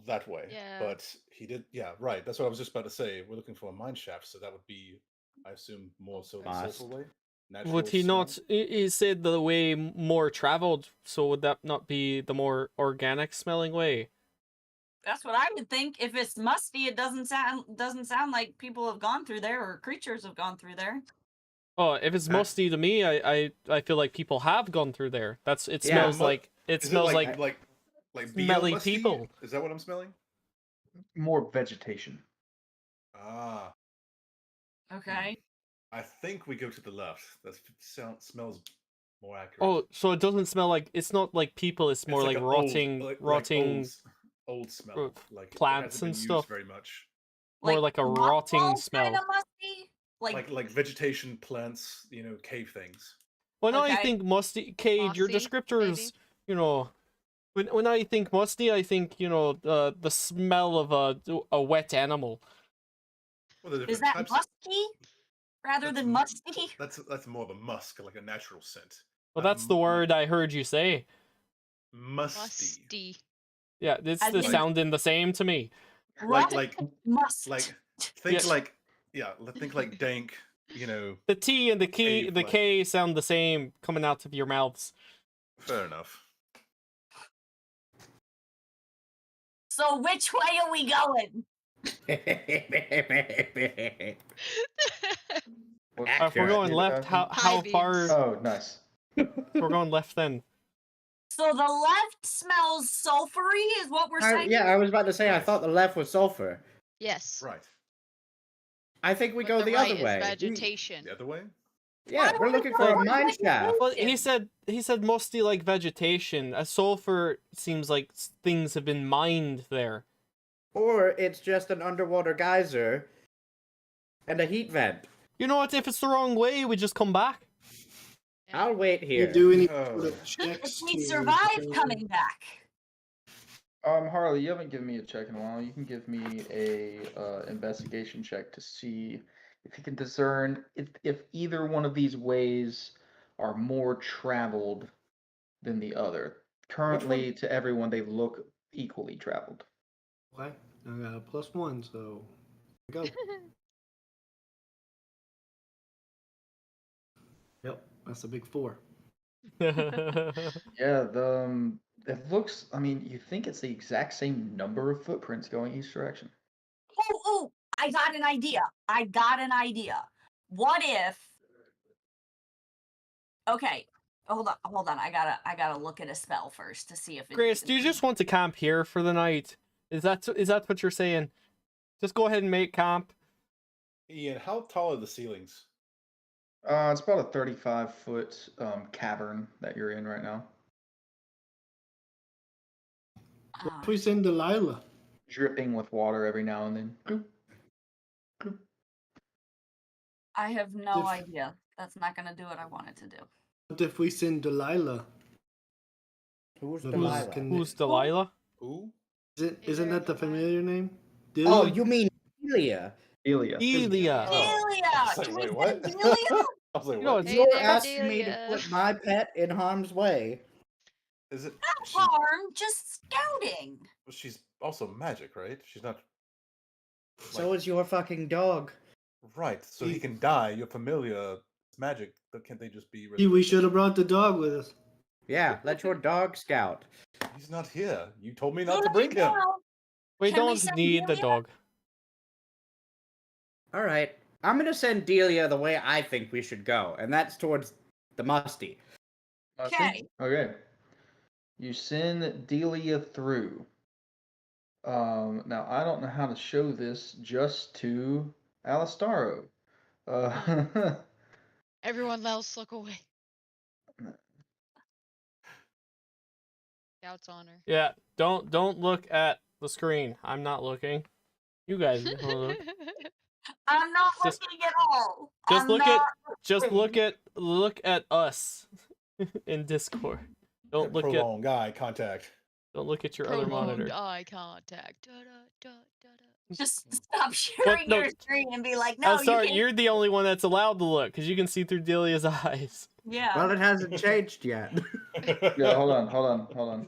That way. Yeah. But he did. Yeah, right. That's what I was just about to say. We're looking for a mine shaft, so that would be, I assume, more so the Must. sulfur way. Natural Would he smell? not? He said the way more traveled, so would that not be the more organic smelling way? That's what I would think. If it's musty, it doesn't sound like people have gone through there or creatures have gone through there. Oh, if it's musty to me, I feel like people have gone through there. It Yeah, smells like it Is smells it like like smelly musty? people. Is that what I'm smelling? More vegetation. Ah, Okay. I think we go to the left. That smells more accurate. Oh, so it doesn't smell like it's not like people. It's more like an rotting, old, rotting, old smell, like plants it hasn't been and used stuff. very much. More like a rotting smell. Kind of musty. Like vegetation, plants, cave things. Well, now you Okay. think musty, Cade, your Mossy, descriptors, maybe? you know, When I think musty, I think the smell of a wet animal. Well, the Is different that types. musky rather That's than m- musty? That's more of a musk, like a natural scent. Well, Not that's the word I heard you say. musty. Musty. Yeah, it's As the in- sounding the same to me. Like Rough must. like think Yeah. like think like dank. The T and the cave, the like- K sound the same coming out of your mouths. Fair enough. So which way are we going? If we're going left, how High far? beams. Oh, nice. We're going left then. So the left smells sulfury, is what we're saying? Yeah, I was about to say I Right. thought the left was sulfur. Yes. Right. I think we But go the the right other way. is vegetation. The other way. Yeah, Why we're don't we looking go for a with mine shaft. Well, vegetation? he said musty like vegetation. A sulfur seems like things have been mined there. Or it's just an underwater geyser and a heat vent. You know what? If it's the wrong way, we just come back. I'll wait You here. do any Oh. sort of checks If we to survive determine- coming back. Harley, you haven't given me a check in a while. You can give me a investigation check to see if you can discern if either one of these ways are more traveled than the other. Currently, to everyone, they look equally traveled. Okay, I got a +1, so here we go. Yep, that's a big 4. Yeah, it looks. I mean, you think it's the exact same number of footprints going each direction. Oh, I got an idea. What if? Okay, hold on. I gotta look at a spell first to see if it. Grace, do you just want to camp here for the night? Is that what you're saying? Just go ahead and make camp. Ian, how tall are the ceilings? It's about a 35-foot cavern that you're in right now, What if we send Delilah? dripping with water every now and then. Gloop, gloop. I have no If- idea. That's not gonna do what I wanted to do. What if we send Delilah? Who's Who's- Delilah? can- Who's Delilah? Ooh. Isn't that the familiar name? Oh, Delia? you mean Delia? Delia. Elia. Oh. Delia! I was like, Can we wait, send what? Delia? I was like, You know, what? it's- Hey You're there, asking me to Delia. put my pet in harm's way. Is it? Harm, just scouting. She's also magic, right? She's not. So is your fucking dog. Right. So he can die. Your familiar is magic. But can't they just be? We should have brought the dog with us. Yeah, let your dog scout. He's not here. You told me No, not to no, bring him. no. We Can we don't send need the Delia? dog. All right, I'm gonna send Delia the way I think we should go, and that's towards the musty. Okay. Okay. You send Delia through. Now I don't know how to show this just to Alistaro. Everyone else look away. Scout's honor. Yeah, don't look at the screen. I'm not looking. You guys look. I'm not Just- looking at all. Just I'm look not Just looking. look at us in Discord. Don't look at prolonged eye contact. your other Prolonged monitor. eye contact. Da, da, da, da, da. Just stop sharing no, your screen and be like, no, I'm sorry, you can't. you're the only one that's allowed to look because you can see through Delia's eyes. Yeah. Well, it hasn't changed yet. Yeah, hold on.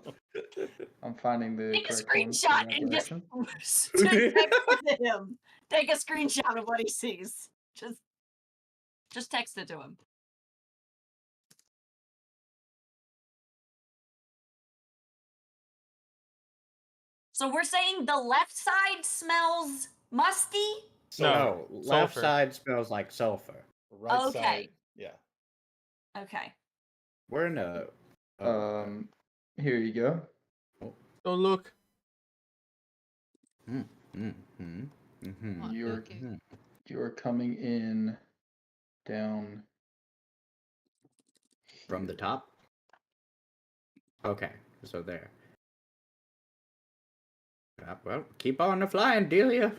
I'm finding the Take a correct one for screenshot that and just direction. text it to him. Take a screenshot of what he sees. Just text it to him. So we're saying the left side smells musty? No, left sulfur. side smells like sulfur. Right Okay. side. Yeah. Okay. We're in a. Here you go. Don't look. Mm-hmm. Not You're looking. you're coming in down From the top? Okay, so there. Well, keep on the flying, Delia.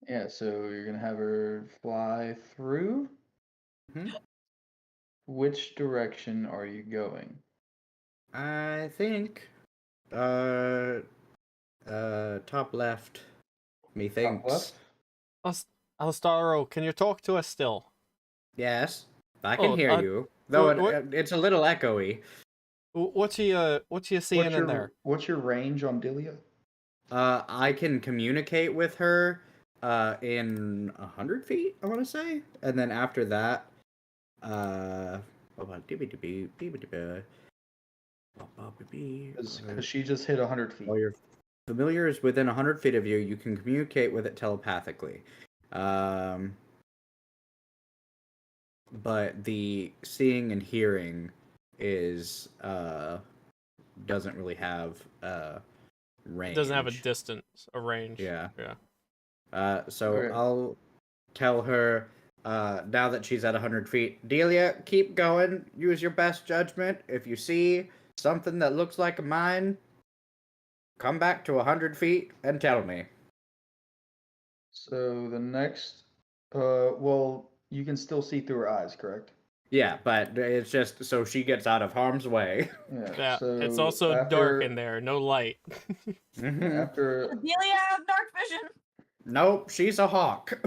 Yeah, so you're gonna have her fly through. Mhm. Which direction are you going? I think, top left. Methinks. Top left. Alstaro, can you talk to us still? Yes, I can hear you. what- Though it's a little echoey. What you seeing in there? What's your range on Delia? I can communicate with her in 100 feet, I want to say. And then after that, Because she just hit 100 feet. while your familiar is within 100 feet of you, you can communicate with it telepathically. But the seeing and hearing is doesn't really have range. It doesn't have a distance, a range. Yeah. Yeah. So Okay. I'll tell her now that she's at 100 feet, Delia, keep going. Use your best judgment. If you see something that looks like a mine, come back to 100 feet and tell me. So the next, well, you can still see through her eyes, correct? Yeah, but it's just so she gets out of harm's way. Yeah. So It's also dark in there, no light. After Does Delia have dark vision? Nope, she's a hawk.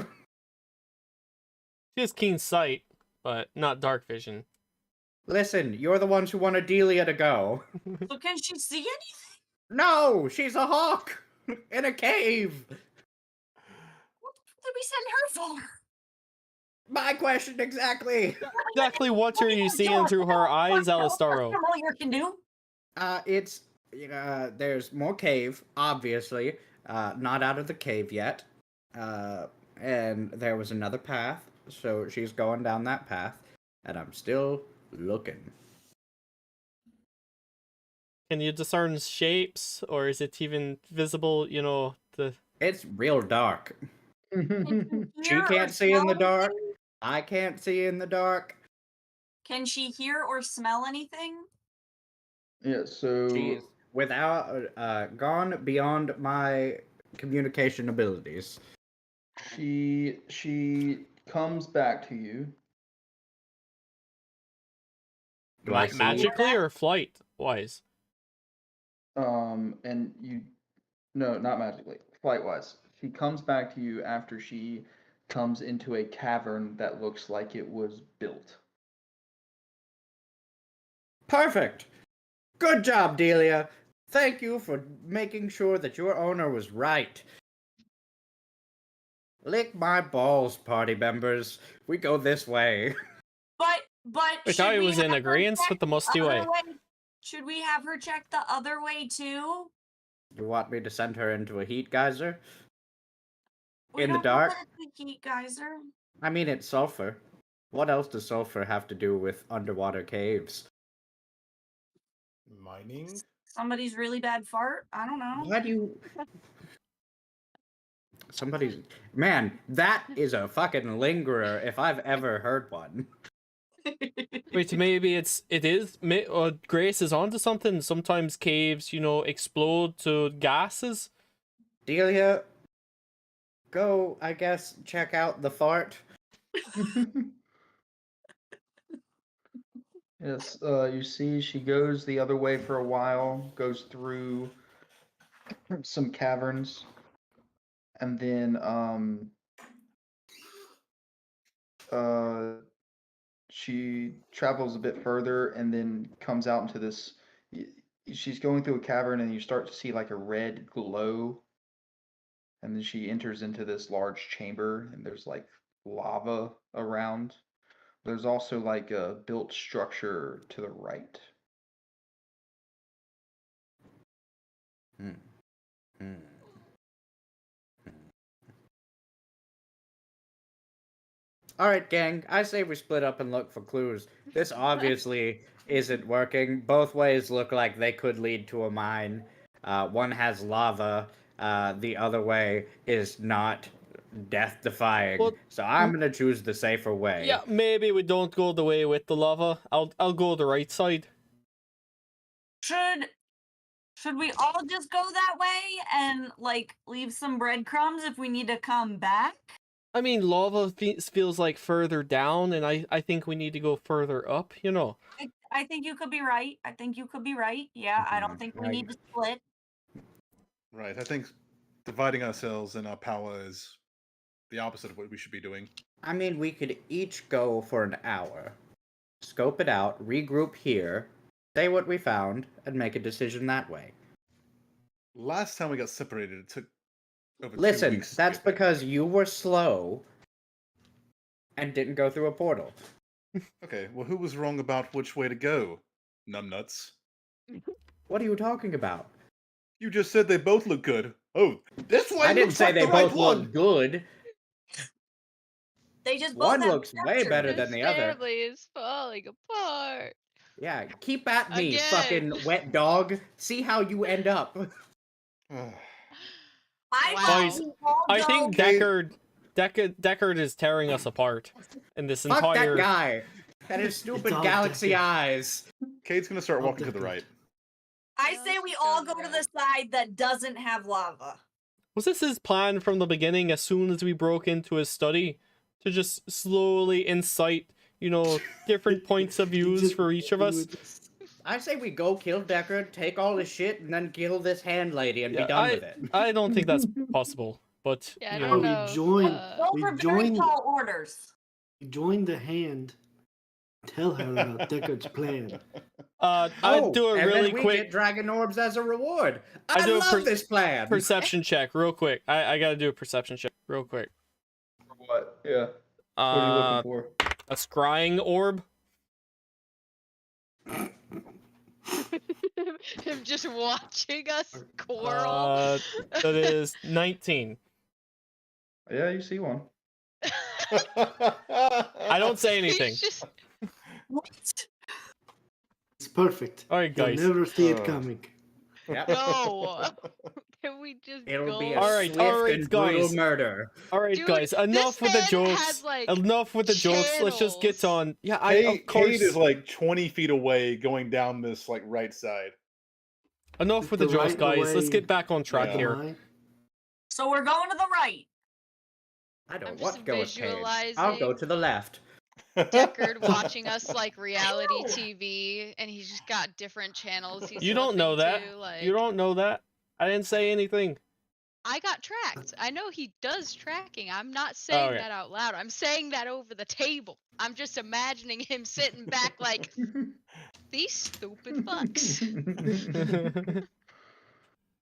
She has keen sight, but not dark vision. Listen, you're the ones who wanted Delia to go. So can she see anything? No, she's a hawk in a cave. What did we send her for? My question exactly. Exactly what are you seeing through her eyes, Alistaro? Familiar can do. It's there's more cave, obviously. Not out of the cave yet. And there was another path, so she's going down that path, and I'm still looking. Can you discern shapes, or is it even visible? You know, It's real dark. She Hear or can't see in the smell dark. anything? I can't see in the dark. Can she hear or smell anything? yeah, so She's without gone beyond my communication abilities. she comes back to you. Do I see? magically or flight wise? And you, no, not magically, flight wise. She comes back to you after she comes into a cavern that looks like it was built. Perfect. Good job, Delia. Thank you for making sure that your owner was right. Lick my balls, party members. We go this way. But I should thought he we was in have her agreement check with the musty other way. Should we have her check the other way too? You want me to send her into a heat geyser? We In the don't know dark? that it's a heat geyser. I mean, it's sulfur. What else does sulfur have to do with underwater caves? Mining? Somebody's really bad fart? I don't know. Why do you... Somebody's... Man, that is a fucking lingerer if I've ever heard one. Wait, maybe it is. Grace is onto something. Sometimes caves, explode to gases. Delia, go, I guess, check out the fart. Yes, you see she goes the other way for a while, goes through some caverns, and then she travels a bit further and then comes out into this. She's going through a cavern, and you start to see like a red glow, and then she enters into this large chamber, and there's like lava around. There's also like a built structure to the right. Alright, gang, I say we split up and look for clues. This obviously isn't working. Both ways look like they could lead to a mine. One has lava, the other way is not death-defying. Well, so I'm gonna choose the safer way. Yeah, maybe we don't go the way with the lava. I'll go the right side. Should we all just go that way and like leave some breadcrumbs if we need to come back? I mean, lava feels like further down, and I think we need to go further up, I think you could be right. I think you could be right. Yeah, I don't think we need to split. Right. I think dividing ourselves and our power is the opposite of what we should be doing. I mean, we could each go for an hour, scope it out, regroup here, say what we found, and make a decision that way. Last time we got separated, it took over 2 Listen, weeks. to that's get there. because you were slow and didn't go through a portal. Okay, well, who was wrong about which way to go? Numbnuts. What are you talking about? You just said they both look good. Oh, this one I didn't looks say like they the right both one. look good. They just both One have looks way better than This the other. family is falling apart. Yeah, keep at me, Again. fucking wet dog. See how you end up. I Wow. thought Guys, we all I go- think Deckard is tearing us apart in this Fuck entire. that guy. And his stupid all galaxy Deckard. eyes. Kate's gonna start I'll walking to the take it. right. I Yeah, say let's we just all go go to right. the side that doesn't have lava. Was this his plan from the beginning? As soon as we broke into his study, to just slowly incite, different points of You views just- for each of us. I say we go kill Deckard, take all his shit, and then kill this hand lady and Yeah, be done with it. I don't think that's possible, but Yeah, I you don't know. know. We join- Go We for very joined- tall orders. Join the hand. Tell her about Deckard's plan. I'd do a and really then we quick get dragon orbs as a reward. I I do a love this plan. perception check, real quick. I gotta do a perception check, real quick. What? Yeah. What are you looking for? A scrying orb. Him just watching us quarrel. That is 19. Yeah, you see one. I don't say anything. He's just What? It's perfect. All right, You'll guys. never see it Oh. coming. Yep. no. Can we just It'll go? be a All right, swift all right, and brutal guys. murder. All right, Dude, guys. Enough this with the man jokes. has, like, Enough with the jokes. Let's just get channels. on. Yeah, of course. Kate is like 20 feet away, going down this like right side. Enough with the The jokes, right guys. Let's way. get back on track Yeah. here. Am I? So we're going to the right. I I'm don't just want to go with Cade. I'll visualizing go to the left. Deckard watching us like reality TV, and he's just got different channels. He's You don't know flipping that. to, like... You don't know that. I didn't say anything. I got tracked. I know he does tracking. I'm not saying Okay. that out loud. I'm saying that over the table. I'm just imagining him sitting back like, these stupid fucks.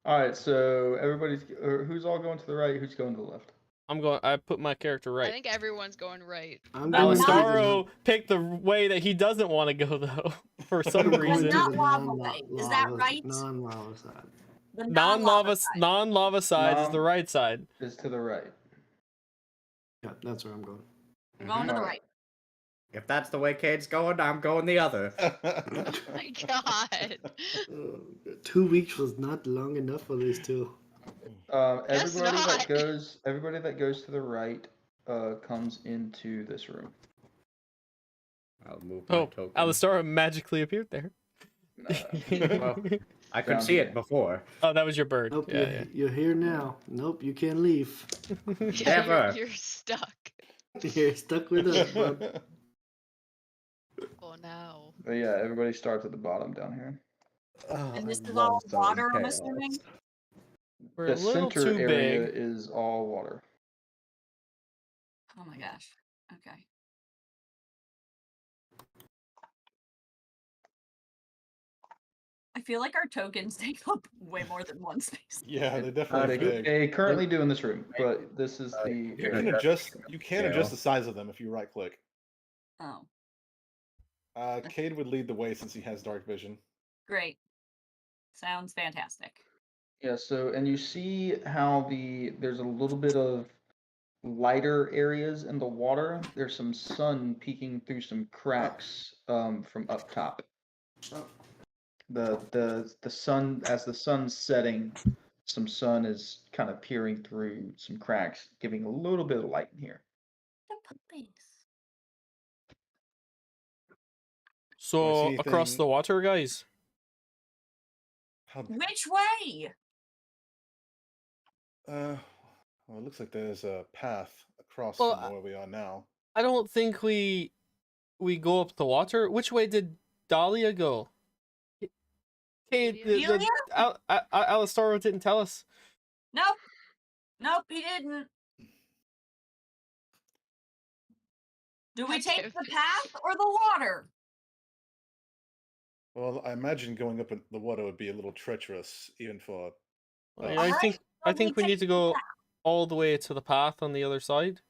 All right, so who's all going to the right? Who's going to the left? I put my character I right. think everyone's going right. I'm going to Alistaro picked the way that he doesn't want to go though, for some I'm going reason. to Not the lava way. Is that right? Non-lava side. The Non-lava side. non-lava side is the right side. Is to the right. Yeah, that's where I'm going. We're going to the right. If that's the way Cade's going, I'm going the other. My God. 2 weeks was not long enough for these two. Guess Everybody that goes to the right comes into this room. I'll move my Oh, token. Alistaro magically appeared there. Well, I could Down see here. it before. Oh, that was your bird. Nope, Yeah, you're here now. Nope, you can't leave. Yeah, Never. you're stuck You're stuck with us, bud. for now. But yeah, everybody starts at the bottom down here. Oh, And this I is love all some water, I'm chaos. assuming? We're The a little center too area big. is all water. Oh my gosh. Okay. I feel like our tokens take up way more than one space. Yeah, they're definitely big. They currently do in this room, but this is the You area. can adjust. You can Yeah. adjust the size of them if you right click. Oh, Cade would lead the way since he has dark vision. great. Sounds fantastic. Yeah, so and you see how there's a little bit of lighter areas in the water. There's some sun peeking through some cracks from up top. The sun, as the sun's setting, some sun is kind of peering through some cracks, giving a little bit of light in here. The puppies. So anything- across the water, guys. How, Which way? well, it looks like there's a path across Well, from where we are now. I don't think we go up the water. Which way did Dahlia go? Hey, Delia? Alistaro didn't tell us. Nope. Nope, he didn't. Do we God take damn the it. path or the water? Well, I imagine going up in the water would be a little treacherous, even for. Well, us. yeah, I Alright, think so I think we take need to the go path. all the way to the path on the other side.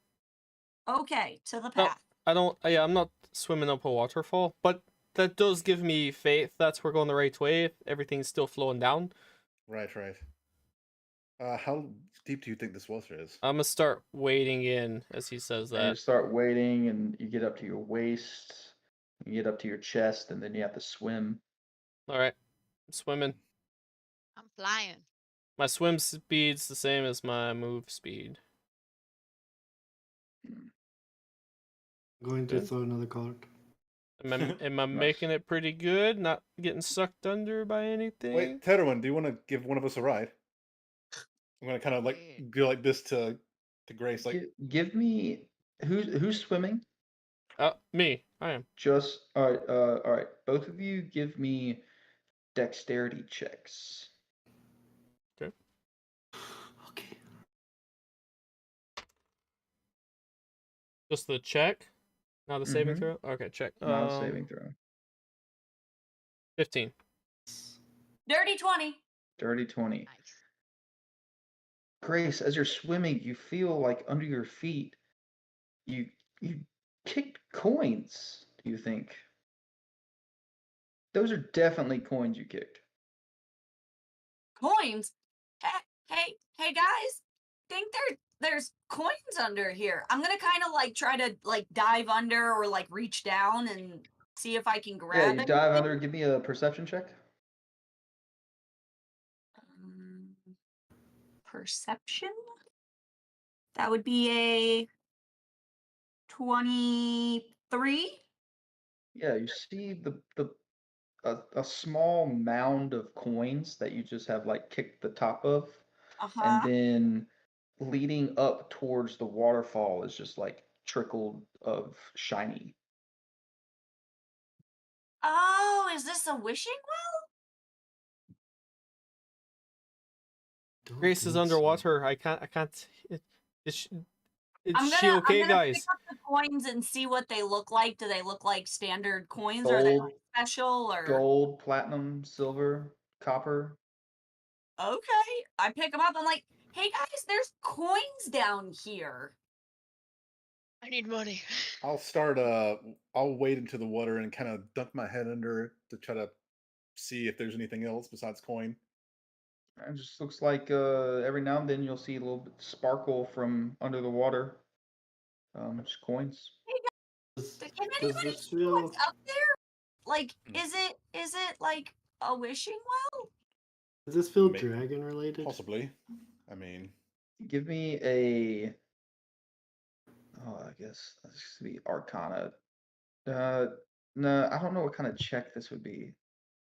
Okay, to the No, path. I don't. Yeah, I'm not swimming up a waterfall, but that does give me faith that we're going the right way. If everything's still flowing down, Right, right. How deep do you think this water is? I'm gonna start wading in as he says And you that. start wading, and you get up to your waist, you get up to your chest, and then you have to swim. All right, I'm swimming. I'm flying. My swim speed's the same as my move speed. I'm going to Good. throw another card. Am I Nice. making it pretty good? Not getting sucked under by anything? Wait, Terwin, do you want to give one of us a ride? I'm gonna kind of like Wait. go like this to Grace, like Give me who's swimming? Me. I am. Just all right. Both of you give me dexterity checks. Okay. Okay. Just the check, not a saving Mhm. throw. Okay, check. Not a saving throw. 15. Dirty 20. Dirty 20. Nice. Grace, as you're swimming, you feel like under your feet, you kicked coins. Do you think? Those are definitely coins you kicked. Coins. Hey guys. Think there's coins under here. I'm gonna kind of like try to like dive under or like reach down and see if I can Yeah, grab you it. dive under. Give me a perception check. Perception. That would be a 23. Yeah, you see a small mound of coins that you just have like kicked the top of, and Uh-huh. then leading up towards the waterfall is just like trickled of shiny. Oh, is this a wishing well? Don't Grace is think so. underwater. I can't. Is she, I'm she gonna okay, guys? pick up the coins and see what they look like. Do they look like standard coins or are they Gold, special or gold, platinum, silver, copper. Okay. I pick them up. I'm like, hey guys, there's coins down here. I need money. I'll start. I'll wade into the water and kind of dunk my head under it to try to see if there's anything else besides coin. It just looks like every now and then you'll see a little bit sparkle from under the water. Just coins. Can Does anybody this see what's feel up there? Like, is it like a wishing well? does this feel May- dragon related? Possibly. I mean, Give me a. Oh, I guess this could be Arcana. No, I don't know what kind of check this would be.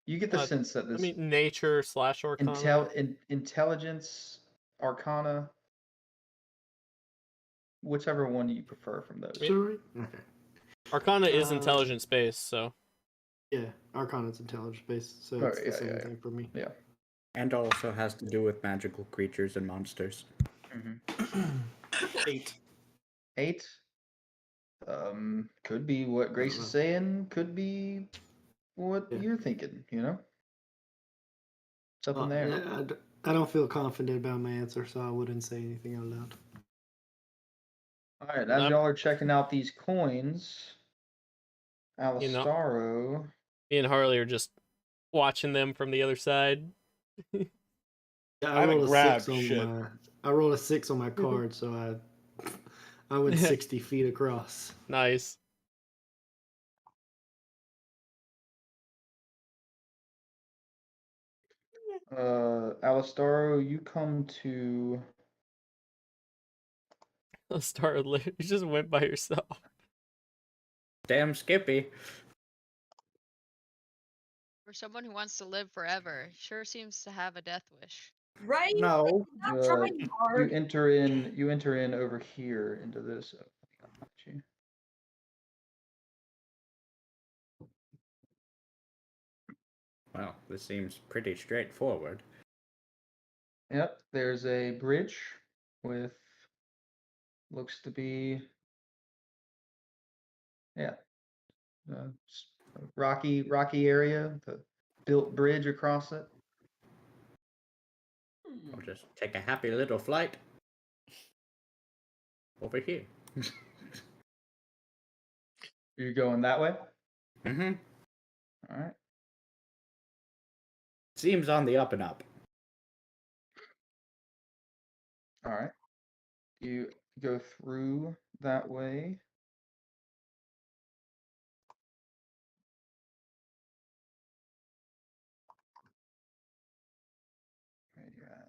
You get the sense that I this mean, nature / Arcana. intelligence, Arcana, whichever one you prefer from those. Sorry? Okay. Arcana is Uh, intelligent space, so Yeah, Arcana's intelligence based, so Oh, it's the yeah, same yeah, thing for me. Yeah. And also has to do with magical creatures and monsters. Mm-hmm. 8. 8. Could be what Grace is saying. Could be what Yeah. you're thinking. You know. Something there. I don't feel confident about my answer, so I wouldn't say anything out loud. All right, as y'all are checking out these coins, You know. Alistaro. Me and Harley are just watching them from the other side. Yeah, I haven't grabbed shit. I rolled a 6 on my card, so I went 60 feet across. Nice. Alistaro, you come to. Let's start with you just went by yourself. Damn Skippy. For someone who wants to live forever, he sure seems to have a death wish. Right? No. Not trying You hard. enter in. You enter in over here into this. Well, this seems pretty straightforward. Yep, there's a bridge with looks to be yeah, a rocky area, the built bridge across it. I'll just take a happy little flight over here. You're going that way? Mm-hmm. All right. Seems on the up and up. All right. You go through that way. Where you at?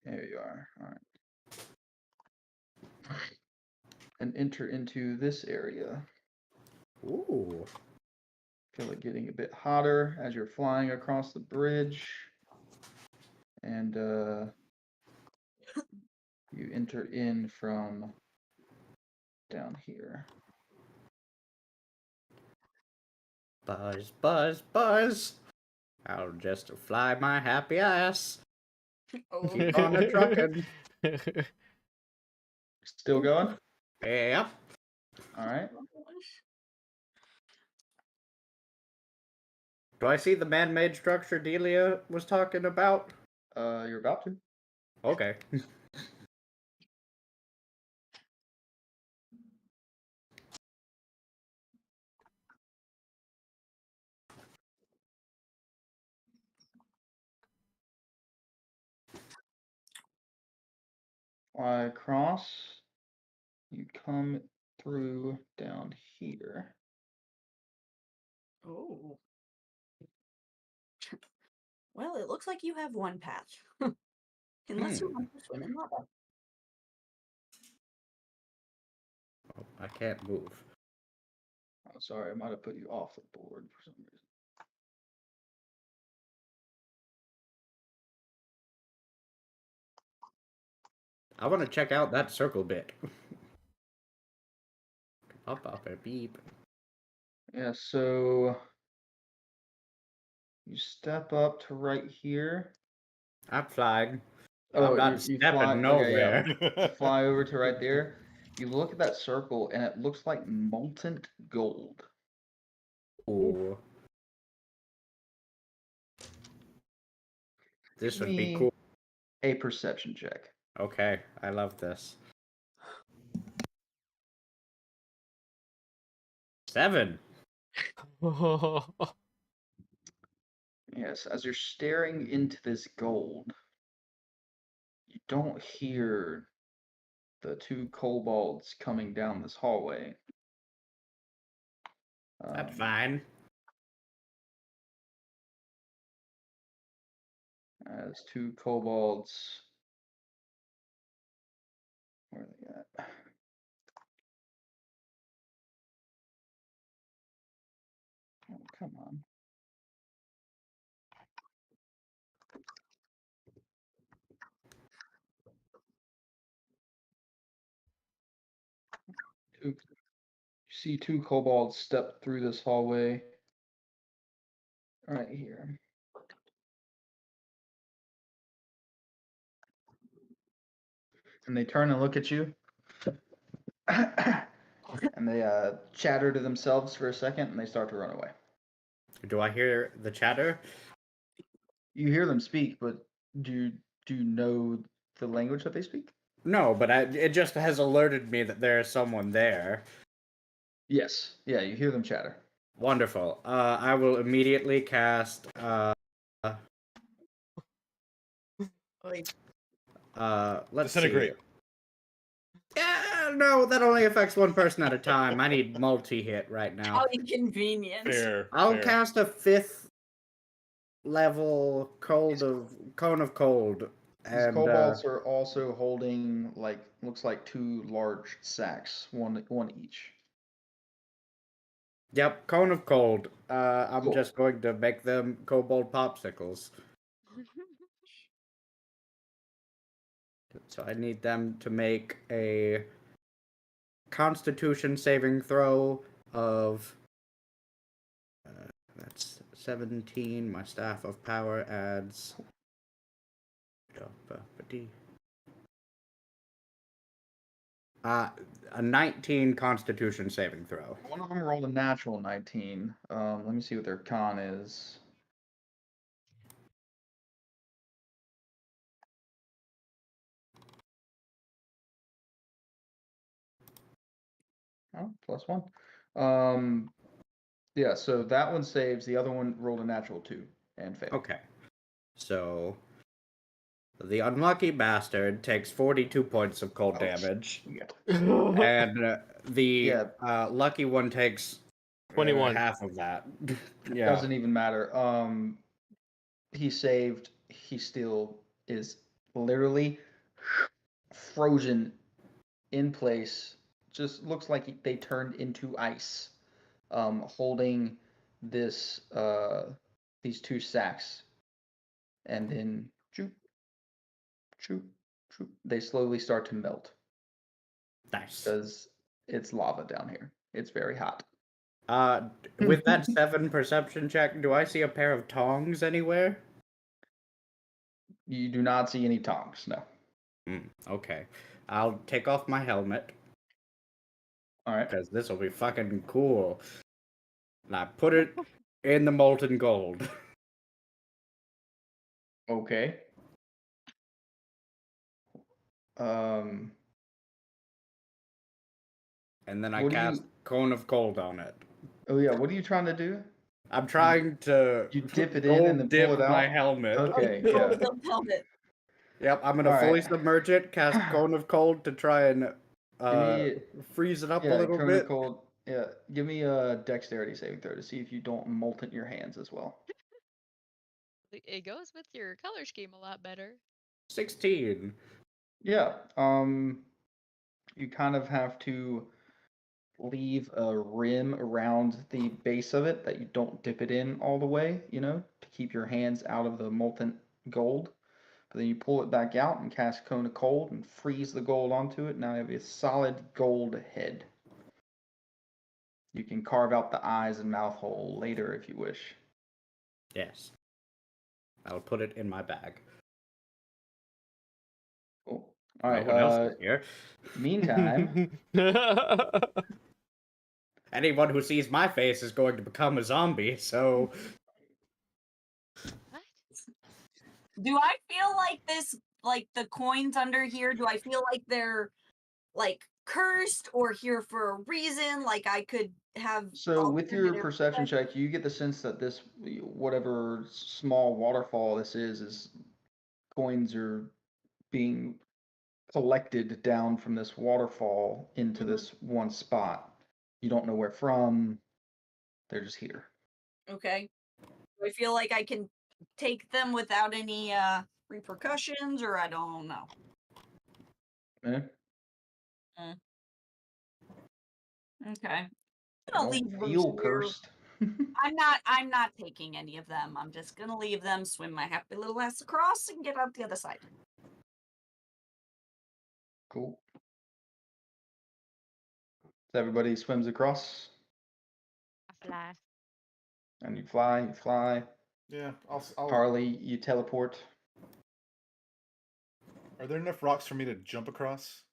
There you are. All right. And enter into this area. Ooh. Feel it getting a bit hotter as you're flying across the bridge. And you enter in from down here. Buzz, buzz, buzz. I'll just fly my happy ass. Keep on a truckin'. Still going? Yep. All right. Do I see the man-made structure Delia was talking about? You're about to. Okay. Fly across. You come through down here. Oh. Well, it looks like you have one path. Unless you want to swim in lava. Oh, I can't move. Oh, sorry, I might have put you off the board for some reason. I want to check out that circle bit. Up, up, and beep. Yeah, so you step up to right here. I'm flying. Oh, I'm not you stepping fly. nowhere. Okay, yeah. You fly over to right there. You look at that circle, and it looks like molten gold. Ooh. This Give would be me cool. a perception check. Okay, I love this. 7. Yes, as you're staring into this gold, you don't hear the two kobolds coming down this hallway. That's fine. As two kobolds. Where are they at? Oh, come on. You see two kobolds step through this hallway right here. And they turn and look at you. And they chatter to themselves for a second and they start to run away. Do I hear the chatter? You hear them speak, but do you know the language that they speak? No, but it just has alerted me that there's someone there. Yes. Yeah, you hear them chatter. Wonderful. I will immediately cast let's Disintegrate. see. Yeah, no, that only affects one person at a time. I need multi-hit right now. How inconvenient. Fair. I'll fair. cast a 5th level cone of cold. These And kobolds are also holding looks like two large sacks, one each. Yep, cone of cold. I'm Cool. just going to make them kobold popsicles. So I need them to make a Constitution saving throw of. That's 17. My staff of power adds. A 19 Constitution saving throw. One of them rolled a natural 19. Let me see what their con is. Oh, +1. Yeah, so that one saves. The other one rolled a natural 2 and failed. Okay. So the unlucky bastard takes 42 points of cold damage, Shit. and the Yeah. lucky one takes 21. half of that. Yeah. Doesn't even matter. He saved. He still is literally frozen in place. Just looks like they turned into ice. Holding this these 2 sacks, and then choop, choop, choop, they slowly start to melt Nice. because it's lava down here. It's very hot. With that 7 perception check, do I see a pair of tongs anywhere? You do not see any tongs, no. Okay. I'll take off my helmet. Alright. Because this will be fucking cool. And I put it in the molten gold. Okay. And then I What do cast you- Cone of Cold on it. Oh yeah, what are you trying to do? I'm trying to You dip it in gold and then dip pull it my out? helmet. Okay, Oh, yeah. don't tell it. Yep, I'm gonna All fully right. submerge it, cast Cone of Cold to try and me- freeze it up a Yeah, little Cone bit. of Cold. Yeah, give me a dexterity saving throw to see if you don't molten your hands as well. It goes with your color scheme a lot better. 16. Yeah, you kind of have to leave a rim around the base of it that you don't dip it in all the way, to keep your hands out of the molten gold. But then you pull it back out and cast Cone of Cold and freeze the gold onto it. Now you have a solid gold head. You can carve out the eyes and mouth hole later if you wish. Yes. I'll put it in my bag. Cool. All right. No one else is here. Meantime, Anyone who sees my face is going to become a zombie, so What? Do I feel like this, like the coins under here, do I feel like they're like cursed or here for a reason? Like I could have. so with your alternative perception effects? check, you get the sense that this, whatever small waterfall this is coins are being collected down from this waterfall into Mhm. this one spot. You don't know where from. They're just here. Okay. Do I feel like I can take them without any repercussions, or I don't know? Eh? Okay. I'm They gonna don't leave those feel here. cursed. I'm not taking any of them. I'm just gonna leave them, swim my happy little ass across, and get out the other side. Cool. So everybody swims across, I fly. and you fly. Yeah, I'll. Harley, you teleport. Are there enough rocks for me to jump across?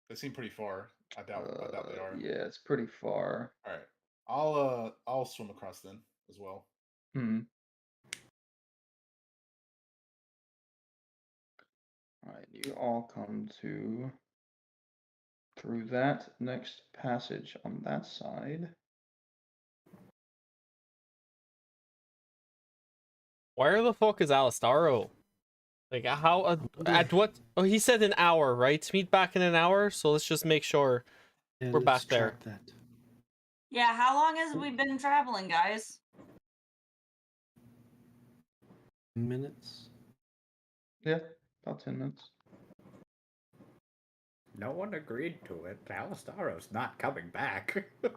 They seem pretty far. I doubt they are. Yeah, it's pretty far. All right, I'll swim across then as well. Hmm. All right, you all come through that next passage on that side. Where the fuck is Alistaro? Like, how, at what, oh, he said an hour, right? Meet back in an hour, so let's just make sure. Yeah, We're let's back there. track that. Yeah, how long has we been traveling, guys? Minutes. Yeah, about 10 minutes. No one agreed to it. Alistaro's not coming back. I'm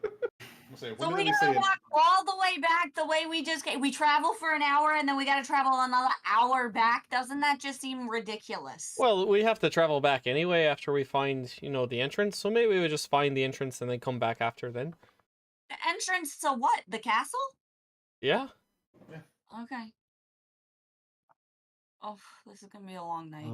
gonna say, So when we did we gotta say it? walk all the way back the way we just came. We travel for an hour and then we gotta travel another hour back. Doesn't that just seem ridiculous? Well, we have to travel back anyway after we find, the entrance. So maybe we would just find the entrance and then come back after then. The entrance to what? The castle? Yeah. Okay. Oh, this is gonna be a long night.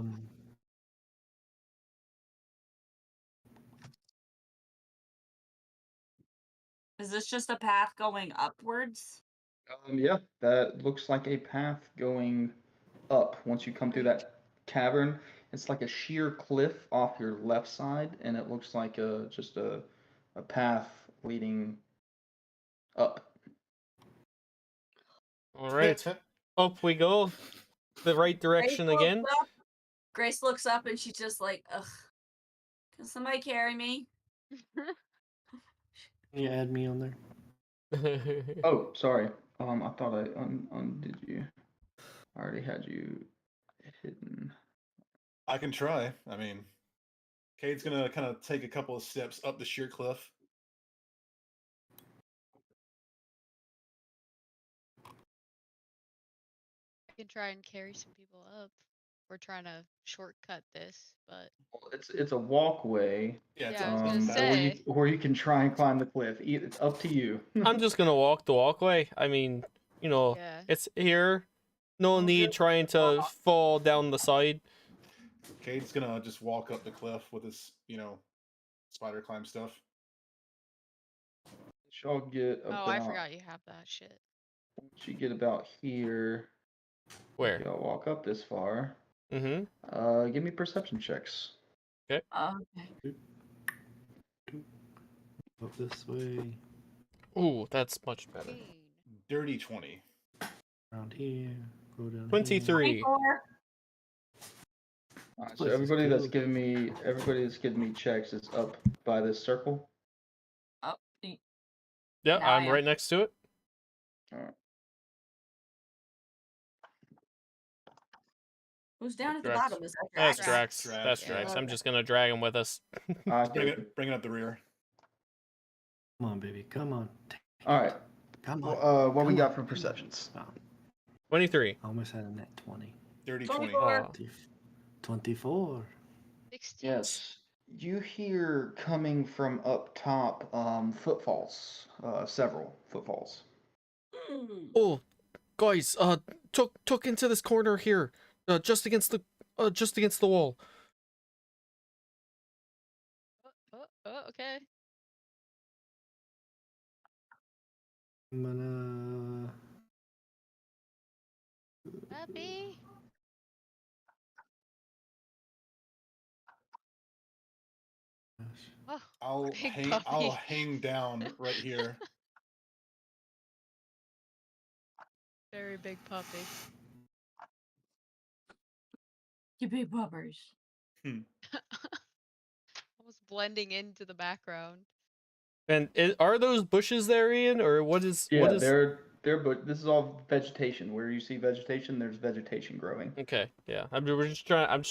Is this just a path going upwards? Yeah, that looks like a path going up. Once you come through that cavern, it's like a sheer cliff off your left side, and it looks like just a path leading up. All right. Up we go. The right direction again. Grace looks up and she's just like, ugh. Can somebody carry me? Can you add me on there? Oh, sorry. I thought I undid you. I already had you hidden. I can try. I mean, Cade's gonna kind of take a couple of steps up the sheer cliff. I can try and carry some people up. We're trying to shortcut this, but Well, it's a walkway. Yeah, Yeah, I was gonna Or say. or you can try and climb the cliff. It's up to you. I'm just gonna walk the walkway. I mean, Yeah. it's here. No need trying to fall down the side. Cade's gonna just walk up the cliff with his, spider climb stuff. Y'all get about. Oh, I forgot you have that shit. Once you get about here, Where? y'all walk up this far. Mm-hmm. Give me perception checks. Okay. Up this way. Ooh, that's much better. 15. Dirty 20. Around here. Go down 23. 24. All right, so place is everybody that's cool. giving me checks is up by this circle. Oh, Yeah, Now I I'm am. right next to it. All right. who's down at the Drax. bottom? Is that That's Drax? Drax. Drax, That's yeah. Drax. I'm Okay. just gonna drag him with us. Bring it up the rear. Come on, baby. Come on. All right. Come on. What we Come got on, for come on. perceptions? Oh, 23. I almost had a net 20. Dirty 20. 24. 24. 16. Yes. You hear coming from up top footfalls. Several footfalls. Oh, guys, tuck into this corner here, just against the wall. Okay. I'm gonna. Happy. Oh, I'll big I'll puppy. hang down right here. Very big puppy. You big bubbers. Almost blending into the background. And are those bushes there, Ian, or what is? Yeah, what is... but this is all vegetation. Where you see vegetation, there's vegetation growing. Okay, yeah. I'm just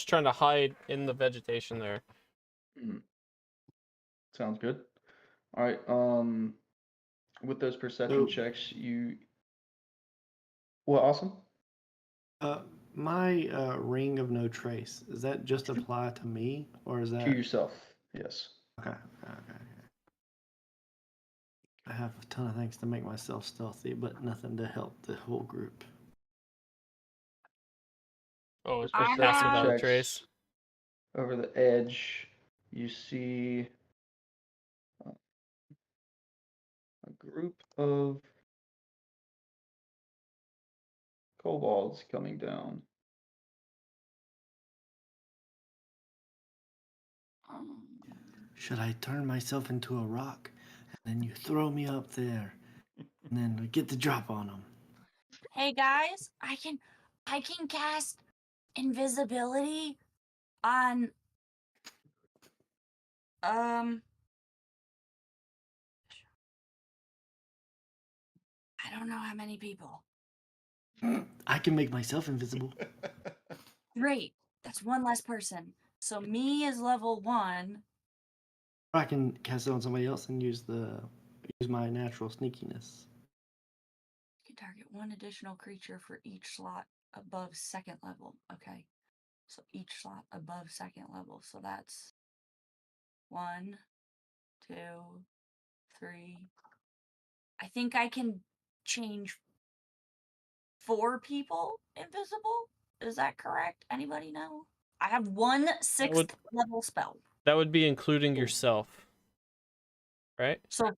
trying to hide in the vegetation there. Sounds good. All right. With those perception checks, you. What? Awesome. My ring of no trace, does that just apply to me, or is that To yourself? Yes. Okay. I have a ton of things to make myself stealthy, but nothing to help the whole group. Oh, it's I just passing have- without a trace. Over the edge, you see a group of kobolds coming down. Should I turn myself into a rock, and then you throw me up there, and then we get the drop on them? Hey guys, I can cast invisibility on I don't know how many people. I can make myself invisible. Great. That's one less person. So me is level 1. I can cast it on somebody else and use my natural sneakiness. You can target 1 additional creature for each slot above 2nd level. Okay. So each slot above 2nd level. So that's 1, 2, 3. I think I can change 4 people invisible. Is that correct? Anybody know? I have 1 6th level spell. That would be including yourself, right? So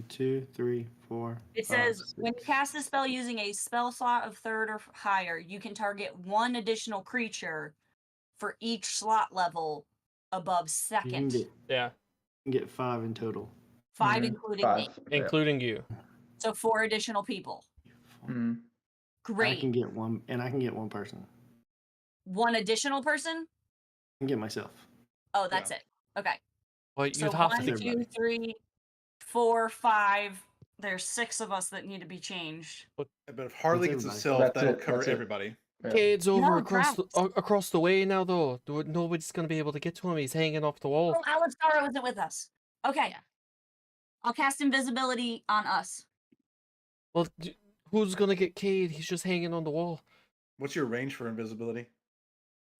2, 3, 4. it 5, says 6. when you cast a spell using a spell slot of 3rd or higher, you can target 1 additional creature for each slot level above You can 2nd. get, Yeah, you can get 5 in total. 5 Mhm. including me. 5. Yeah. including you. So 4 additional people. Mhm. I Great. can get one, and I can get one person. 1 additional person? I can get myself. Oh, that's it. Okay. Well, So you'd have 1, to. Everybody. 2, 3, 4, 5. There's 6 of us that need to be changed. But if Harley gets a everybody. self, That's that'll it, cover that's it. everybody. Yeah. Cade's over No, across the way now, though. Nobody's gonna be able to get to him. He's hanging off the wall. Oh, Alexara wasn't with us. Okay. Yeah. I'll cast invisibility on us. Well, who's gonna get Cade? He's just hanging on the wall. What's your range for invisibility?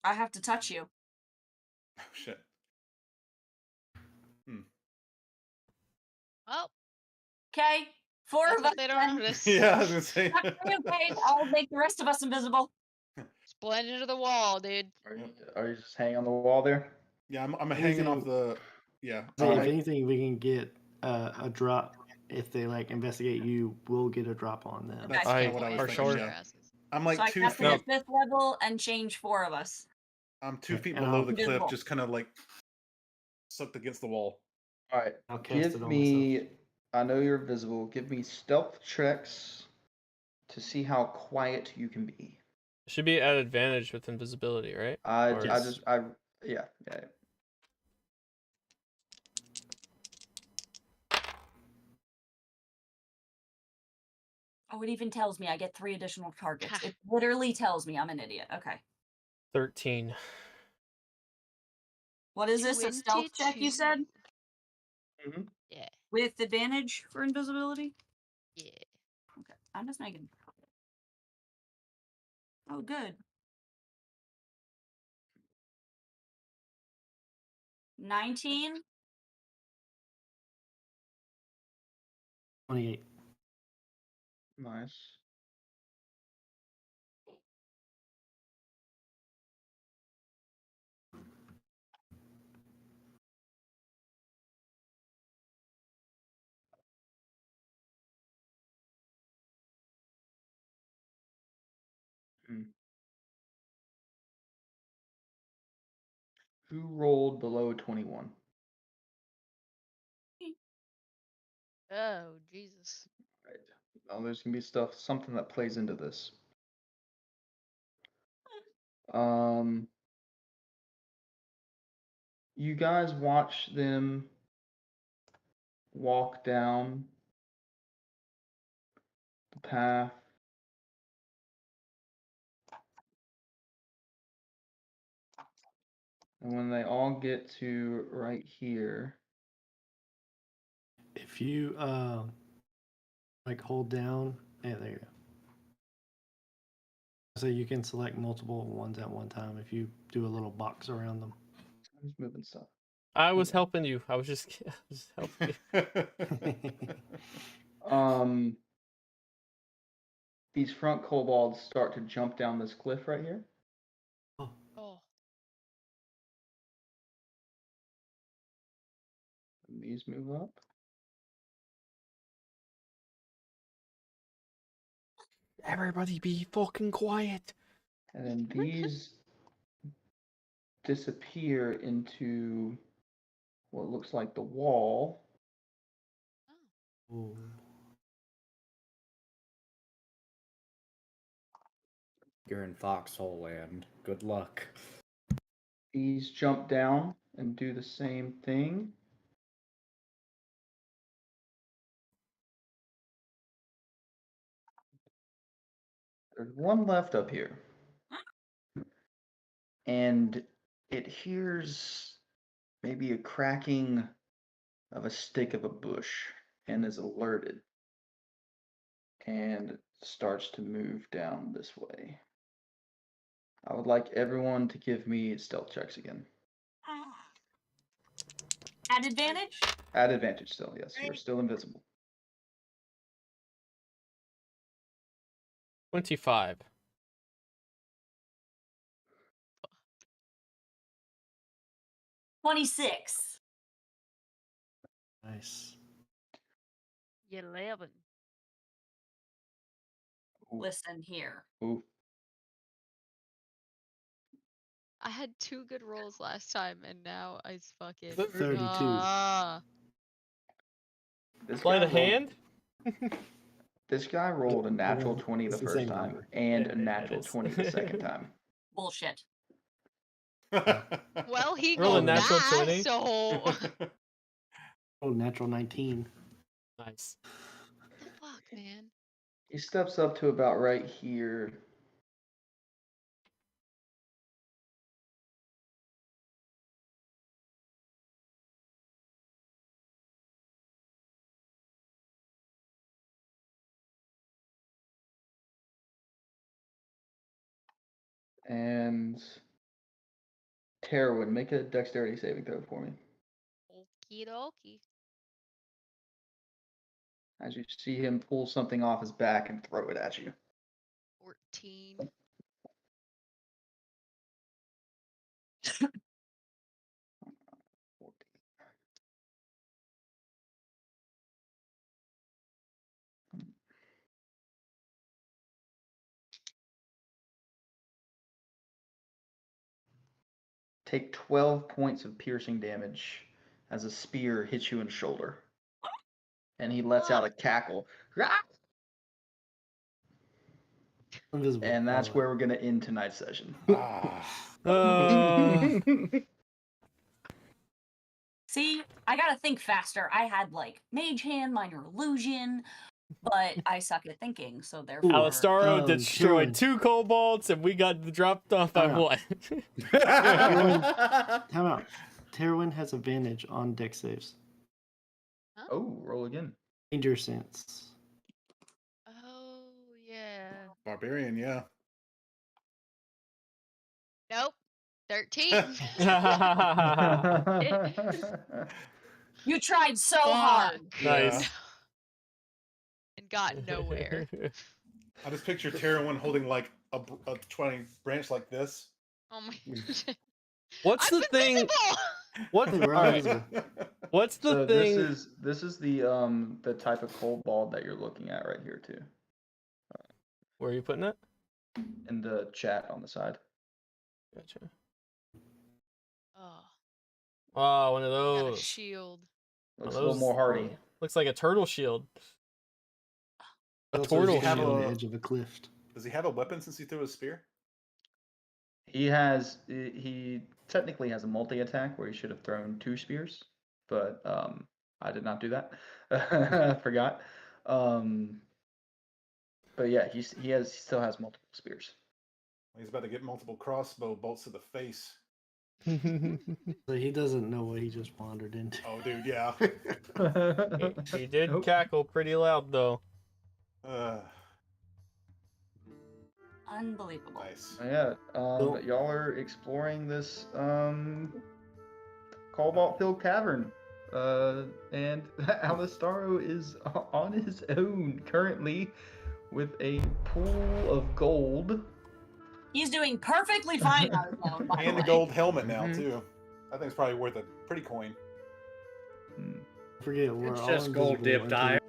I have to touch you. Oh shit. Oh, Okay. 4 that's of what us. they then. don't notice. Yeah, I was gonna say. Not for you, Kate. I'll make the rest of us invisible. Just blend into the wall, dude. Are you just hanging on the wall there? Yeah, I'm hanging off Anything- the. Yeah. So if Alright. anything, we can get a drop. If they like investigate you, we'll get a drop on them. That's Okay. kind of what I was Are thinking. sure. Yeah. Asses. I'm like So I 2 cast feet. it at 5th level and change 4 of us. I'm 2 feet And below I'll- the cliff, Invisible. just kind of like sucked against the wall. All right. I'll cast Give it on me. myself. I know you're visible. Give me stealth checks to see how quiet you can be. Should be at advantage with invisibility, right? I Or- just yeah. Oh, it even tells me I get 3 additional targets. It literally tells me I'm an idiot. Okay. 13. What is this? A stealth check, you said? 22. Mhm. Yeah. With advantage for invisibility? Yeah. Okay. I'm just making. Oh, good. 19? 28. Nice. Hmm. Who rolled below 21? Oh, Jesus. Right. Oh, there's gonna be something that plays into this. You guys watch them walk down the path. And when they all get to right here, If you like hold down, yeah, there you go. So you can select multiple ones at one time if you do a little box around them. who's moving stuff? I was helping you. I was just helping you. These front kobolds start to jump down this cliff right here. Oh. And these move up. Everybody be fucking quiet. And then these disappear into what looks like the wall. Ooh. You're in Foxhole Land. Good luck. These jump down and do the same thing. There's one left up here. And it hears maybe a cracking of a stick of a bush and is alerted and starts to move down this way. I would like everyone to give me stealth checks again. At advantage? At advantage still, yes. You're still invisible. 25. 26. Nice. 11. Ooh. Listen here. Ooh. I had 2 good rolls last time, and now I fucking 32. This Sleight guy of rolled- hand? This guy rolled a natural 20 the It's the first same time number. and Yeah, a natural it is. 20 the second time. Bullshit. Well, he Roll a got natural that, 20. so Oh, natural 19. Nice. the fuck, man. He steps up to about right here. And Terwin, make a dexterity saving throw for me. Okie dokie. As you see him pull something off his back and throw it at you. 14. Take 12 points of piercing damage as a spear hits you in the shoulder. And he lets out a cackle. Invisible. And that's Oh, where we're going to end tonight's session. See, I gotta think faster. I had like Mage Hand, Minor Illusion, but I suck at thinking, so therefore. Alistaro destroyed Kieran. 2 kobolds, and we got dropped off by Oh. what? Time out. Terwin has advantage on dex saves. Oh, roll again. Danger sense. Oh, yeah. Barbarian, yeah. Nope. 13. You tried so hard. Nice. And got nowhere. I just picture Terran holding like a 20 branch like this. Oh my god. What's I'm the thing? invisible! What's Hey, the, we're all all right, invisible. what's the So thing? this is the type of kobold that you're looking at right here too. Where are you putting it? In the chat on the side. Gotcha. Oh, Oh, one of got a those. shield. Looks a little more hardy. Looks like a turtle shield. A Also, turtle he's standing shield. on the edge of a cliff. Does he have a weapon since he threw a spear? He technically has a multi-attack where he should have thrown 2 spears, but I did not do that. I forgot. But yeah, he still has multiple spears. He's about to get multiple crossbow bolts to the face. So he doesn't know what he just wandered into. Oh, dude, yeah. He did Nope. cackle pretty loud though. Unbelievable. Nice. Yeah, y'all are exploring this Cobalt Hill Cavern. And Alistaro is on his own currently with a pool of gold. He's doing perfectly fine on his own, by And the the way. gold helmet now, Mhm. too. I think it's probably worth a pretty coin. Forget we're It's all just gold invisible dipped until iron.